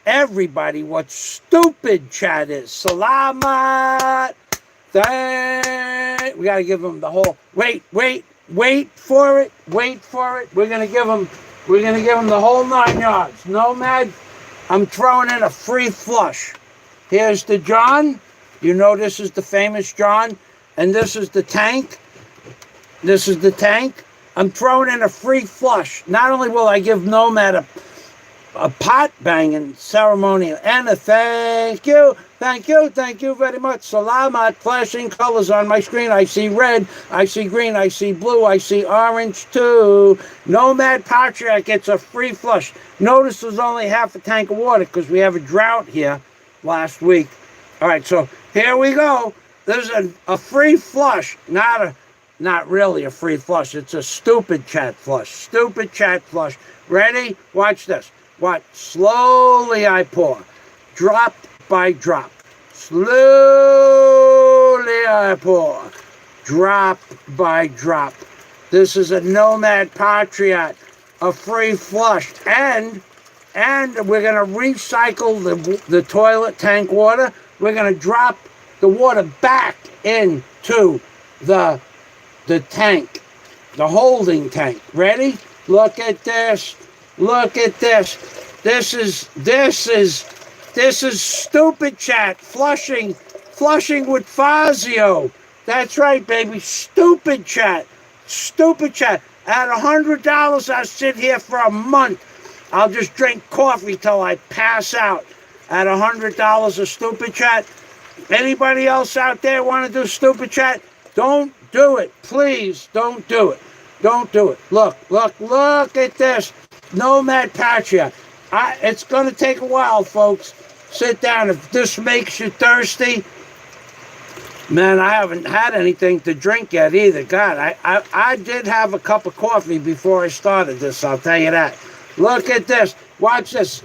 everybody what stupid chat is. Salamat. We got to give him the whole. Wait for it. We're gonna give him the whole 9 yards. Nomad, I'm throwing in a free flush. Here's the John. You know this is the famous John, and this is the tank. I'm throwing in a free flush. Not only will I give Nomad a pot banging ceremony and a thank you very much. Salamat. Flashing colors on my screen. I see red, I see green, I see blue, I see orange too. Nomad Patriot gets a free flush. Notice there's only half a tank of water because we have a drought here last week. All right, so here we go. There's a free flush, not really a free flush. It's a stupid chat flush. Stupid chat flush. Ready? Watch this. Watch. Slowly I pour. Drop by drop. Slowly I pour. Drop by drop. This is a Nomad Patriot. A free flush. And we're going to recycle the toilet tank water. We're going to drop the water back into the tank, the holding tank. Ready? Look at this. Look at this. This is stupid chat. Flushing with Fazio. That's right, baby. Stupid chat. Stupid chat. At $100, I'll sit here for a month. I'll just drink coffee till I pass out. At $100 of stupid chat. Anybody else out there want to do stupid chat? Don't do it. Please don't do it. Don't do it. Look at this. Nomad Patriot. It's going to take a while, folks. Sit down. If this makes you thirsty, man, I haven't had anything to drink yet either. God, I did have a cup of coffee before I started this, I'll tell you that. Look at this. Watch this.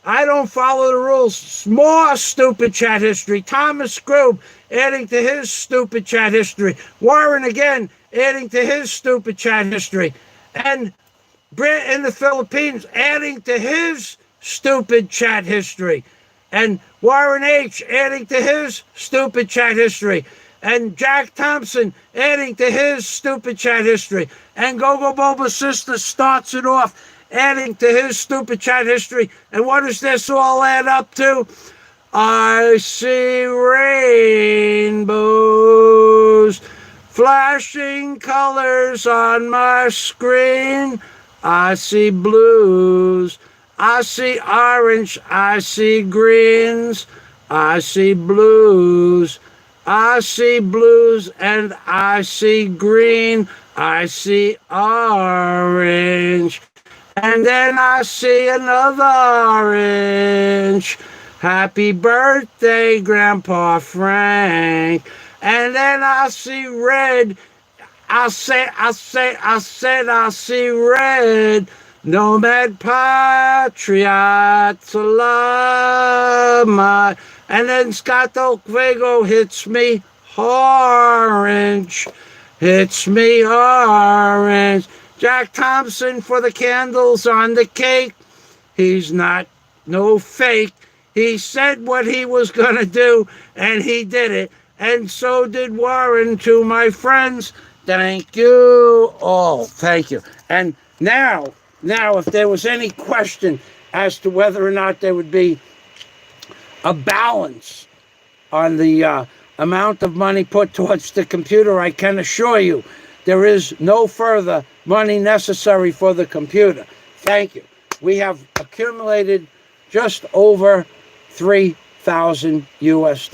I don't follow the rules. More stupid chat history. Thomas Grube adding to his stupid chat history. Warren again adding to his stupid chat history. And Brett in the Philippines adding to his stupid chat history. And Warren H. adding to his stupid chat history. And Jack Thompson adding to his stupid chat history. And Gogo Boba's sister starts it off adding to his stupid chat history. And what does this all add up to? I see rainbows, flashing colors on my screen. I see blues, I see orange, I see greens, I see blues, I see blues, and I see green, I see orange. And then I see another orange. Happy birthday, Grandpa Frank. And then I see red. I said, I see red. Nomad Patriot Salama. And then Scott Fuego hits me orange. Hits me orange. Jack Thompson for the candles on the cake. He's not no fake. He said what he was going to do, and he did it. And so did Warren. To my friends, thank you all. Thank you. And now, if there was any question as to whether or not there would be a balance on the amount of money put towards the computer, I can assure you there is no further money necessary for the computer. Thank you. We have accumulated just over $3,000 US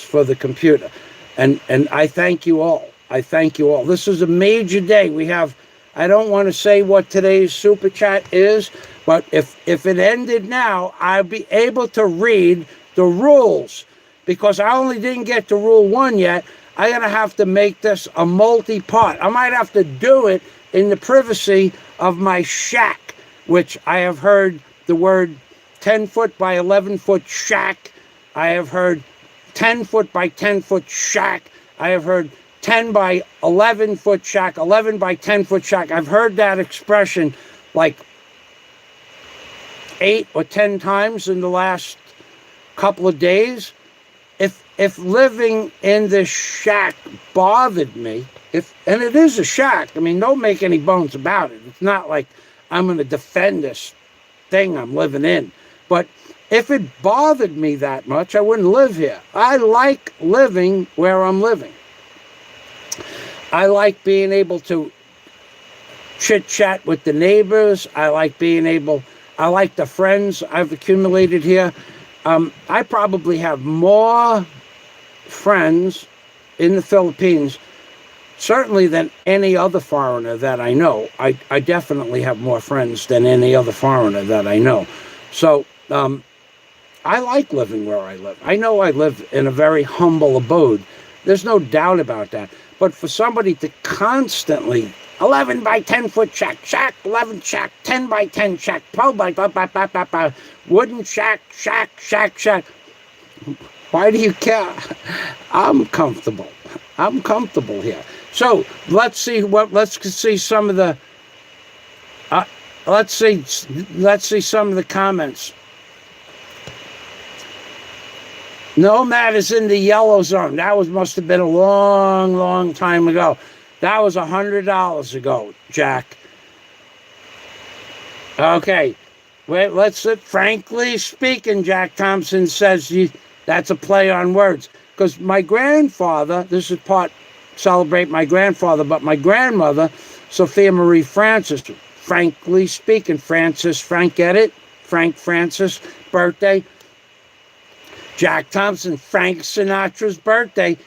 for the computer. And I thank you all. I thank you all. This is a major day. We have, I don't want to say what today's super chat is, but if it ended now, I'll be able to read the rules, because I only didn't get to rule 1 yet. I'm going to have to make this a multi-part. I might have to do it in the privacy of my shack, which I have heard the word 10-foot by 11-foot shack. I have heard 10-foot by 10-foot shack. I have heard 10 by 11-foot shack, 11 by 10-foot shack. I've heard that expression like 8 or 10 times in the last couple of days. If living in this shack bothered me, and it is a shack, I mean, don't make any bones about it. It's not like I'm going to defend this thing I'm living in. But if it bothered me that much, I wouldn't live here. I like living where I'm living. I like being able to chit-chat with the neighbors. I like the friends I've accumulated here. I probably have more friends in the Philippines, certainly, than any other foreigner that I know. I definitely have more friends than any other foreigner that I know. So I like living where I live. I know I live in a very humble abode. There's no doubt about that. But for somebody to constantly 11 by 10-foot shack, 11 shack, 10 by 10 shack, 12 by wooden shack. Why do you care? I'm comfortable. I'm comfortable here. So let's see some of the let's see some of the comments. Nomad is in the yellow zone. That must have been a long time ago. That was $100 ago, Jack. Okay. Wait, frankly speaking, Jack Thompson says that's a play on words. Because my grandfather, this is part celebrate my grandfather, but my grandmother, Sophia Marie Francis, frankly speaking, Frank, get it? Frank Francis, birthday. Jack Thompson, Frank Sinatra's birthday.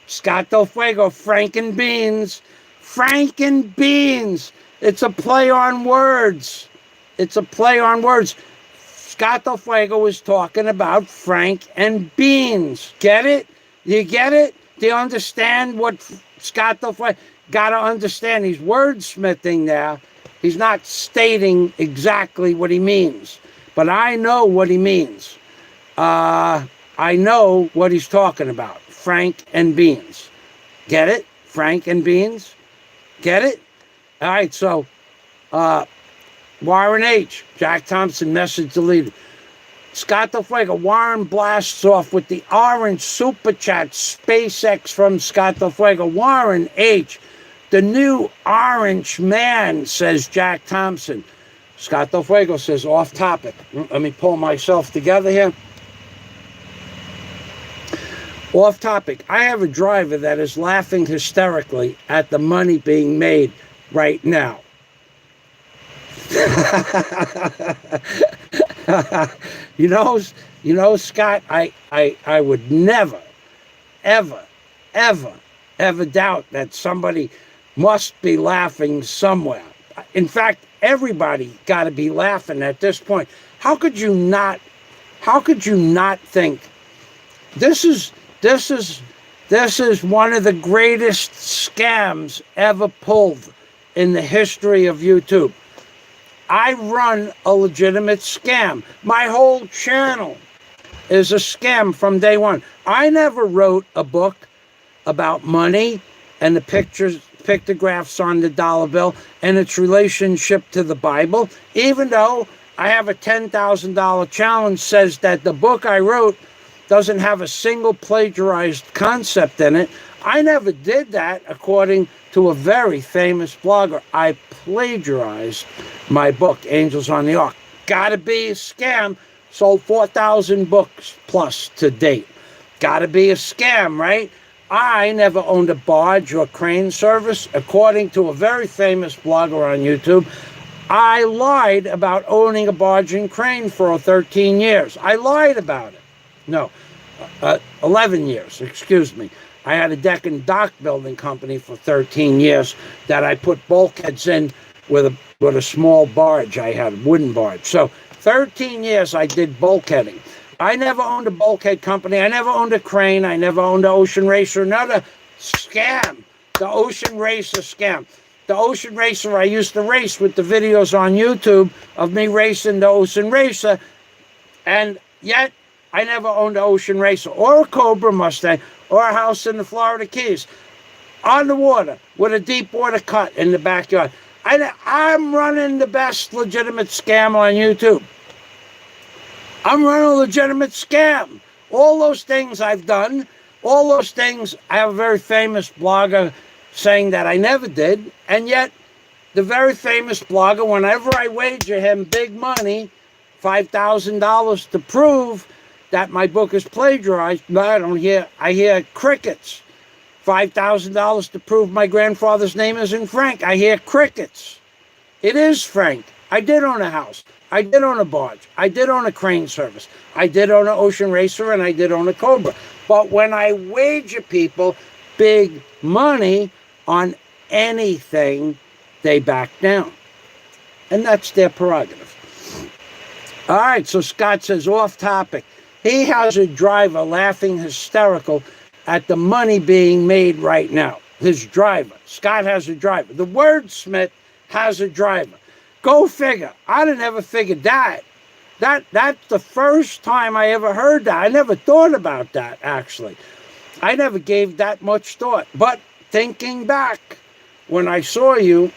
Scott Del Fuego, Frank and Beans. Frank and Beans. It's a play on words. Scott Del Fuego was talking about Frank and Beans. Get it? You get it? Do you understand what Scott Del Fuego... Got to understand, he's wordsmithing there. He's not stating exactly what he means. but I know what he means. I know what he's talking about. Frank and beans. Get it? Frank and beans? Get it? All right, so Warren H., Jack Thompson, message deleted. Scott Del Fuego, Warren blasts off with the orange super chat, SpaceX from Scott Del Fuego. Warren H., the new orange man, says Jack Thompson. Scott Del Fuego says, off topic. Let me pull myself together here. Off topic. I have a driver that is laughing hysterically at the money being made right now. You know, Scott, I would never, ever doubt that somebody must be laughing somewhere. In fact, everybody got to be laughing at this point. How could you not think this is one of the greatest scams ever pulled in the history of YouTube? I run a legitimate scam. My whole channel is a scam from day one. I never wrote a book about money and the pictographs on the dollar bill and its relationship to the Bible, even though I have a $10,000 challenge says that the book I wrote doesn't have a single plagiarized concept in it. I never did that, according to a very famous blogger. I plagiarized my book, Angels on the Ark. Gotta be a scam. Sold 4,000 books plus to date. Gotta be a scam, right? I never owned a barge or crane service. According to a very famous blogger on YouTube, I lied about owning a barge and crane for 13 years. I lied about it. No, 11 years, excuse me. I had a deck and dock building company for 13 years that I put bulkheads in with a small barge. I had a wooden barge. So 13 years I did bulkheading. I never owned a bulkhead company. I never owned a crane. I never owned an Ocean Racer. Another scam, the Ocean Racer scam. The Ocean Racer, I used to race with the videos on YouTube of me racing the Ocean Racer, and yet I never owned an Ocean Racer or a Cobra Mustang or a house in the Florida Keys on the water with a deep water cut in the backyard. I'm running the best legitimate scam on YouTube. I'm running a legitimate scam. All those things I've done, all those things, I have a very famous blogger saying that I never did, and yet the very famous blogger, whenever I wager him big money, $5,000 to prove that my book is plagiarized, I hear crickets. $5,000 to prove my grandfather's name isn't Frank. I hear crickets. It is Frank. I did own a house. I did own a barge. I did own a crane service. I did own an Ocean Racer, and I did own a Cobra. But when I wager people big money on anything, they back down. And that's their prerogative. All right, so Scott says, off topic. He has a driver laughing hysterical at the money being made right now. His driver. Scott has a driver. The wordsmith has a driver. Go figure. I'd have never figured that. That's the first time I ever heard that. I never thought about that, actually. I never gave that much thought. But thinking back, when I saw you,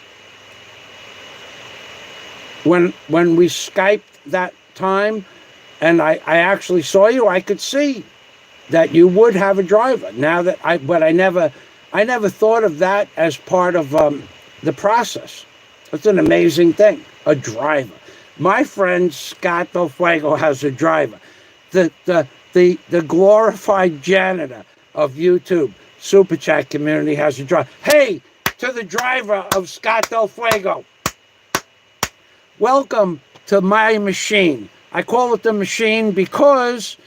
when we Skyped that time, and I actually saw you, I could see that you would have a driver. Now that I never thought of that as part of the process. It's an amazing thing, a driver. My friend Scott Del Fuego has a driver. The glorified janitor of YouTube Super Chat community has a driver. Hey, to the driver of Scott Del Fuego. Welcome to my machine. I call it the machine because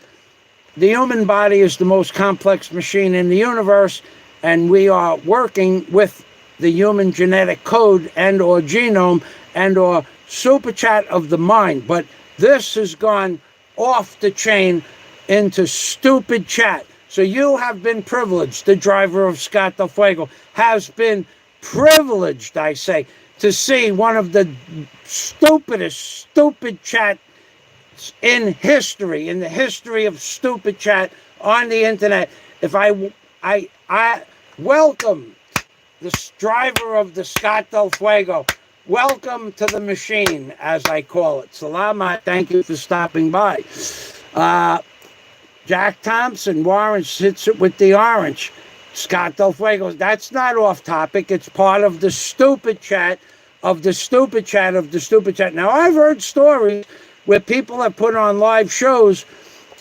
the human body is the most complex machine in the universe, and we are working with the human genetic code and or genome and or super chat of the mind. But this has gone off the chain into stupid chat. So you have been privileged, the driver of Scott Del Fuego has been privileged, I say, to see one of the stupid chat chats in history, in the history of stupid chat on the internet. If I welcome the driver of the Scott Del Fuego. Welcome to the machine, as I call it. Salamat, thank you for stopping by. Jack Thompson, Warren sits with the orange. Scott Del Fuego, that's not off topic. It's part of the stupid chat of the stupid chat of the stupid chat. Now, I've heard stories where people have put on live shows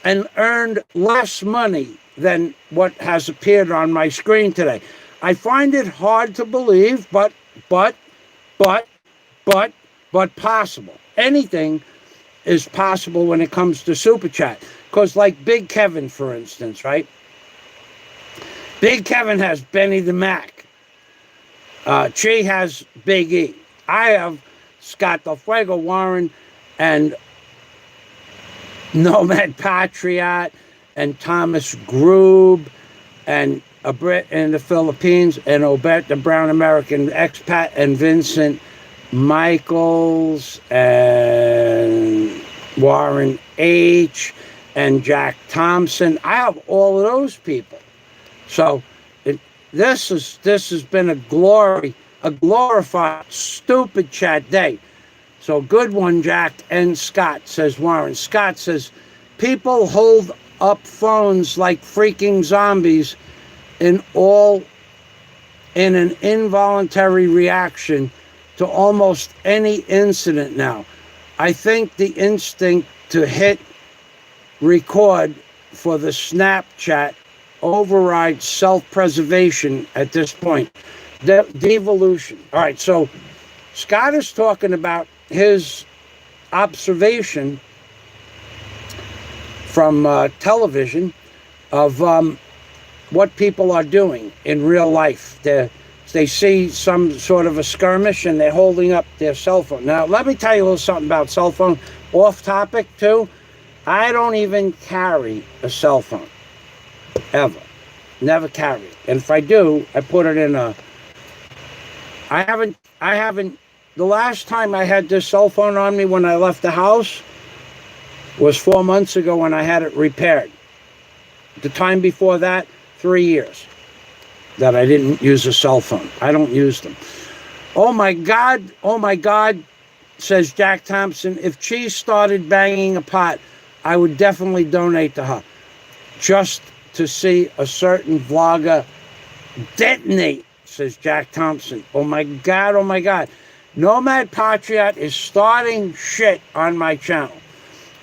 and earned less money than what has appeared on my screen today. I find it hard to believe, but possible. Anything is possible when it comes to Super Chat. Because like Big Kevin, for instance, right? Big Kevin has Benny the Mac. Chi has Big E. I have Scott Del Fuego, Warren, and Nomad Patriot, and Thomas Grube, and a Brit in the Philippines, and Obet, the brown American expat, and Vincent Michaels, and Warren H., and Jack Thompson. I have all of those people. So this has been a glorified stupid chat day. So good one, Jack and Scott, says Warren. Scott says, people hold up phones like freaking zombies in an involuntary reaction to almost any incident now. I think the instinct to hit record for the Snapchat overrides self-preservation at this point. Devolution. All right, so Scott is talking about his observation from television of what people are doing in real life. They see some sort of a skirmish and they're holding up their cell phone. Now, let me tell you a little something about cell phone. Off topic, too. I don't even carry a cell phone. Ever. Never carry it. And if I do, I put it in a... I haven't... The last time I had this cell phone on me when I left the house was 4 months ago when I had it repaired. The time before that, 3 years that I didn't use a cell phone. I don't use them. Oh my God, says Jack Thompson. If Cheese started banging a pot, I would definitely donate to her. Just to see a certain vlogger detonate, says Jack Thompson. Oh my God. Nomad Patriot is starting shit on my channel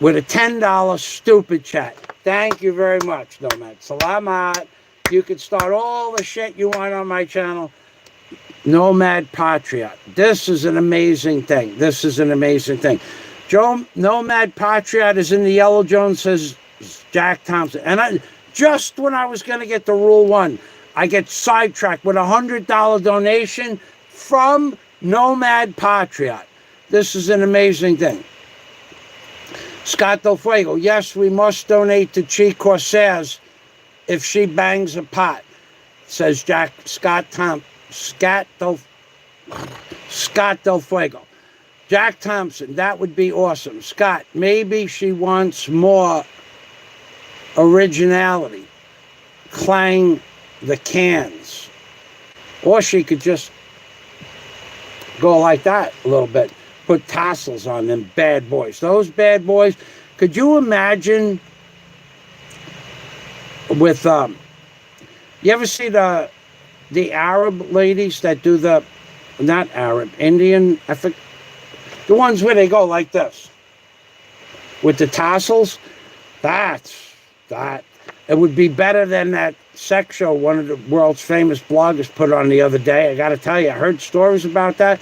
with a $10 stupid chat. Thank you very much, Nomad. Salamat. You can start all the shit you want on my channel. Nomad Patriot. This is an amazing thing. Joe, Nomad Patriot is in the yellow zone, says Jack Thompson. And just when I was going to get to Rule 1, I get sidetracked with a $100 donation from Nomad Patriot. This is an amazing thing. Scott Del Fuego. Yes, we must donate to Chi Corsairs if she bangs a pot, says Scott Del Fuego. Jack Thompson, that would be awesome. Scott, maybe she wants more originality. Clang the cans. Or she could just go like that a little bit. Put tassels on them bad boys. Those bad boys, could you imagine with, you ever see the Arab ladies that do not Arab, Indian, the ones where they go like this with the tassels? That. It would be better than that sex show one of the world's famous bloggers put on the other day. I got to tell you, I heard stories about that.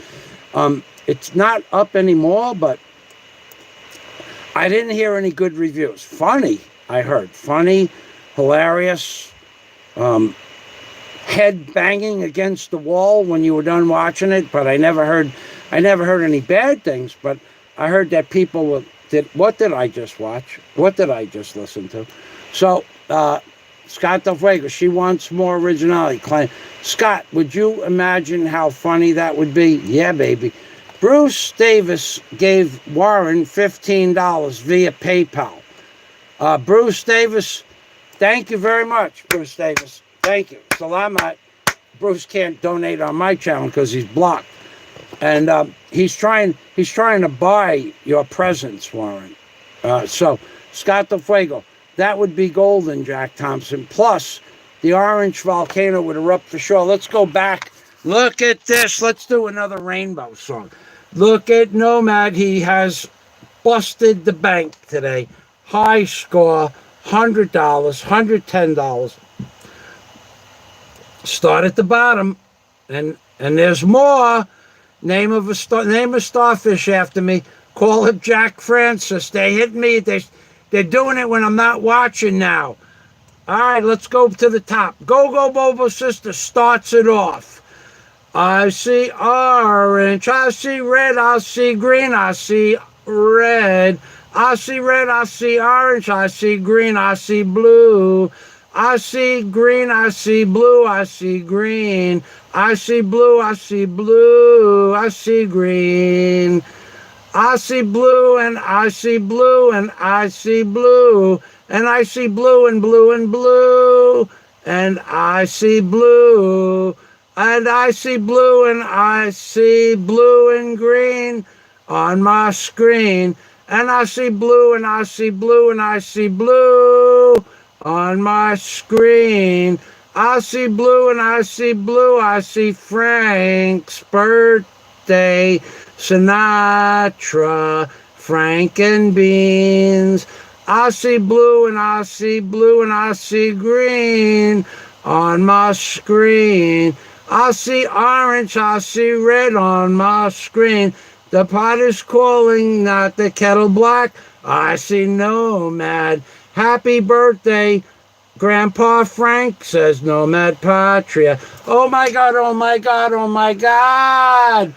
It's not up anymore, but I didn't hear any good reviews. Funny, I heard. Funny, hilarious, head banging against the wall when you were done watching it, but I never heard any bad things, but I heard that people what did I just watch? What did I just listen to? So, Scott Del Fuego, she wants more originality. Scott, would you imagine how funny that would be? Yeah, baby. Bruce Davis gave Warren $15 via PayPal. Bruce Davis, thank you very much, Bruce Davis. Thank you. Salamat. Bruce can't donate on my channel because he's blocked. And he's trying to buy your presence, Warren. So, Scott Del Fuego, that would be golden, Jack Thompson. Plus, the orange volcano would erupt for sure. Let's go back. Look at this. Let's do another rainbow song. Look at Nomad. He has busted the bank today. High score, $100, $110. Start at the bottom, and there's more. Name a starfish after me. Call it Jack Francis. They hit me. They're doing it when I'm not watching now. All right, let's go to the top. Go Bobo Sister starts it off. I see orange, I see red, I see green, I see red. I see red, I see orange, I see green, I see blue. I see green, I see blue, I see green. I see blue, I see blue, I see green. I see blue and I see blue and I see blue. And I see blue and blue and blue. And I see blue. And I see blue and I see blue and green on my screen. And I see blue and I see blue and I see blue on my screen. I see blue and I see blue. I see Frank's birthday. Sinatra, Frank and Beans. I see blue and I see blue and I see green on my screen. I see orange, I see red on my screen. The pot is calling, not the kettle black. I see Nomad. Happy birthday, Grandpa Frank, says Nomad Patria. Oh my God, oh my God, oh my God.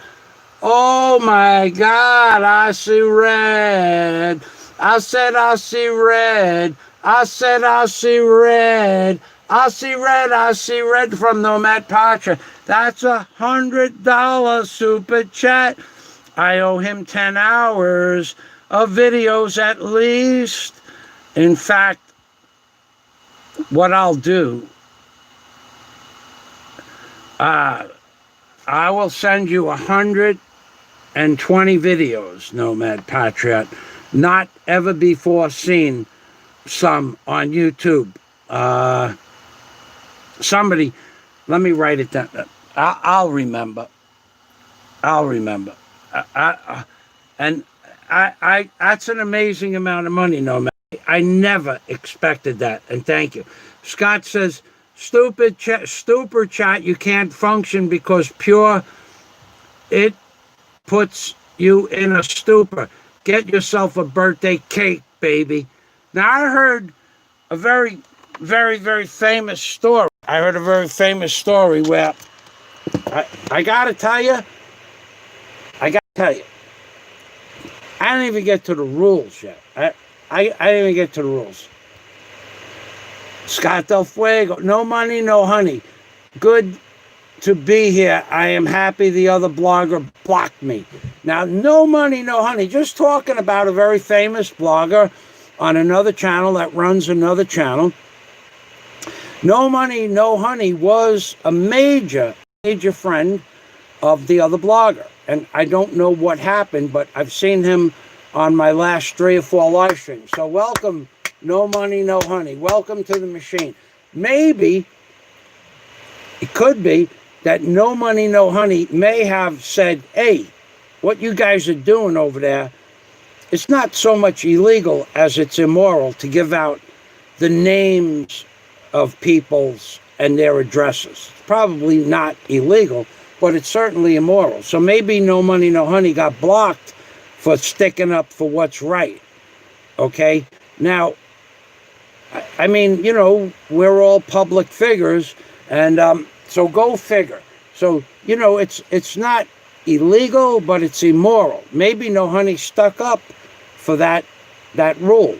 Oh my God, I see red. I said I see red. I said I see red. I see red. I see red from Nomad Pacha. That's $100 super chat. I owe him 10 hours of videos at least. In fact, what I'll do, I will send you 120 videos, Nomad Patriot, not ever before seen, some on YouTube. Somebody, let me write it down. I'll remember. I'll remember. And that's an amazing amount of money, Nomad. I never expected that, and thank you. Scott says, stupid chat, you can't function because pure, it puts you in a stupor. Get yourself a birthday cake, baby. Now, I heard a very, very, very famous story. I heard a very famous story where, I gotta tell you, I didn't even get to the rules yet. I didn't even get to the rules. Scott Del Fuego, no money, no honey. Good to be here. I am happy the other blogger blocked me. Now, no money, no honey. Just talking about a very famous blogger on another channel that runs another channel. No money, no honey was a major friend of the other blogger. And I don't know what happened, but I've seen him on my last 3 or 4 live streams. So welcome, no money, no honey. Welcome to the machine. Maybe, it could be that no money, no honey may have said, hey, what you guys are doing over there, it's not so much illegal as it's immoral to give out the names of people's and their addresses. It's probably not illegal, but it's certainly immoral. So maybe no money, no honey got blocked for sticking up for what's right. Okay? Now, I mean, you know, we're all public figures, and so go figure. So, you know, it's not illegal, but it's immoral. Maybe no honey stuck up for that rule,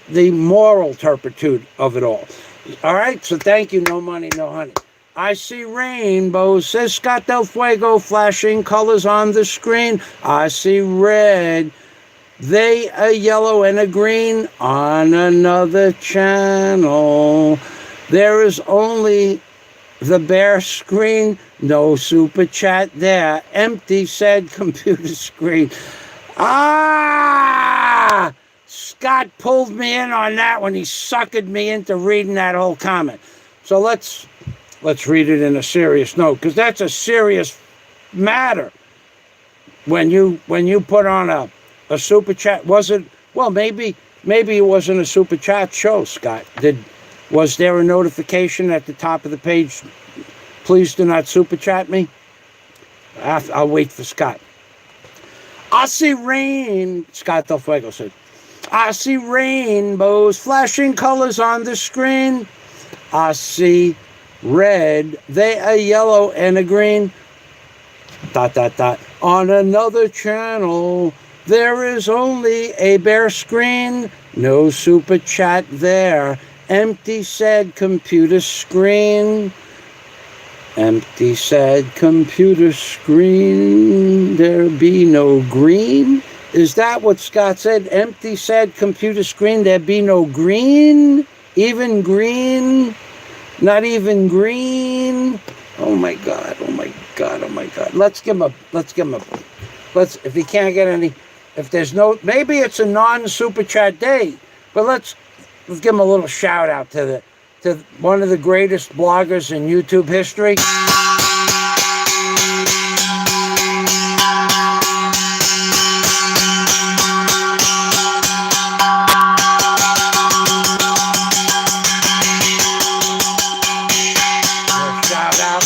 the moral turpitude of it all. All right, so thank you, no money, no honey. I see rainbows, says Scott Del Fuego, flashing colors on the screen. I see red, they a yellow and a green on another channel. There is only the bare screen, no super chat there. Empty, said computer screen. Ah! Scott pulled me in on that when he suckered me into reading that whole comment. So let's read it in a serious note, because that's a serious matter. When you put on a super chat, was it? Well, maybe it wasn't a super chat show, Scott. Was there a notification at the top of the page? Please do not super chat me. I'll wait for Scott. I see rain, Scott Del Fuego said. I see rainbows, flashing colors on the screen. I see red, they a yellow and a green. ... On another channel, there is only a bare screen, no super chat there. Empty, said computer screen. Empty, said computer screen. There be no green. Is that what Scott said? Empty, said computer screen. There be no green. Even green. Not even green. Oh my God. Oh my God. Oh my God. Let's give him a. If he can't get any. If there's no. Maybe it's a non-super chat day. But let's give him a little shout out to one of the greatest bloggers in YouTube history. Shout out.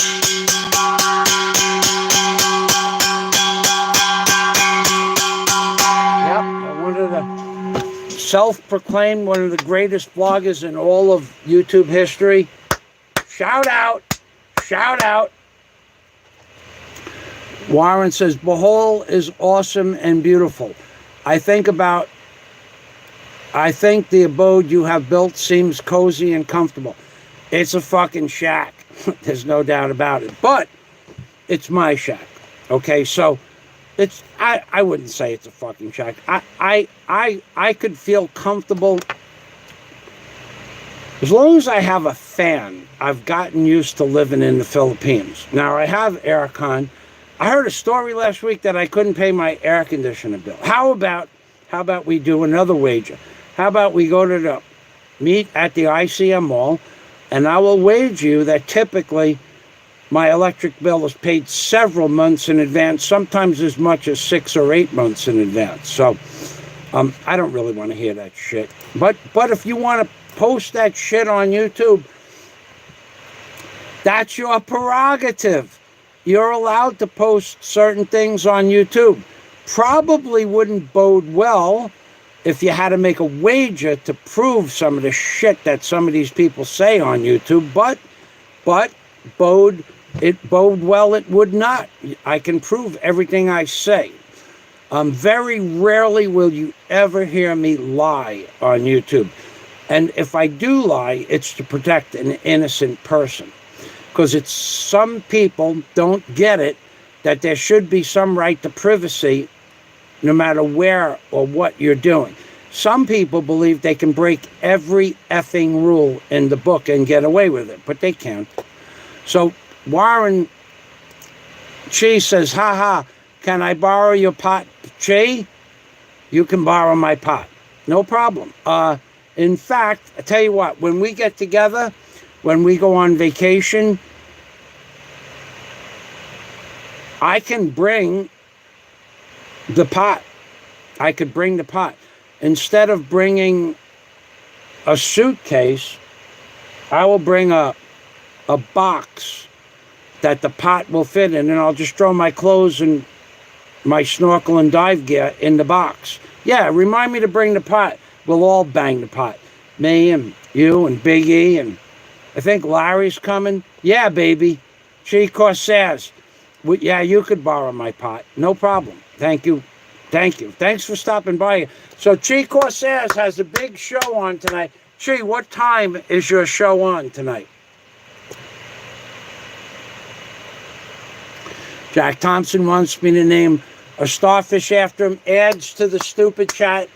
Yep, one of the self-proclaimed one of the greatest bloggers in all of YouTube history. Shout out. Shout out. Warren says, Bohol is awesome and beautiful. I think the abode you have built seems cozy and comfortable. It's a fucking shack. There's no doubt about it. But it's my shack. Okay, so I wouldn't say it's a fucking shack. I could feel comfortable as long as I have a fan. I've gotten used to living in the Philippines. Now I have aircon. I heard a story last week that I couldn't pay my air conditioner bill. How about we do another wager? How about we go to meet at the ICM mall, and I will wager you that typically my electric bill is paid several months in advance, sometimes as much as 6 or 8 months in advance. So I don't really want to hear that shit. But if you want to post that shit on YouTube, that's your prerogative. You're allowed to post certain things on YouTube. Probably wouldn't bode well if you had to make a wager to prove some of the shit that some of these people say on YouTube, but bode well it would not. I can prove everything I say. Very rarely will you ever hear me lie on YouTube. And if I do lie, it's to protect an innocent person. Because some people don't get it, that there should be some right to privacy no matter where or what you're doing. Some people believe they can break every effing rule in the book and get away with it, but they can't. So Warren Chi says, haha, can I borrow your pot? Chi, you can borrow my pot. No problem. In fact, I tell you what, when we get together, when we go on vacation, I can bring the pot. I could bring the pot. Instead of bringing a suitcase, I will bring a box that the pot will fit in, and I'll just throw my clothes and my snorkel and dive gear in the box. Yeah, remind me to bring the pot. We'll all bang the pot. Me and you and Big E, and I think Larry's coming. Yeah, baby. Chi Corsairs. Yeah, you could borrow my pot. No problem. Thank you. Thank you. Thanks for stopping by. So Chi Corsairs has a big show on tonight. Chi, what time is your show on tonight? Jack Thompson wants me to name a starfish after him. Adds to the stupid chat.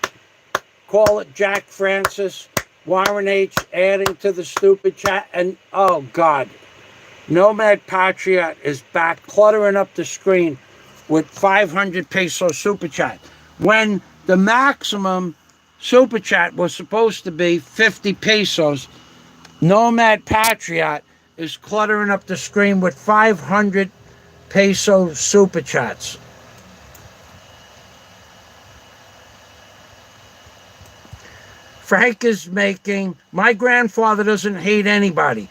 Call it Jack Francis. Warren H. adding to the stupid chat. And, oh, God. Nomad Patriot is back cluttering up the screen with 500 peso super chat. When the maximum super chat was supposed to be 50 pesos, Nomad Patriot is cluttering up the screen with 500 peso super chats. Frank is making, my grandfather doesn't hate anybody.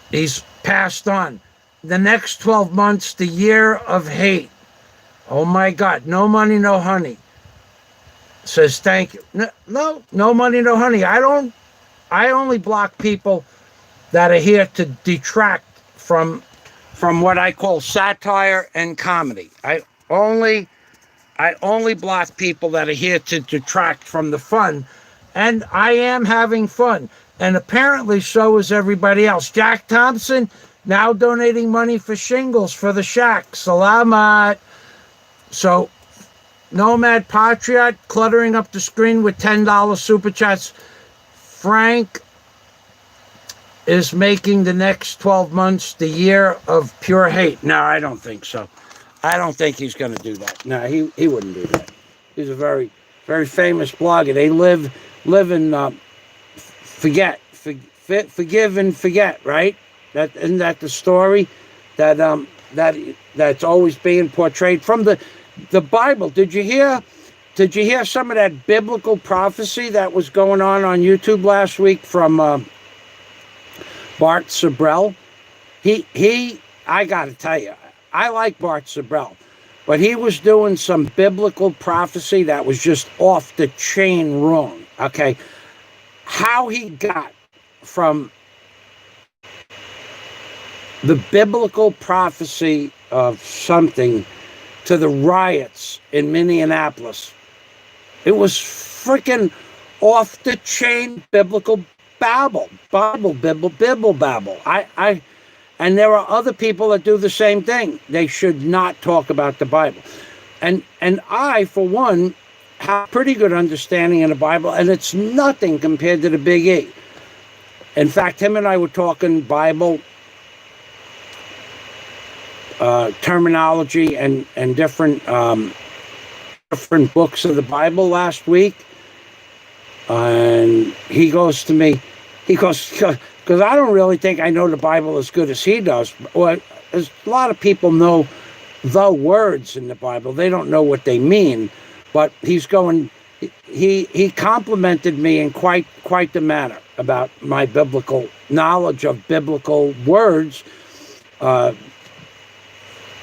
He's passed on. The next 12 months, the year of hate. Oh my God, no money, no honey. Says thank you. No money, no honey. I only block people that are here to detract from what I call satire and comedy. I only block people that are here to detract from the fun, and I am having fun, and apparently so is everybody else. Jack Thompson now donating money for shingles for the shack. Salamat. So, Nomad Patriot cluttering up the screen with $10 super chats. Frank is making the next 12 months the year of pure hate. No, I don't think so. I don't think he's going to do that. No, he wouldn't do that. He's a very, very famous blogger. They live in forgive and forget, right? Isn't that the story that's always being portrayed from the Bible? Did you hear some of that biblical prophecy that was going on YouTube last week from Bart Sabrell? I got to tell you, I like Bart Sabrell, but he was doing some biblical prophecy that was just off the chain wrong. Okay, how he got from the biblical prophecy of something to the riots in Minneapolis, it was freaking off the chain biblical babble, Bible babble. And there are other people that do the same thing. They should not talk about the Bible. And I, for one, have pretty good understanding of the Bible, and it's nothing compared to the Big E. In fact, him and I were talking Bible terminology and different books of the Bible last week. And he goes to me, because I don't really think I know the Bible as good as he does. Well, a lot of people know the words in the Bible. They don't know what they mean. But he complimented me in quite the manner about my biblical knowledge of biblical words,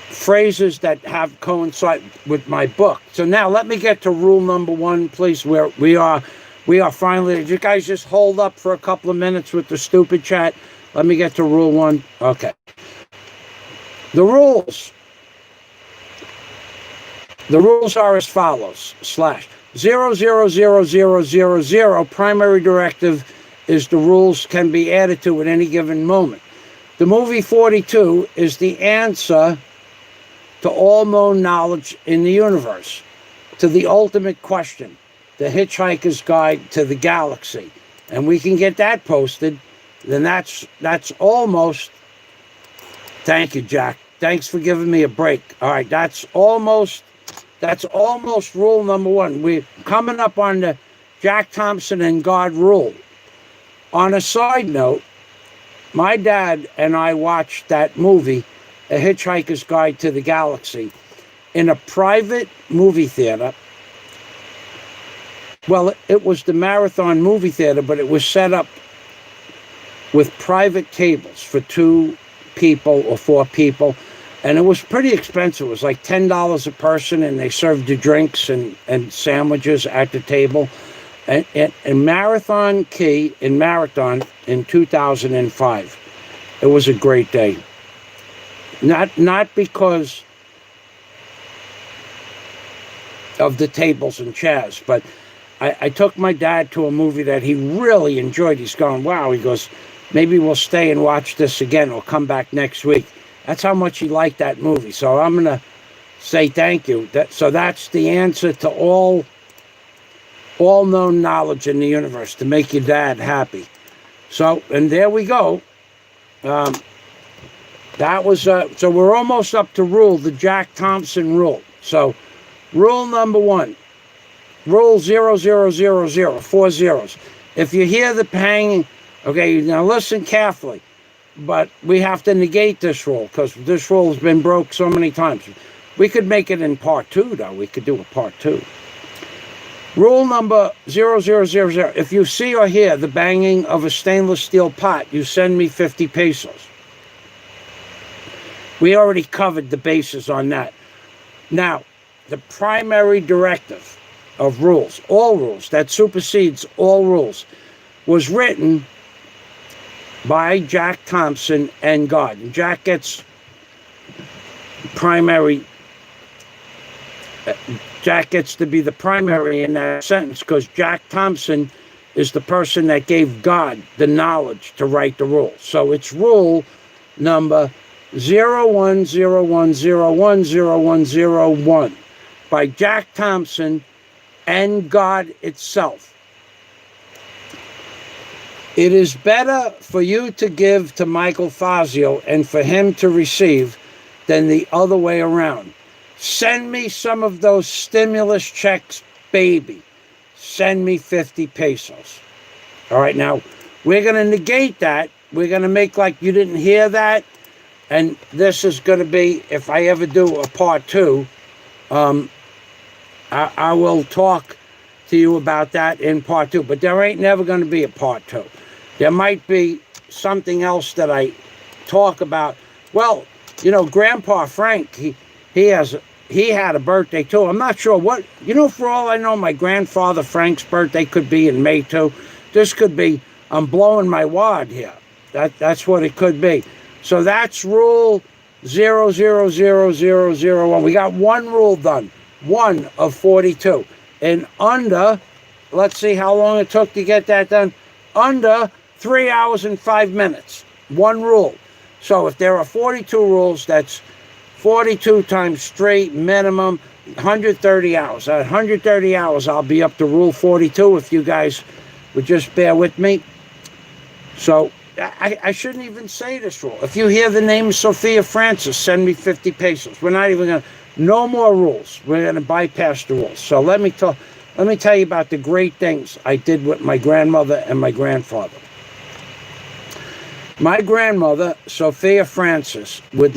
phrases that have coincide with my book. So now let me get to rule number 1, please. Where we are finally. You guys just hold up for a couple of minutes with the stupid chat. Let me get to rule 1. Okay. The rules. The rules are as follows. /0000000. Primary directive is the rules can be added to at any given moment. The movie 42 is the answer to all known knowledge in the universe, to the ultimate question, the Hitchhiker's Guide to the Galaxy. And we can get that posted. Then that's almost, thank you, Jack. Thanks for giving me a break. All right, that's almost rule number 1. We're coming up on the Jack Thompson and God rule. On a side note, my dad and I watched that movie, A Hitchhiker's Guide to the Galaxy, in a private movie theater. Well, it was the Marathon movie theater, but it was set up with private tables for 2 people or 4 people. And it was pretty expensive. It was like $10 a person, and they served you drinks and sandwiches at the table. And Marathon Key in Marathon in 2005. It was a great day. Not because of the tables and chairs, but I took my dad to a movie that he really enjoyed. He's going, wow, he goes, maybe we'll stay and watch this again. We'll come back next week. That's how much he liked that movie. So I'm going to say thank you. So that's the answer to all known knowledge in the universe, to make your dad happy. So, and there we go. That was, so we're almost up to the Jack Thompson rule. So, rule number 1, rule 0000, 4 zeros. If you hear the hanging, okay, now listen carefully, but we have to negate this rule because this rule has been broke so many times. We could make it in part 2, though. We could do a part 2. Rule number 0000. If you see or hear the banging of a stainless steel pot, you send me 50 pesos. We already covered the bases on that. Now, the primary directive of rules, all rules, that supersedes all rules, was written by Jack Thompson and God. And Jack gets Jack gets to be the primary in that sentence because Jack Thompson is the person that gave God the knowledge to write the rules. So it's rule number 0101010101 by Jack Thompson and God itself. It is better for you to give to Michael Fazio and for him to receive than the other way around. Send me some of those stimulus checks, baby. Send me 50 pesos. All right, now, we're going to negate that. We're going to make like you didn't hear that. And this is going to be, if I ever do a part 2, I will talk to you about that in part 2. But there ain't never going to be a part 2. There might be something else that I talk about. Well, you know, Grandpa Frank, he had a birthday too. I'm not sure what, you know, for all I know, my grandfather Frank's birthday could be in May too. This could be, I'm blowing my wad here. That's what it could be. So that's rule 000001. We got one rule done, 1 of 42. And under, let's see how long it took to get that done, under 3 hours and 5 minutes. One rule. So if there are 42 rules, that's 42 times straight minimum, 130 hours. At 130 hours, I'll be up to rule 42 if you guys would just bear with me. So I shouldn't even say this rule. If you hear the name Sophia Francis, send me 50 pesos. We're not even going to, no more rules. We're going to bypass the rules. So let me tell you about the great things I did with my grandmother and my grandfather. My grandmother, Sophia Francis, would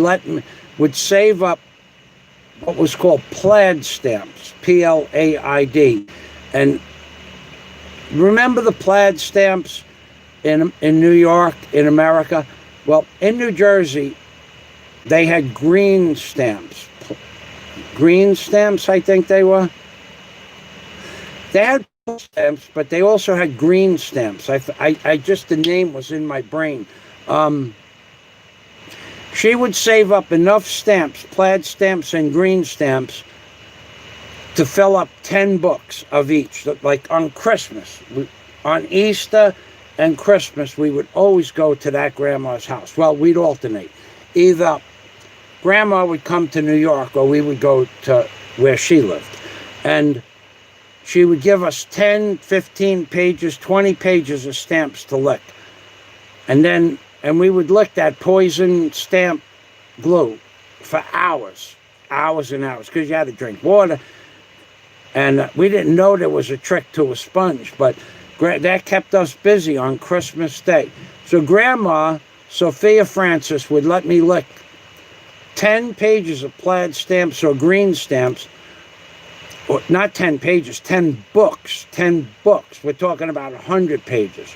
save up what was called plaid stamps, Plaid. And remember the plaid stamps in New York, in America? Well, in New Jersey, they had green stamps. Green stamps, I think they were. They had stamps, but they also had green stamps. I just, the name was in my brain. She would save up enough stamps, plaid stamps and green stamps, to fill up 10 books of each. Like on Christmas, on Easter and Christmas, we would always go to that grandma's house. Well, we'd alternate. Either Grandma would come to New York or we would go to where she lived. And she would give us 10, 15 pages, 20 pages of stamps to lick. And we would lick that poison stamp glue for hours and hours, because you had to drink water. And we didn't know there was a trick to a sponge, but that kept us busy on Christmas Day. So Grandma, Sophia Francis, would let me lick 10 pages of plaid stamps or green stamps, or not 10 pages, 10 books. 10 books. We're talking about 100 pages.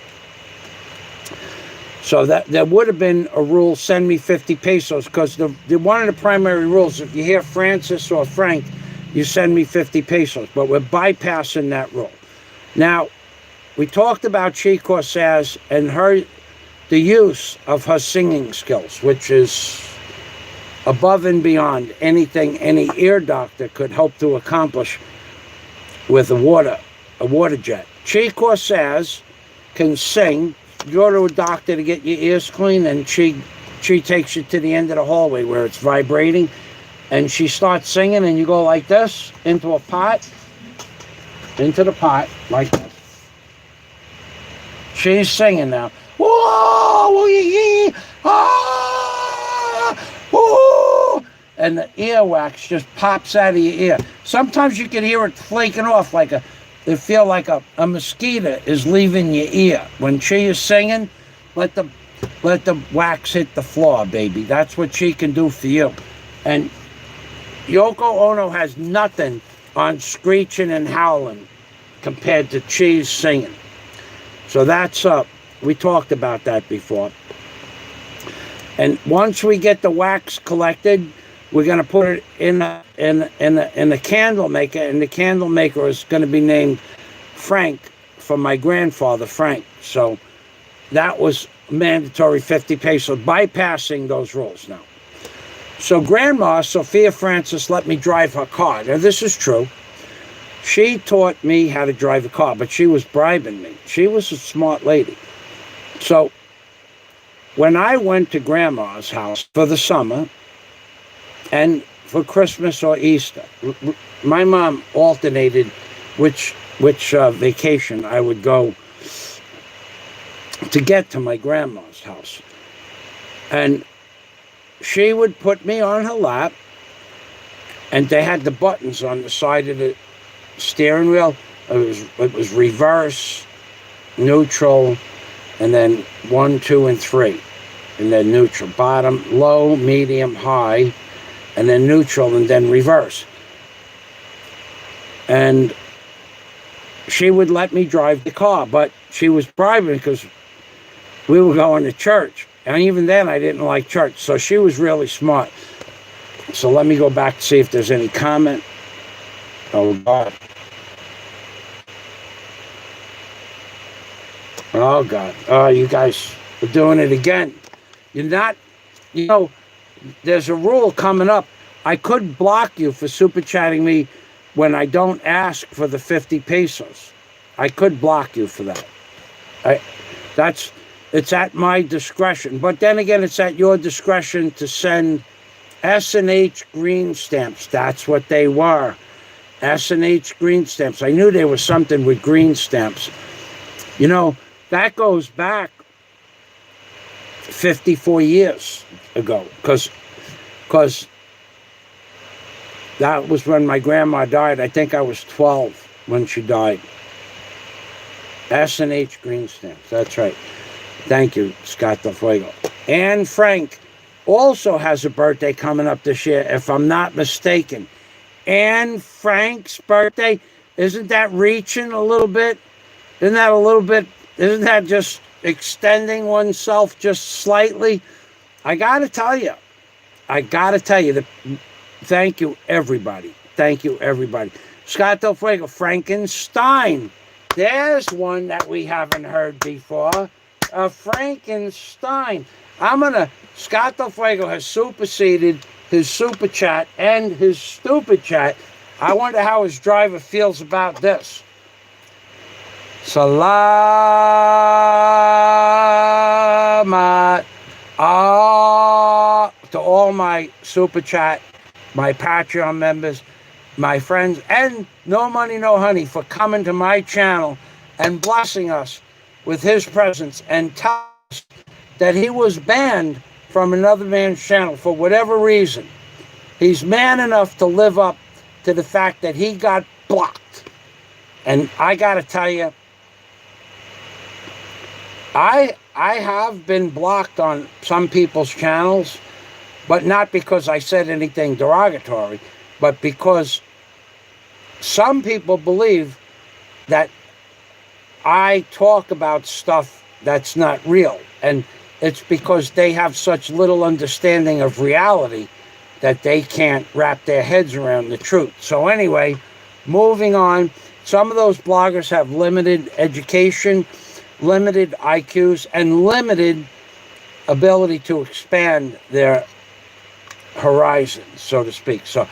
So that there would have been a rule, send me 50 pesos, because one of the primary rules, if you hear Francis or Frank, you send me 50 pesos. But we're bypassing that rule. Now, we talked about Chi Corsairs and the use of her singing skills, which is above and beyond anything any ear doctor could hope to accomplish with a water jet. Chi Corsairs can sing. You go to a doctor to get your ears clean, and she she takes you to the end of the hallway where it's vibrating, and she starts singing, and you go like this into a pot, into the pot, like this. She's singing now. Whoa, whoa, and the earwax just pops out of your ear. Sometimes you can hear it flaking off it feel like a mosquito is leaving your ear. When she is singing, let the wax hit the floor, baby. That's what she can do for you. And Yoko Ono has nothing on screeching and howling compared to Cheese singing. So that's up. We talked about that before. And once we get the wax collected, we're going to put it in the candle maker, and the candle maker is going to be named Frank for my grandfather, Frank. So that was mandatory 50 pesos, bypassing those rules now. So Grandma, Sophia Francis, let me drive her car. Now, this is true. She taught me how to drive a car, but she was bribing me. She was a smart lady. So when I went to Grandma's house for the summer and for Christmas or Easter, my mom alternated which vacation I would go to get to my grandma's house. And she would put me on her lap, and they had the buttons on the side of the steering wheel. It was reverse, neutral, and then 1, 2, and 3, and then neutral. Bottom, low, medium, high, and then neutral, and then reverse. And she would let me drive the car, but she was bribing because we were going to church. And even then, I didn't like church. So she was really smart. So let me go back to see if there's any comment. Oh, God. Oh, God. Oh, you guys are doing it again. You're not, there's a rule coming up. I could block you for super chatting me when I don't ask for the 50 pesos. I could block you for that. It's at my discretion. But then again, it's at your discretion to send S&H green stamps. That's what they were. S&H green stamps. I knew there was something with green stamps. That goes back 54 years ago. Because that was when my grandma died. I think I was 12 when she died. S&H green stamps. That's right. Thank you, Scott Del Fuego. Anne Frank also has a birthday coming up this year, if I'm not mistaken. Anne Frank's birthday, isn't that reaching a little bit? Isn't that just extending oneself just slightly? I got to tell you that. Thank you, everybody. Thank you, everybody. Scott Del Fuego, Frankenstein. There's one that we haven't heard before. A Frankenstein. Scott Del Fuego has superseded his super chat and his stupid chat. I wonder how his driver feels about this. Salamat to all my super chat, my Patreon members, my friends, and No Money, No Honey for coming to my channel and blessing us with his presence and tell us that he was banned from another man's channel for whatever reason. He's man enough to live up to the fact that he got blocked. And I got to tell you, I have been blocked on some people's channels, but not because I said anything derogatory, but because some people believe that I talk about stuff that's not real. And it's because they have such little understanding of reality that they can't wrap their heads around the truth. So anyway, moving on. Some of those bloggers have limited education, limited IQs, and limited ability to expand their horizons, so to speak. So,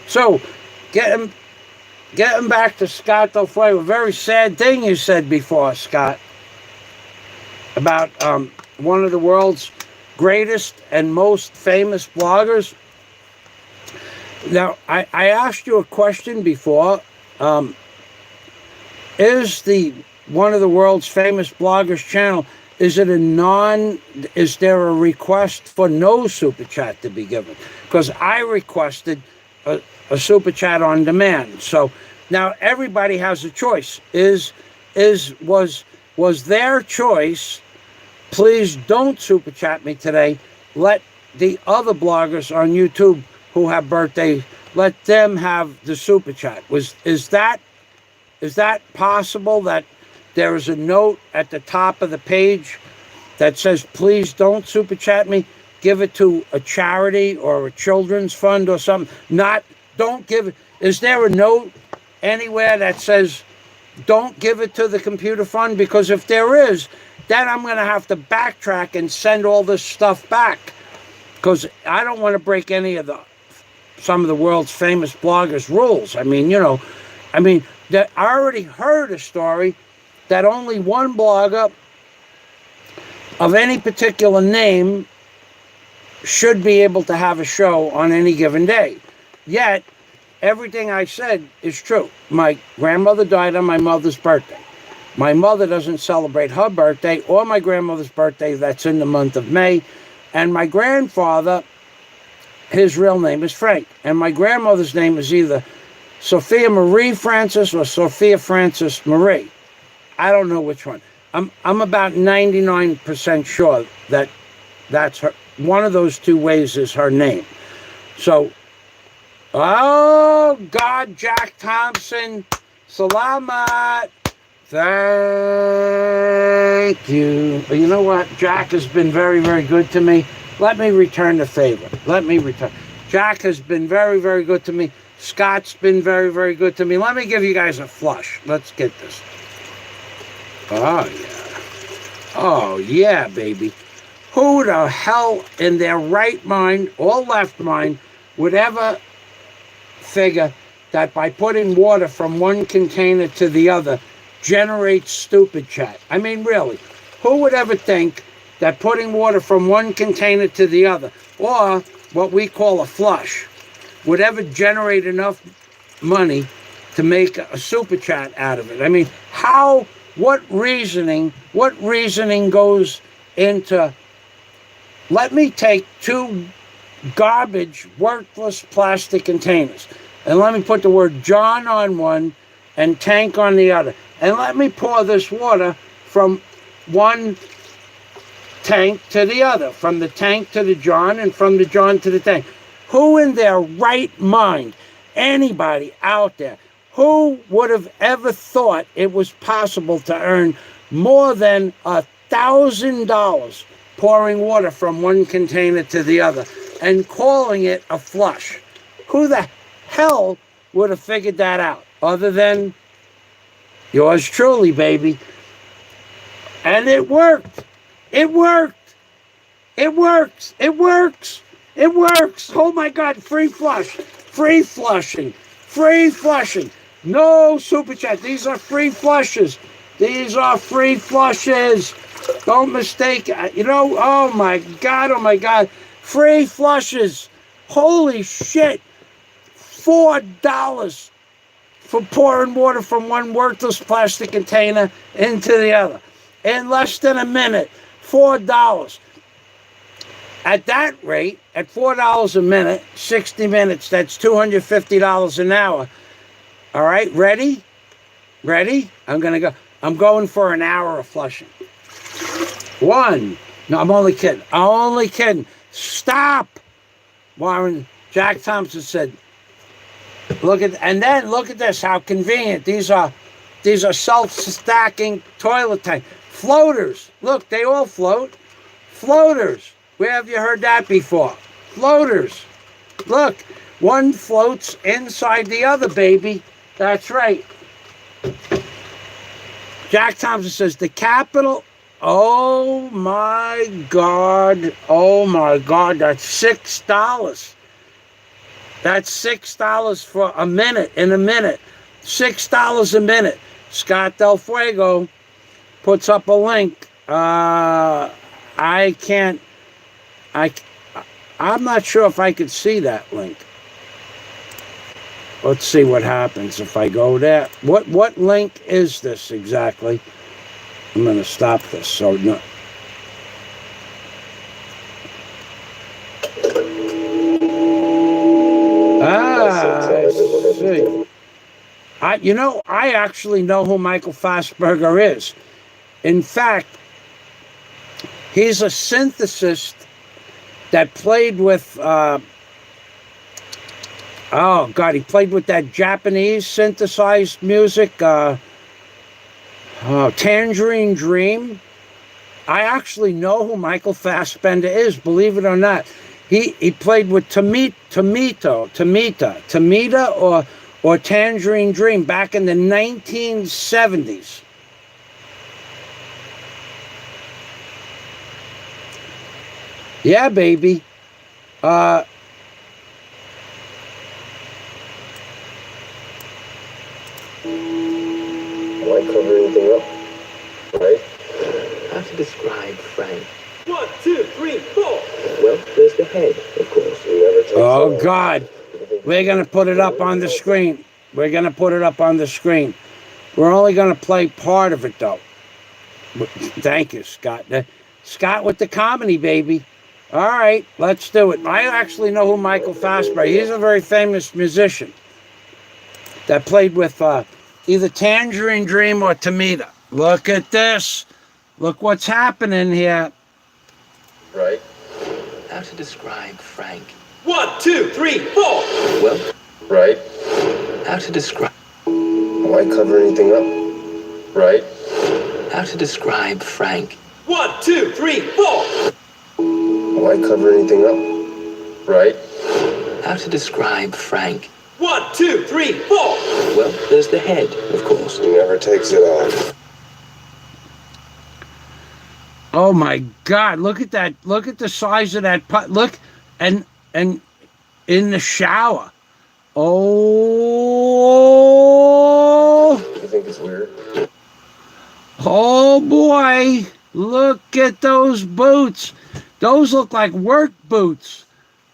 So, getting back to Scott Del Fuego, a very sad thing you said before, Scott, about one of the world's greatest and most famous bloggers. Now, I asked you a question before. Is one of the world's famous bloggers channel, is there a request for no super chat to be given? Because I requested a super chat on demand. So now everybody has a choice. Was their choice, please don't super chat me today. Let the other bloggers on YouTube who have birthdays, let them have the super chat. Is that possible, that there is a note at the top of the page that says, please don't super chat me, give it to a charity or a children's fund or something? Don't give it. Is there a note anywhere that says, don't give it to the computer fund? Because if there is, then I'm going to have to backtrack and send all this stuff back. Because I don't want to break some of the world's famous bloggers' rules. I already heard a story that only one blogger of any particular name should be able to have a show on any given day. Yet, everything I said is true. My grandmother died on my mother's birthday. My mother doesn't celebrate her birthday or my grandmother's birthday. That's in the month of May. And my grandfather, his real name is Frank. And my grandmother's name is either Sophia Marie Francis or Sophia Francis Marie. I don't know which one. I'm about 99% sure that that's her. One of those two ways is her name. So, oh God, Jack Thompson, salamat. Thank you. But you know what? Jack has been very, very good to me. Let me return the favor. Jack has been very, very good to me. Scott's been very, very good to me. Let me give you guys a flush. Let's get this. Oh, yeah. Oh, yeah, baby. Who the hell in their right mind or left mind would ever figure that by putting water from one container to the other generates stupid chat? I mean, really, who would ever think that putting water from one container to the other, or what we call a flush, would ever generate enough money to make a super chat out of it? I mean, what reasoning goes into, let me take two garbage, worthless plastic containers, and let me put the word John on one and tank on the other, and let me pour this water from one tank to the other, from the tank to the John, and from the John to the tank. Who in their right mind, anybody out there, who would have ever thought it was possible to earn more than $1,000 pouring water from one container to the other and calling it a flush? Who the hell would have figured that out other than yours truly, baby? And it worked. It worked. It works. It works. It works. Oh my God. Free flush. Free flushing. Free flushing. No super chat. These are free flushes. These are free flushes. Don't mistake. Oh my God. Oh my God. Free flushes. Holy shit. $4 for pouring water from one worthless plastic container into the other. in less than a minute. $4. At that rate, at $4 a minute, 60 minutes, that's $250 an hour. All right, ready? Ready? I'm going for an hour of flushing. One. No, I'm only kidding. I'm only kidding. Stop. Warren, Jack Thompson said, look at this, how convenient. These are self-stacking toilet tank. Floaters. Look, they all float. Floaters. Where have you heard that before? Floaters. Look, one floats inside the other, baby. That's right. Jack Thompson says the capital. Oh my God. Oh my God. That's $6. That's $6 for a minute. In a minute. $6 a minute. Scott Del Fuego puts up a link. I'm not sure if I could see that link. Let's see what happens if I go there. What link is this exactly? I'm going to stop this. So no. I see. I actually know who Michael Fassbender is. In fact, he's a synthesist that played with, he played with that Japanese synthesized music, Tangerine Dream. I actually know who Michael Fassbender is, believe it or not. He played with Tamita or Tangerine Dream back in the 1970s. Yeah, baby. Will I cover anything up? Right? How to describe Frank? 1, 2, 3, 4. Well, there's the head, of course. Oh, God. We're going to put it up on the screen. We're going to put it up on the screen. We're only going to play part of it, though. Thank you, Scott. Scott with the comedy, baby. All right, let's do it. I actually know who Michael Fassbender is. He's a very famous musician that played with either Tangerine Dream or Tamita. Look at this. Look what's happening here. Right? How to describe Frank? 1, 2, 3, 4. Well, Right? how to describe? Will I cover anything up? Right? How to describe Frank? 1, 2, 3, 4. Will I cover anything up? Right? How to describe Frank? 1, 2, 3, 4. Well, there's the head, of course. He never takes it off. Oh my God! Look at that! Look at the size of that pot. Look, and in the shower. Oh! You think it's weird? Oh boy! Look at those boots. Those look like work boots.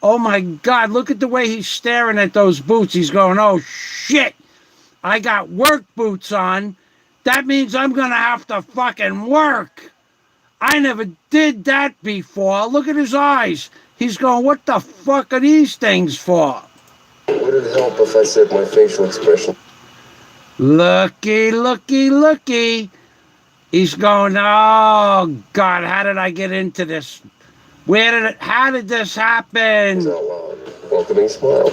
Oh my God! Look at the way he's staring at those boots. He's going, "Oh shit! I got work boots on. That means I'm gonna have to fucking work." I never did that before. Look at his eyes. He's going, what the fuck are these things for? Would it help if I said my facial expression? Looky, looky, looky. He's going, oh, God, how did I get into this? How did this happen? It's out loud. Welcoming smile.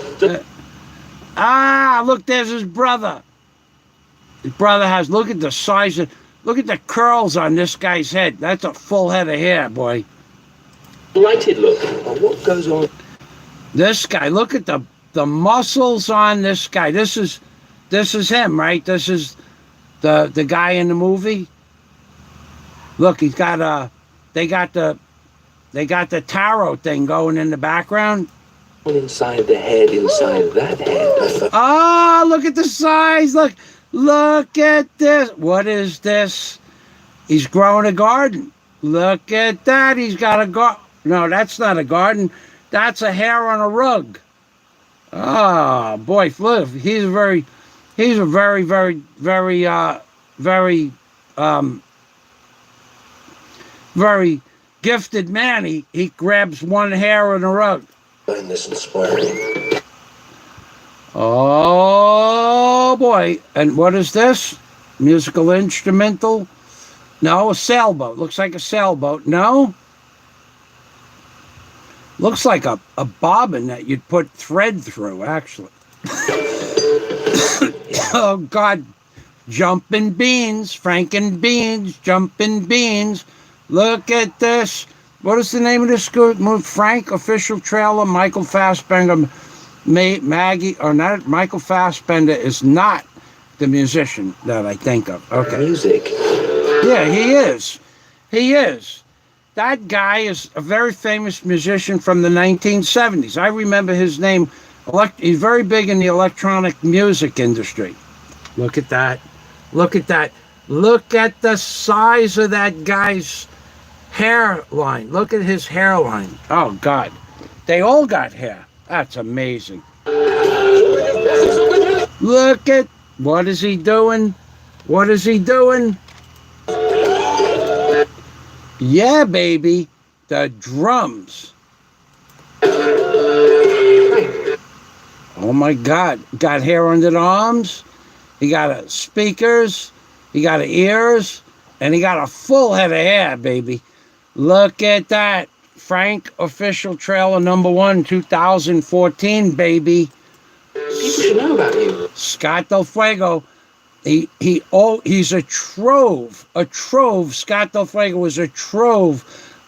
Look, there's his brother. His brother look at the size look at the curls on this guy's head. That's a full head of hair, boy. Lighted look. Well, what goes on? This guy, look at the muscles on this guy. This is him, right? This is the guy in the movie. Look, he's got they got the tarot thing going in the background. Inside the head, inside that head. Oh, look at the size. Look at this. What is this? He's growing a garden. Look at that. He's got a garden. No, that's not a garden. That's a hair on a rug. Oh, boy, look, he's a very, very very gifted man. He grabs one hair in a rug. Find this inspiring. Oh boy. And what is this? Musical instrumental? No, a sailboat. Looks like a sailboat. No? Looks like a bobbin that you'd put thread through, actually. Oh, God. Jumping beans, Franken beans, jumping beans. Look at this. What is the name of this movie? Frank, official trailer, Michael Fassbender, Maggie, or not, Michael Fassbender is not the musician that I think of. Okay. Music. Yeah, he is. He is. That guy is a very famous musician from the 1970s. I remember his name. He's very big in the electronic music industry. Look at that. Look at that. Look at the size of that guy's hairline. Look at his hairline. Oh, God. They all got hair. That's amazing. Look at, what is he doing? What is he doing? Yeah, baby. The drums. Oh, my God. Got hair under the arms. He got speakers. He got ears. And he got a full head of hair, baby. Look at that. Frank, official trailer #1, 2014, baby. People should know about you. Scott Del Fuego. He's a trove. A trove. Scott Del Fuego was a trove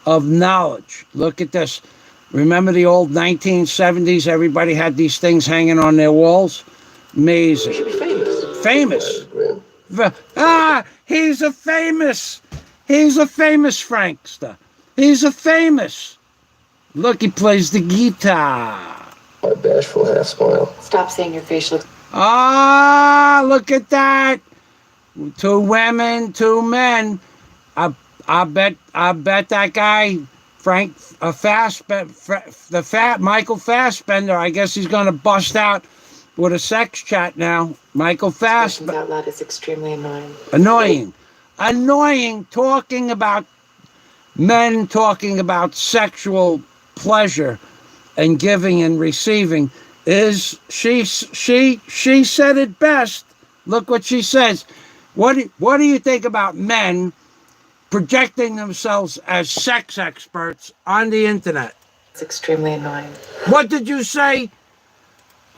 of knowledge. Look at this. Remember the old 1970s? Everybody had these things hanging on their walls. Amazing. You should be famous. Famous. He's a famous Frankster. He's a famous. Look, he plays the guitar. My bashful half smile. Stop saying your facial. Look at that. 2 women, 2 men. I bet that guy, Frank, Michael Fassbender, I guess he's going to bust out with a sex chat now. Michael Fassbender. Out loud is extremely annoying. Annoying talking about men talking about sexual pleasure and giving and receiving is she said it best. Look what she says. What do you think about men projecting themselves as sex experts on the internet? It's extremely annoying. What did you say?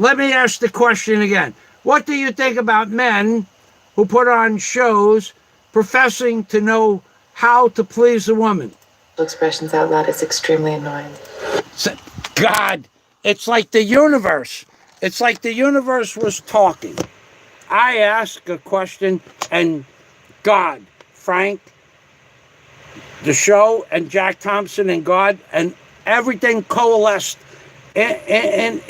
Let me ask the question again. What do you think about men who put on shows professing to know how to please a woman? Expressions out loud is extremely annoying. God, it's like the universe. It's like the universe was talking. I asked a question, and God, Frank, the show, and Jack Thompson, and God, and everything coalesced. And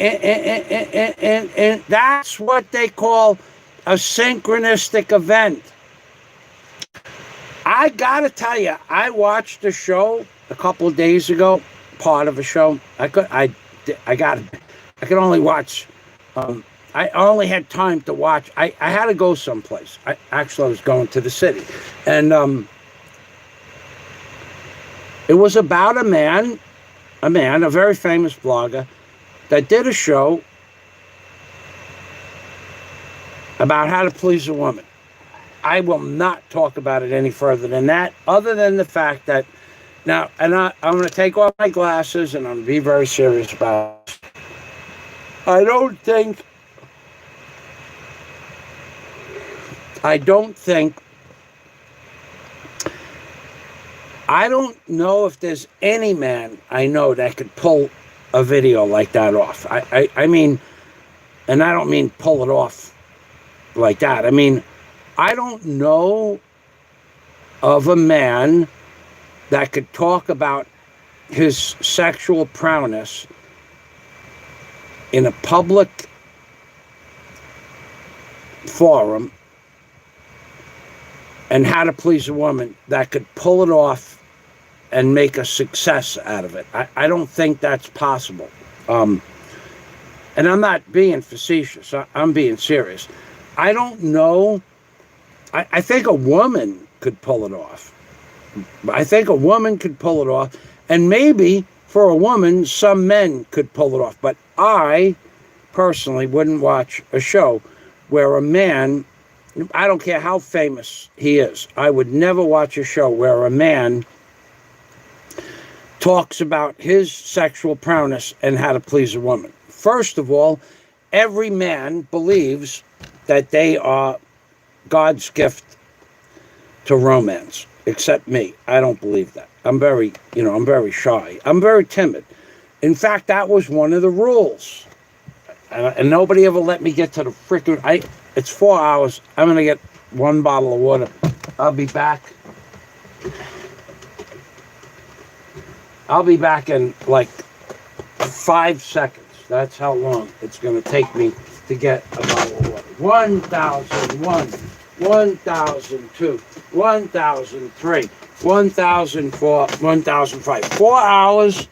that's what they call a synchronistic event. I gotta tell you, I watched a show a couple of days ago, part of a show. I could only watch. I only had time to watch. I had to go someplace. I was going to the city, and it was about a man, a very famous blogger, that did a show about how to please a woman. I will not talk about it any further than that, other than the fact that now, and I'm going to take off my glasses and I'm going to be very serious about it. I don't know if there's any man I know that could pull a video like that off. I mean, and I don't mean pull it off like that. I mean, I don't know of a man that could talk about his sexual prowess in a public forum and how to please a woman that could pull it off and make a success out of it. I don't think that's possible. And I'm not being facetious. I'm being serious. I don't know. I think a woman could pull it off. I think a woman could pull it off. And maybe for a woman, some men could pull it off. But I personally wouldn't watch a show where a man, I don't care how famous he is, I would never watch a show where a man talks about his sexual prowess and how to please a woman. First of all, every man believes that they are God's gift to romance, except me. I don't believe that. I'm very shy. I'm very timid. In fact, that was one of the rules. And nobody ever let me get to the freaking... It's 4 hours. I'm going to get one bottle of water. I'll be back. I'll be back in like 5 seconds. That's how long it's going to take me to get a bottle of water. 1,001, 1,002, 1,003, 1,004, 1,005. 4 hours.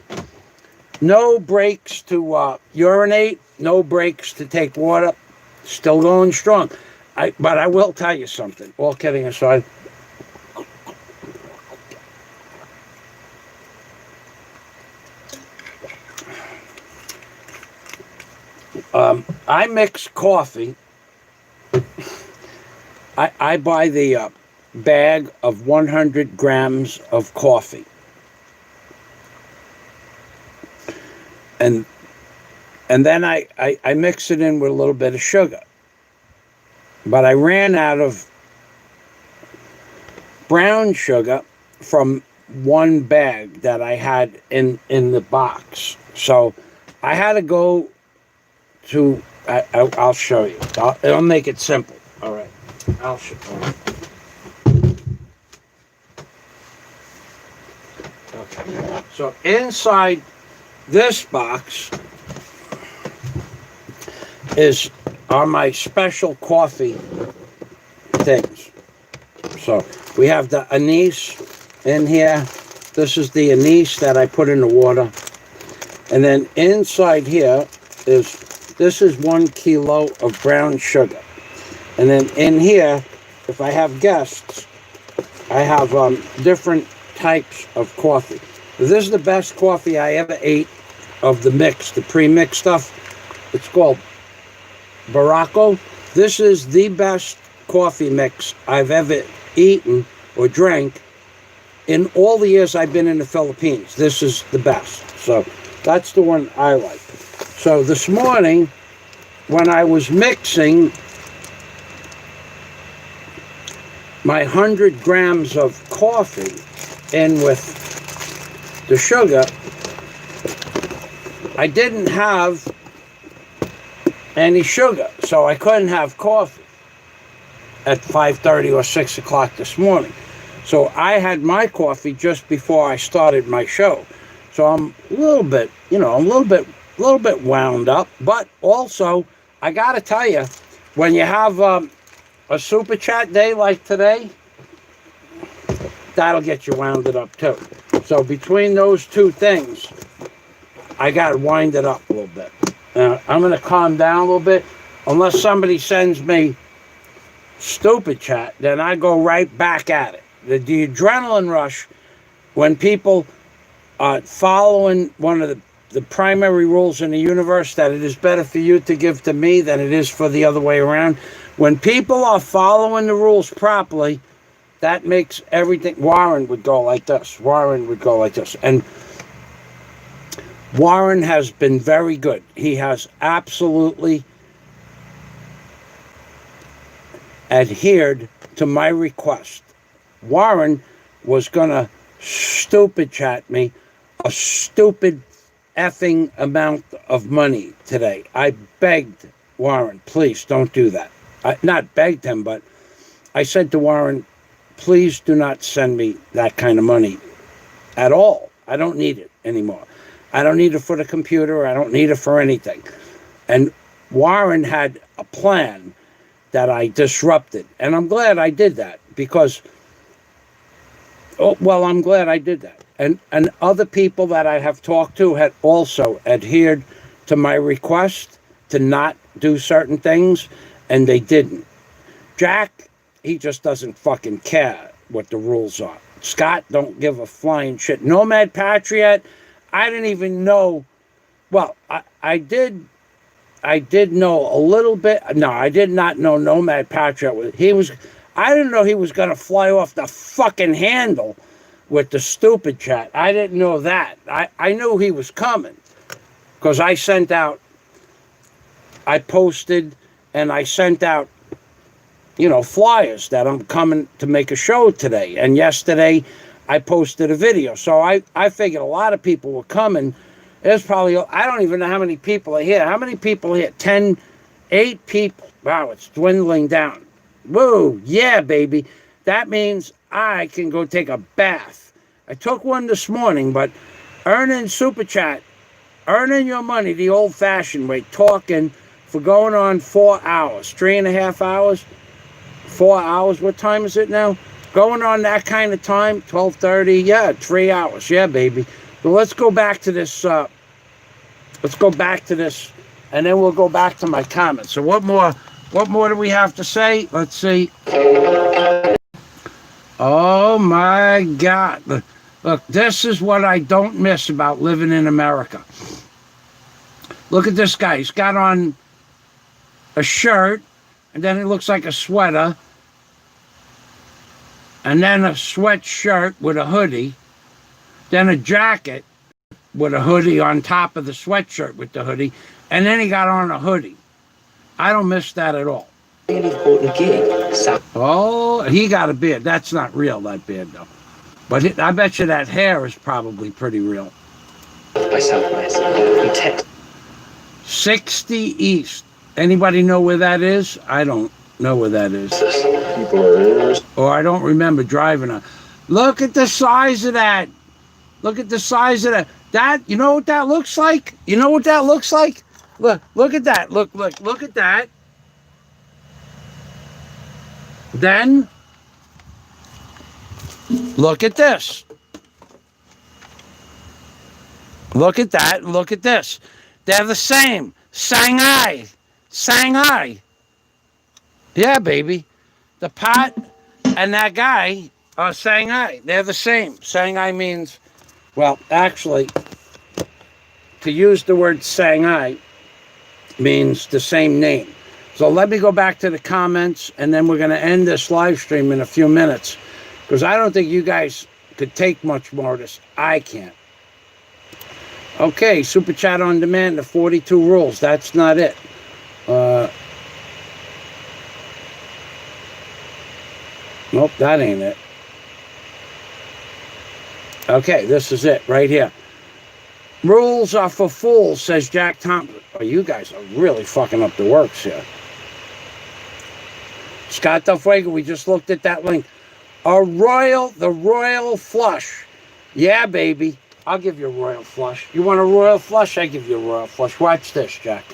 No breaks to urinate. No breaks to take water. Still going strong. But I will tell you something. All kidding aside. I mix coffee. I buy the bag of 100 grams of coffee. And then I mix it in with a little bit of sugar. But I ran out of brown sugar from one bag that I had in the box. So I had to go to, I'll show you. I'll make it simple. All right. I'll show you. Okay. So inside this box are my special coffee things. So we have the anise in here. This is the anise that I put in the water. And then inside here this is 1 kilo of brown sugar. And then in here, if I have guests, I have different types of coffee. This is the best coffee I ever ate of the mix, the pre-mixed stuff. It's called Baracco. This is the best coffee mix I've ever eaten or drank in all the years I've been in the Philippines. This is the best. So that's the one I like. So this morning, when I was mixing my 100 grams of coffee in with the sugar, I didn't have any sugar, so I couldn't have coffee at 5:30 or 6 o'clock this morning. So I had my coffee just before I started my show. So I'm a little bit, a little bit wound up, but also I gotta tell you, when you have a super chat day like today, that'll get you wounded up too. So between those two things, I got winded up a little bit. I'm going to calm down a little bit. Unless somebody sends me stupid chat, then I go right back at it. The adrenaline rush, when people are following one of the primary rules in the universe, that it is better for you to give to me than it is for the other way around. When people are following the rules properly, that makes everything. Warren would go like this. Warren would go like this. And Warren has been very good. He has absolutely adhered to my request. Warren was going to stupid chat me a stupid effing amount of money today. I begged Warren, please don't do that. I not begged him, but I said to Warren, please do not send me that kind of money at all. I don't need it anymore. I don't need it for the computer. I don't need it for anything. And Warren had a plan that I disrupted. And I'm glad I did that because, I'm glad I did that. And other people that I have talked to had also adhered to my request to not do certain things, and they didn't. Jack, he just doesn't fucking care what the rules are. Scott don't give a flying shit. Nomad Patriot, I didn't even know. Well, I did know a little bit. No, I did not know Nomad Patriot. I didn't know he was going to fly off the fucking handle with the stupid chat. I didn't know that. I knew he was coming because I posted and I sent out, flyers that I'm coming to make a show today. And yesterday I posted a video. So I figured a lot of people were coming. There's probably, I don't even know how many people are here. How many people are here? 8 people. Wow, it's dwindling down. Whoa, yeah, baby. That means I can go take a bath. I took one this morning, but earning Super Chat, earning your money the old-fashioned way, talking for going on 4 hours, 3.5 hours, 4 hours. What time is it now? Going on that kind of time, 12:30. Yeah, 3 hours. Yeah, baby. So let's go back to this. And then we'll go back to my comments. So what more do we have to say? Let's see. Oh my God. Look, this is what I don't miss about living in America. Look at this guy. He's got on a shirt, and then it looks like a sweater, and then a sweatshirt with a hoodie, then a jacket with a hoodie on top of the sweatshirt with the hoodie, and then he got on a hoodie. I don't miss that at all. Oh, he got a beard. That's not real, that beard, though. But I bet you that hair is probably pretty real. 60 East. Anybody know where that is? I don't know where that is. Or I don't remember driving it. Look at the size of that. Look at the size of that. You know what that looks like? You know what that looks like? Look at that. Look at that. Then, look at this. Look at that. Look at this. They're the same. Shanghai. Yeah, baby. The pot and that guy are Shanghai. They're the same. Shanghai means, well, actually, to use the word Shanghai means the same name. So let me go back to the comments, and then we're going to end this live stream in a few minutes, because I don't think you guys could take much more of this. I can't. Okay, Super Chat on Demand, the 42 rules. That's not it. Nope, that ain't it. Okay, this is it right here. Rules are for fools, says Jack Thompson. Oh, you guys are really fucking up the works here. Scott Del Fuego, we just looked at that link. The royal flush. Yeah, baby. I'll give you a royal flush. You want a royal flush? I give you a royal flush. Watch this, Jack.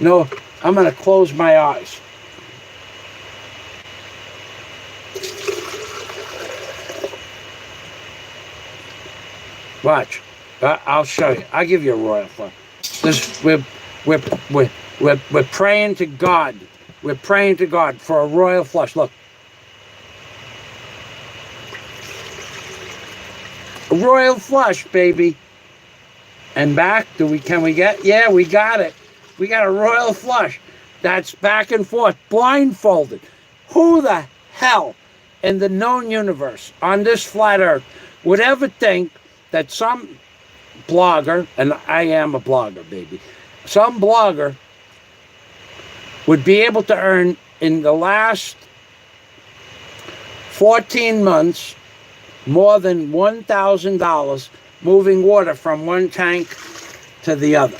No, I'm going to close my eyes. Watch. I'll show you. I'll give you a royal flush. We're praying to God. We're praying to God for a royal flush. Look. A royal flush, baby. And back, can we get? Yeah, we got it. We got a royal flush. That's back and forth, blindfolded. Who the hell in the known universe on this flat earth would ever think that some blogger, and I am a blogger, baby, some blogger would be able to earn in the last 14 months more than $1,000 moving water from one tank to the other.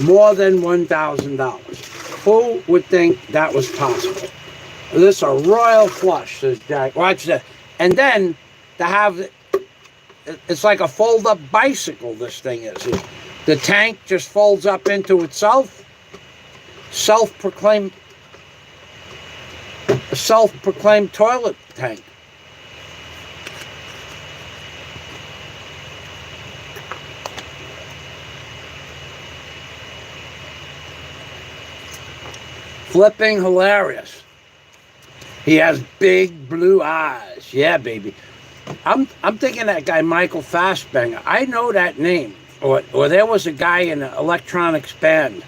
More than $1,000. Who would think that was possible? This is a royal flush, says Jack. Watch this. And then to have, it's like a fold-up bicycle, this thing is. The tank just folds up into itself. Self-proclaimed toilet tank. Flipping hilarious. He has big blue eyes. Yeah, baby. I'm thinking that guy Michael Fassbender. I know that name. Or there was a guy in an electronics band.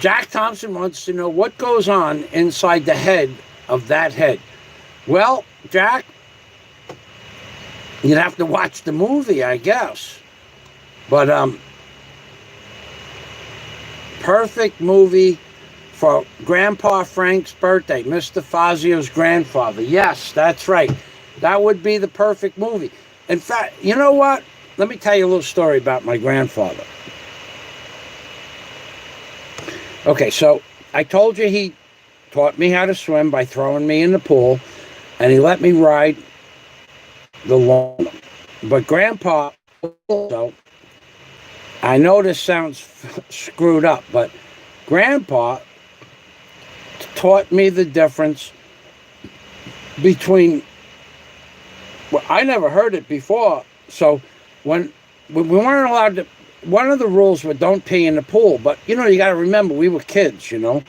Jack Thompson wants to know what goes on inside the head of that head. Well, Jack, you'd have to watch the movie, I guess. But perfect movie for Grandpa Frank's birthday, Mr. Fazio's grandfather. Yes, that's right. That would be the perfect movie. In fact, you know what? Let me tell you a little story about my grandfather. Okay, so I told you he taught me how to swim by throwing me in the pool, and he let me ride the lawn. But Grandpa also, I know this sounds screwed up, but Grandpa taught me the difference between, well, I never heard it before. So when we weren't allowed to, one of the rules was don't pee in the pool. But, you know, you got to remember, we were kids, you know.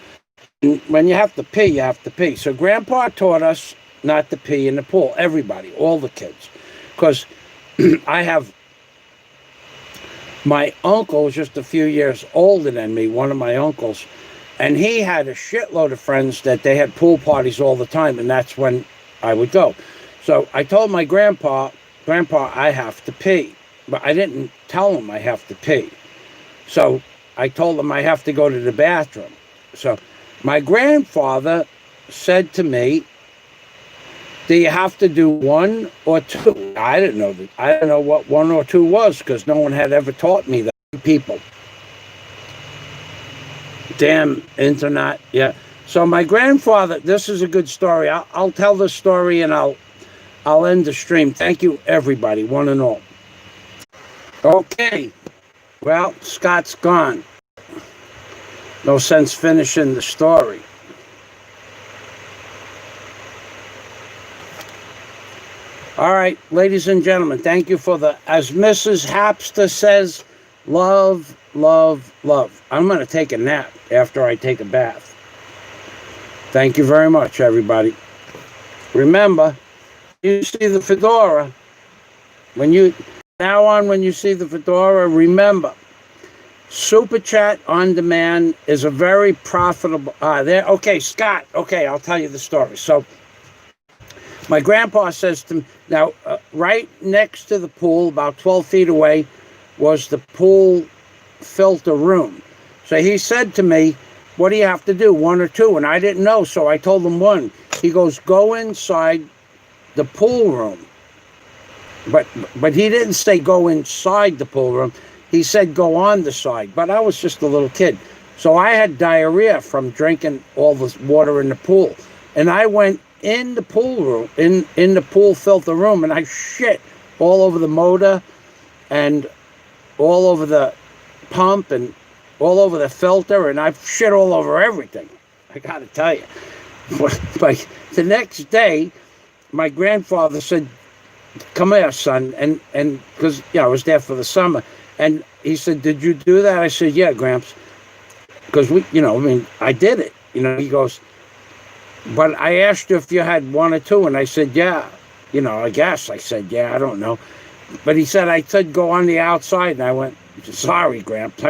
And when you have to pee, you have to pee. So Grandpa taught us not to pee in the pool. Everybody, all the kids. Because I have my uncle, just a few years older than me, one of my uncles, and he had a shitload of friends that they had pool parties all the time, and that's when I would go. So I told my grandpa, I have to pee. But I didn't tell him I have to pee. So I told him I have to go to the bathroom. So my grandfather said to me, do you have to do 1 or 2? I didn't know that. I didn't know what 1 or 2 was because no one had ever taught me that. People. Damn internet. Yeah. So my grandfather, this is a good story. I'll tell the story and I'll end the stream. Thank you, everybody, one and all. Okay. Well, Scott's gone. No sense finishing the story. All right, ladies and gentlemen, thank you for the, as Mrs. Hapster says, love, love, love. I'm going to take a nap after I take a bath. Thank you very much, everybody. Remember, you see the fedora. When you see the fedora, remember, Super Chat on Demand is a very profitable. Okay, Scott. Okay, I'll tell you the story. So, my grandpa says to me, now, right next to the pool, about 12 feet away, was the pool filter room. So he said to me, what do you have to do, 1 or 2? And I didn't know, so I told him 1. He goes, go inside the pool room. But he didn't say go inside the pool room. He said go on the side. But I was just a little kid. So I had diarrhea from drinking all this water in the pool. And I went in the pool room, in the pool filter room, and I shit all over the motor and all over the pump and all over the filter, and I shit all over everything. I got to tell you. But the next day, my grandfather said, come here, son, and because I was there for the summer, and he said, did you do that? I said, yeah, Gramps, because I did it. He goes, but I asked you if you had 1 or 2, and I said, yeah. I guess I said, yeah, I don't know. But he said, I said, go on the outside. And I went, sorry, Gramps.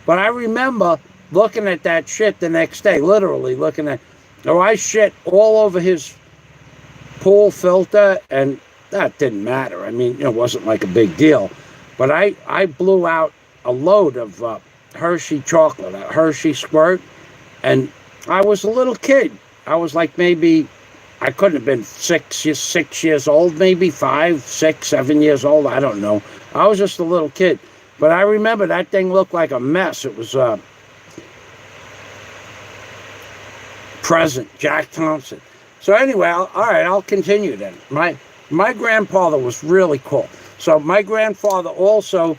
But I remember looking at that shit the next day, literally looking at, I shit all over his pool filter, and that didn't matter. It wasn't like a big deal. But I blew out a load of Hershey chocolate, a Hershey squirt, and I was a little kid. I was like maybe, I couldn't have been 6 years old, maybe 5, 6, 7 years old. I don't know. I was just a little kid. But I remember that thing looked like a mess. It was present, Jack Thompson. So anyway, all right, I'll continue then. My grandfather was really cool. So my grandfather also,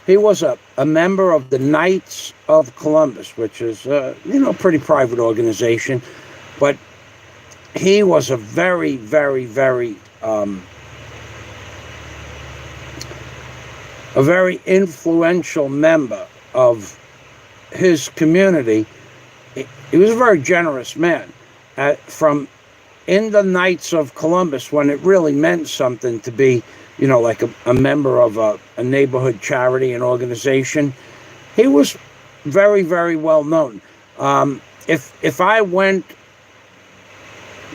he was a member of the Knights of Columbus, which is, pretty private organization. But he was a very, very, very, a very influential member of his community. He was a very generous man. From in the Knights of Columbus, when it really meant something to be, like a member of a neighborhood charity and organization, he was very, very well known. If I went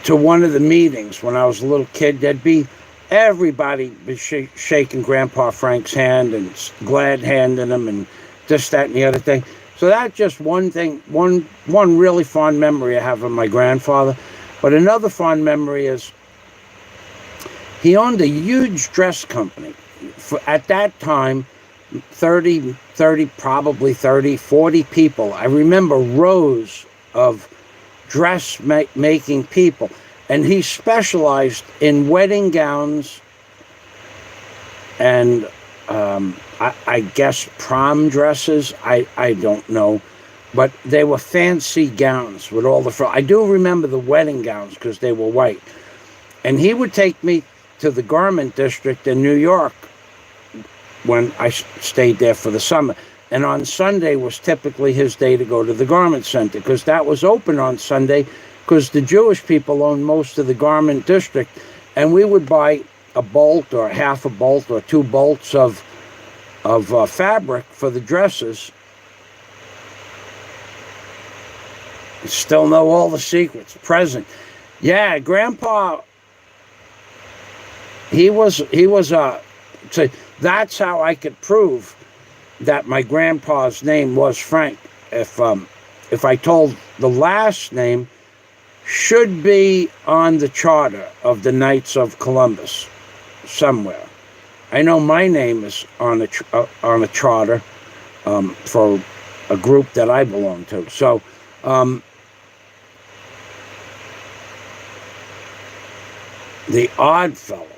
to one of the meetings when I was a little kid, there'd be everybody was shaking Grandpa Frank's hand and glad handing him and this, that, and the other thing. So that's just one thing, one really fond memory I have of my grandfather. But another fond memory is he owned a huge dress company. At that time, 40 people. I remember rows of dress-making people. And he specialized in wedding gowns and I guess prom dresses. I don't know. But they were fancy gowns with all the frills. I do remember the wedding gowns because they were white. And he would take me to the garment district in New York when I stayed there for the summer. And on Sunday was typically his day to go to the garment center because that was open on Sunday because the Jewish people owned most of the garment district. And we would buy a bolt or half a bolt or 2 bolts of fabric for the dresses. Still know all the secrets. Present. Yeah, Grandpa, he was so that's how I could prove that my grandpa's name was Frank. If I told the last name should be on the charter of the Knights of Columbus somewhere. I know my name is on a charter for a group that I belong to. So the Odd Fellows.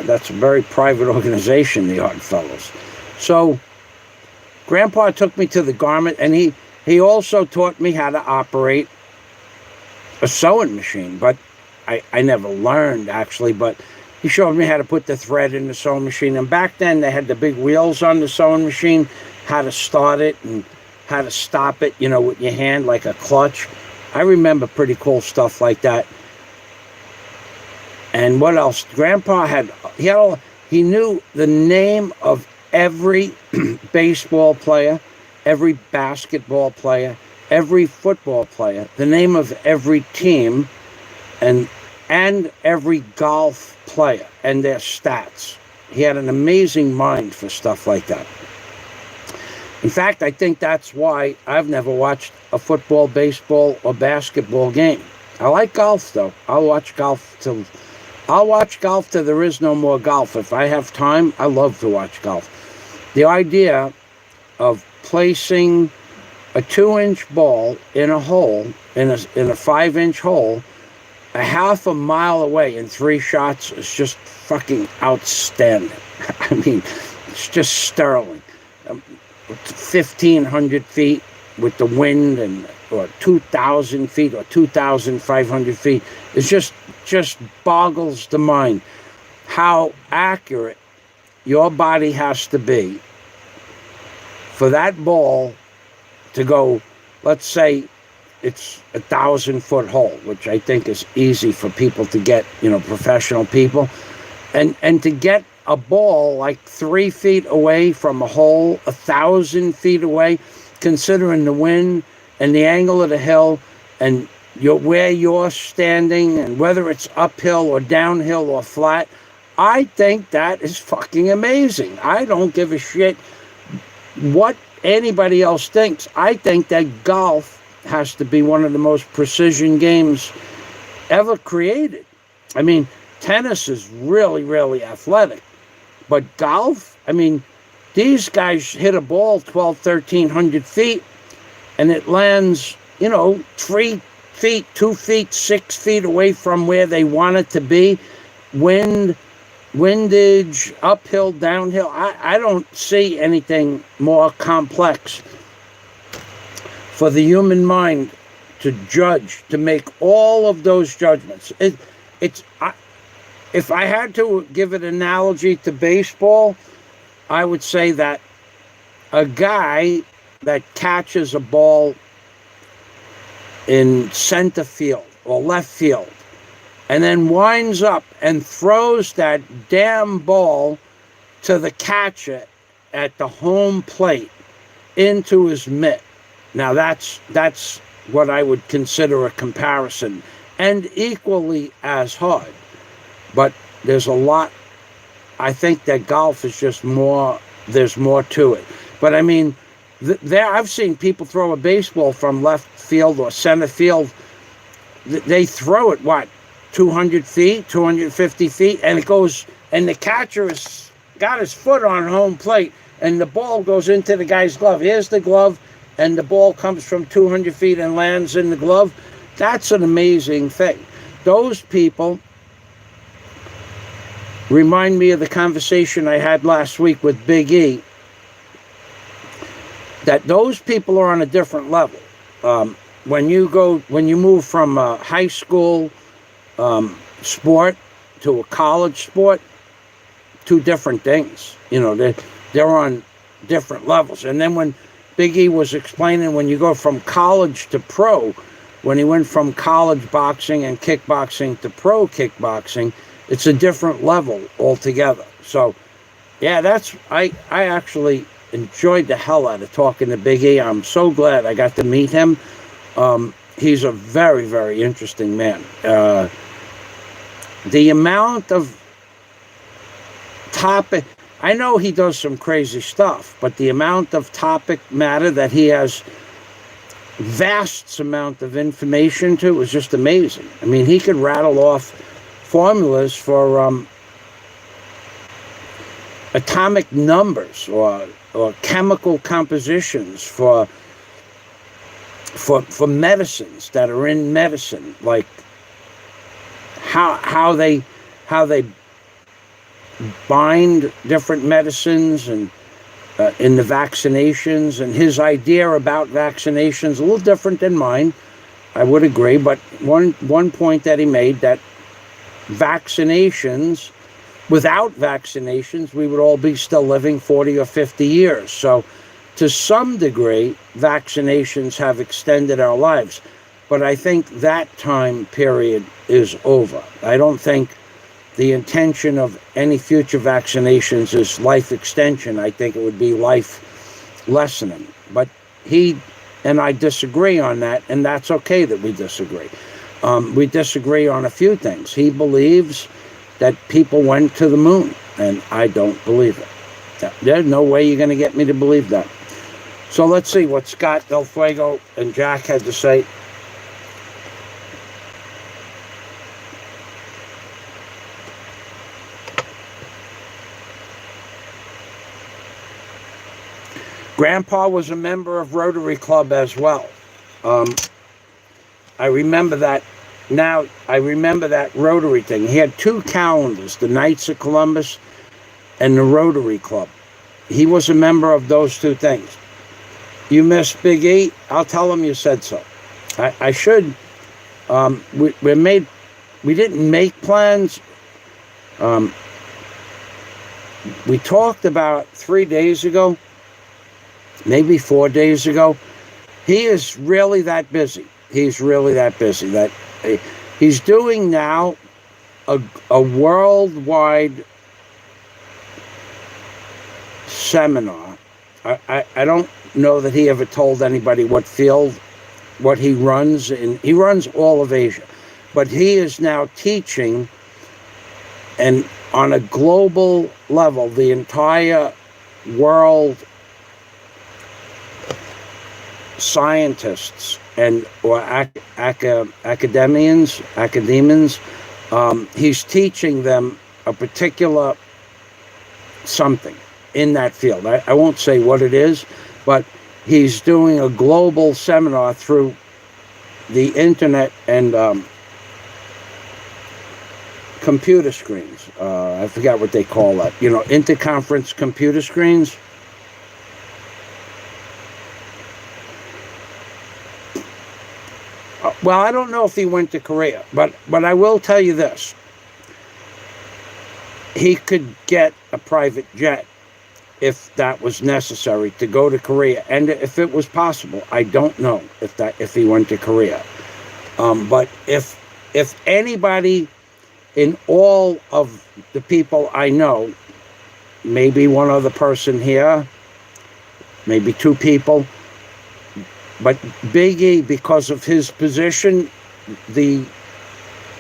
That's a very private organization, the Odd Fellows. So Grandpa took me to the garment, and he also taught me how to operate a sewing machine. But I never learned, actually, but he showed me how to put the thread in the sewing machine. And back then, they had the big wheels on the sewing machine, how to start it and how to stop it, with your hand like a clutch. I remember pretty cool stuff like that. And what else? Grandpa he knew the name of every baseball player, every basketball player, every football player, the name of every team, and every golf player and their stats. He had an amazing mind for stuff like that. In fact, I think that's why I've never watched a football, baseball, or basketball game. I like golf, though. I'll watch golf till there is no more golf. If I have time, I love to watch golf. The idea of placing a 2-inch ball in a hole, in a 5-inch hole, a half a mile away in 3 shots is just fucking outstanding. I mean, it's just sterling. 1,500 feet with the wind, or 2,000 feet or 2,500 feet. It's just boggles the mind how accurate your body has to be for that ball to go, let's say it's 1,000-foot hole, which I think is easy for people to get, professional people, and to get a ball like 3 feet away from a hole, 1,000 feet away, considering the wind and the angle of the hill and where you're standing and whether it's uphill or downhill or flat. I think that is fucking amazing. I don't give a shit what anybody else thinks. I think that golf has to be one of the most precision games ever created. I mean, tennis is really, really athletic. But golf, I mean, these guys hit a ball 1,300 feet and it lands, 3 feet, 2 feet, 6 feet away from where they want it to be. Windage, uphill, downhill. I don't see anything more complex for the human mind to judge, to make all of those judgments. If I had to give an analogy to baseball, I would say that a guy that catches a ball in center field or left field, and then winds up and throws that damn ball to the catcher at the home plate into his mitt. Now that's what I would consider a comparison, and equally as hard. But there's a lot. I think that golf is just more. There's more to it. But I mean, I've seen people throw a baseball from left field or center field. They throw it 200 feet, 250 feet, and it goes. And the catcher has got his foot on home plate, and the ball goes into the guy's glove. Here's the glove, and the ball comes from 200 feet and lands in the glove. That's an amazing thing. Those people remind me of the conversation I had last week with Big E, that those people are on a different level. When you move from a high school sport to a college sport, two different things. You know, they're on different levels. And then when Big E was explaining, when you go from college to pro, when he went from college boxing and kickboxing to pro kickboxing, it's a different level altogether. So, yeah, I actually enjoyed the hell out of talking to Big E. I'm so glad I got to meet him. He's a very, very interesting man. The amount of topic, I know he does some crazy stuff, but the amount of topic matter that he has vast amount of information to is just amazing. I mean, he could rattle off formulas for atomic numbers or chemical compositions for medicines that are in medicine, like how they bind different medicines and in the vaccinations, and his idea about vaccinations a little different than mine, I would agree, but one point that he made, that vaccinations, without vaccinations, we would all be still living 40 or 50 years. So to some degree, vaccinations have extended our lives, but I think that time period is over. I don't think the intention of any future vaccinations is life extension. I think it would be life lessening. But he and I disagree on that, and that's okay that we disagree. We disagree on a few things. He believes that people went to the moon, and I don't believe it. There's no way you're going to get me to believe that. So let's see what Scott Del Fuego and Jack had to say. Grandpa was a member of Rotary Club as well. I remember that. Now, I remember that Rotary thing. He had two calendars, the Knights of Columbus and the Rotary Club. He was a member of those two things. You miss Big E? I'll tell him you said so. I should. We didn't make plans. We talked about 3 days ago, maybe 4 days ago. He is really that busy. He's really that busy that he's doing now a worldwide seminar. I don't know that he ever told anybody what he runs, and he runs all of Asia, but he is now teaching, and on a global level, the entire world scientists or academians, he's teaching them a particular something in that field. I won't say what it is, but he's doing a global seminar through the internet and computer screens. I forgot what they call that. You know, interconference computer screens. Well, I don't know if he went to Korea, but I will tell you this. He could get a private jet if that was necessary to go to Korea, and if it was possible. I don't know if he went to Korea. But if anybody in all of the people I know, maybe one other person here, maybe two people, but Big E, because of his position, the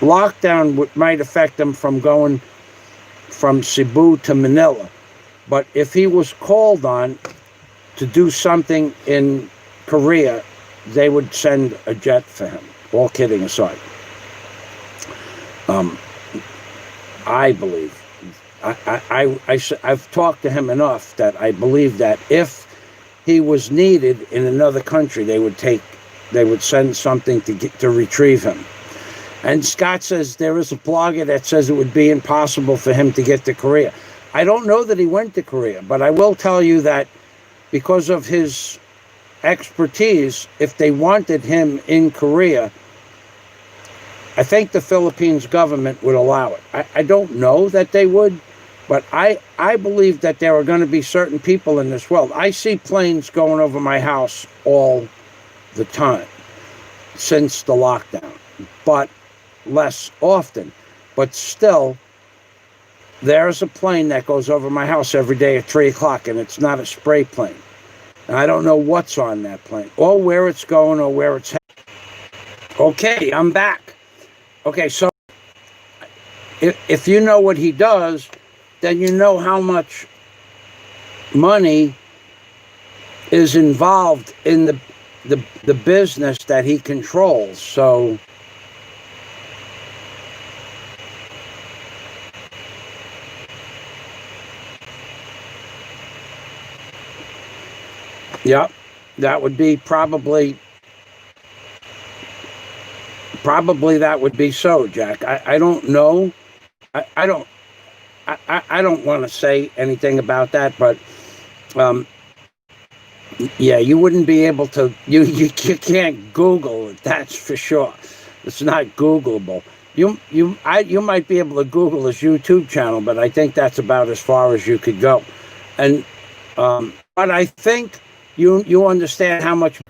lockdown might affect him from going from Cebu to Manila. But if he was called on to do something in Korea, they would send a jet for him, all kidding aside. I believe. I've talked to him enough that I believe that if he was needed in another country, they would send something to retrieve him. And Scott says there is a blogger that says it would be impossible for him to get to Korea. I don't know that he went to Korea, but I will tell you that because of his expertise, if they wanted him in Korea, I think the Philippines government would allow it. I don't know that they would, but I believe that there are going to be certain people in this world. I see planes going over my house all the time since the lockdown, but less often. But still, there's a plane that goes over my house every day at 3 o'clock, and it's not a spray plane. And I don't know what's on that plane, or where it's going, or where it's headed. Okay, I'm back. Okay, so if you know what he does, then you know how much money is involved in the business that he controls. So yeah, that would be probably that would be so, Jack. I don't know. I don't want to say anything about that, but yeah, you wouldn't be able to. You can't Google it. That's for sure. It's not Googleable. You might be able to Google his YouTube channel, but I think that's about as far as you could go. And but I think you understand how much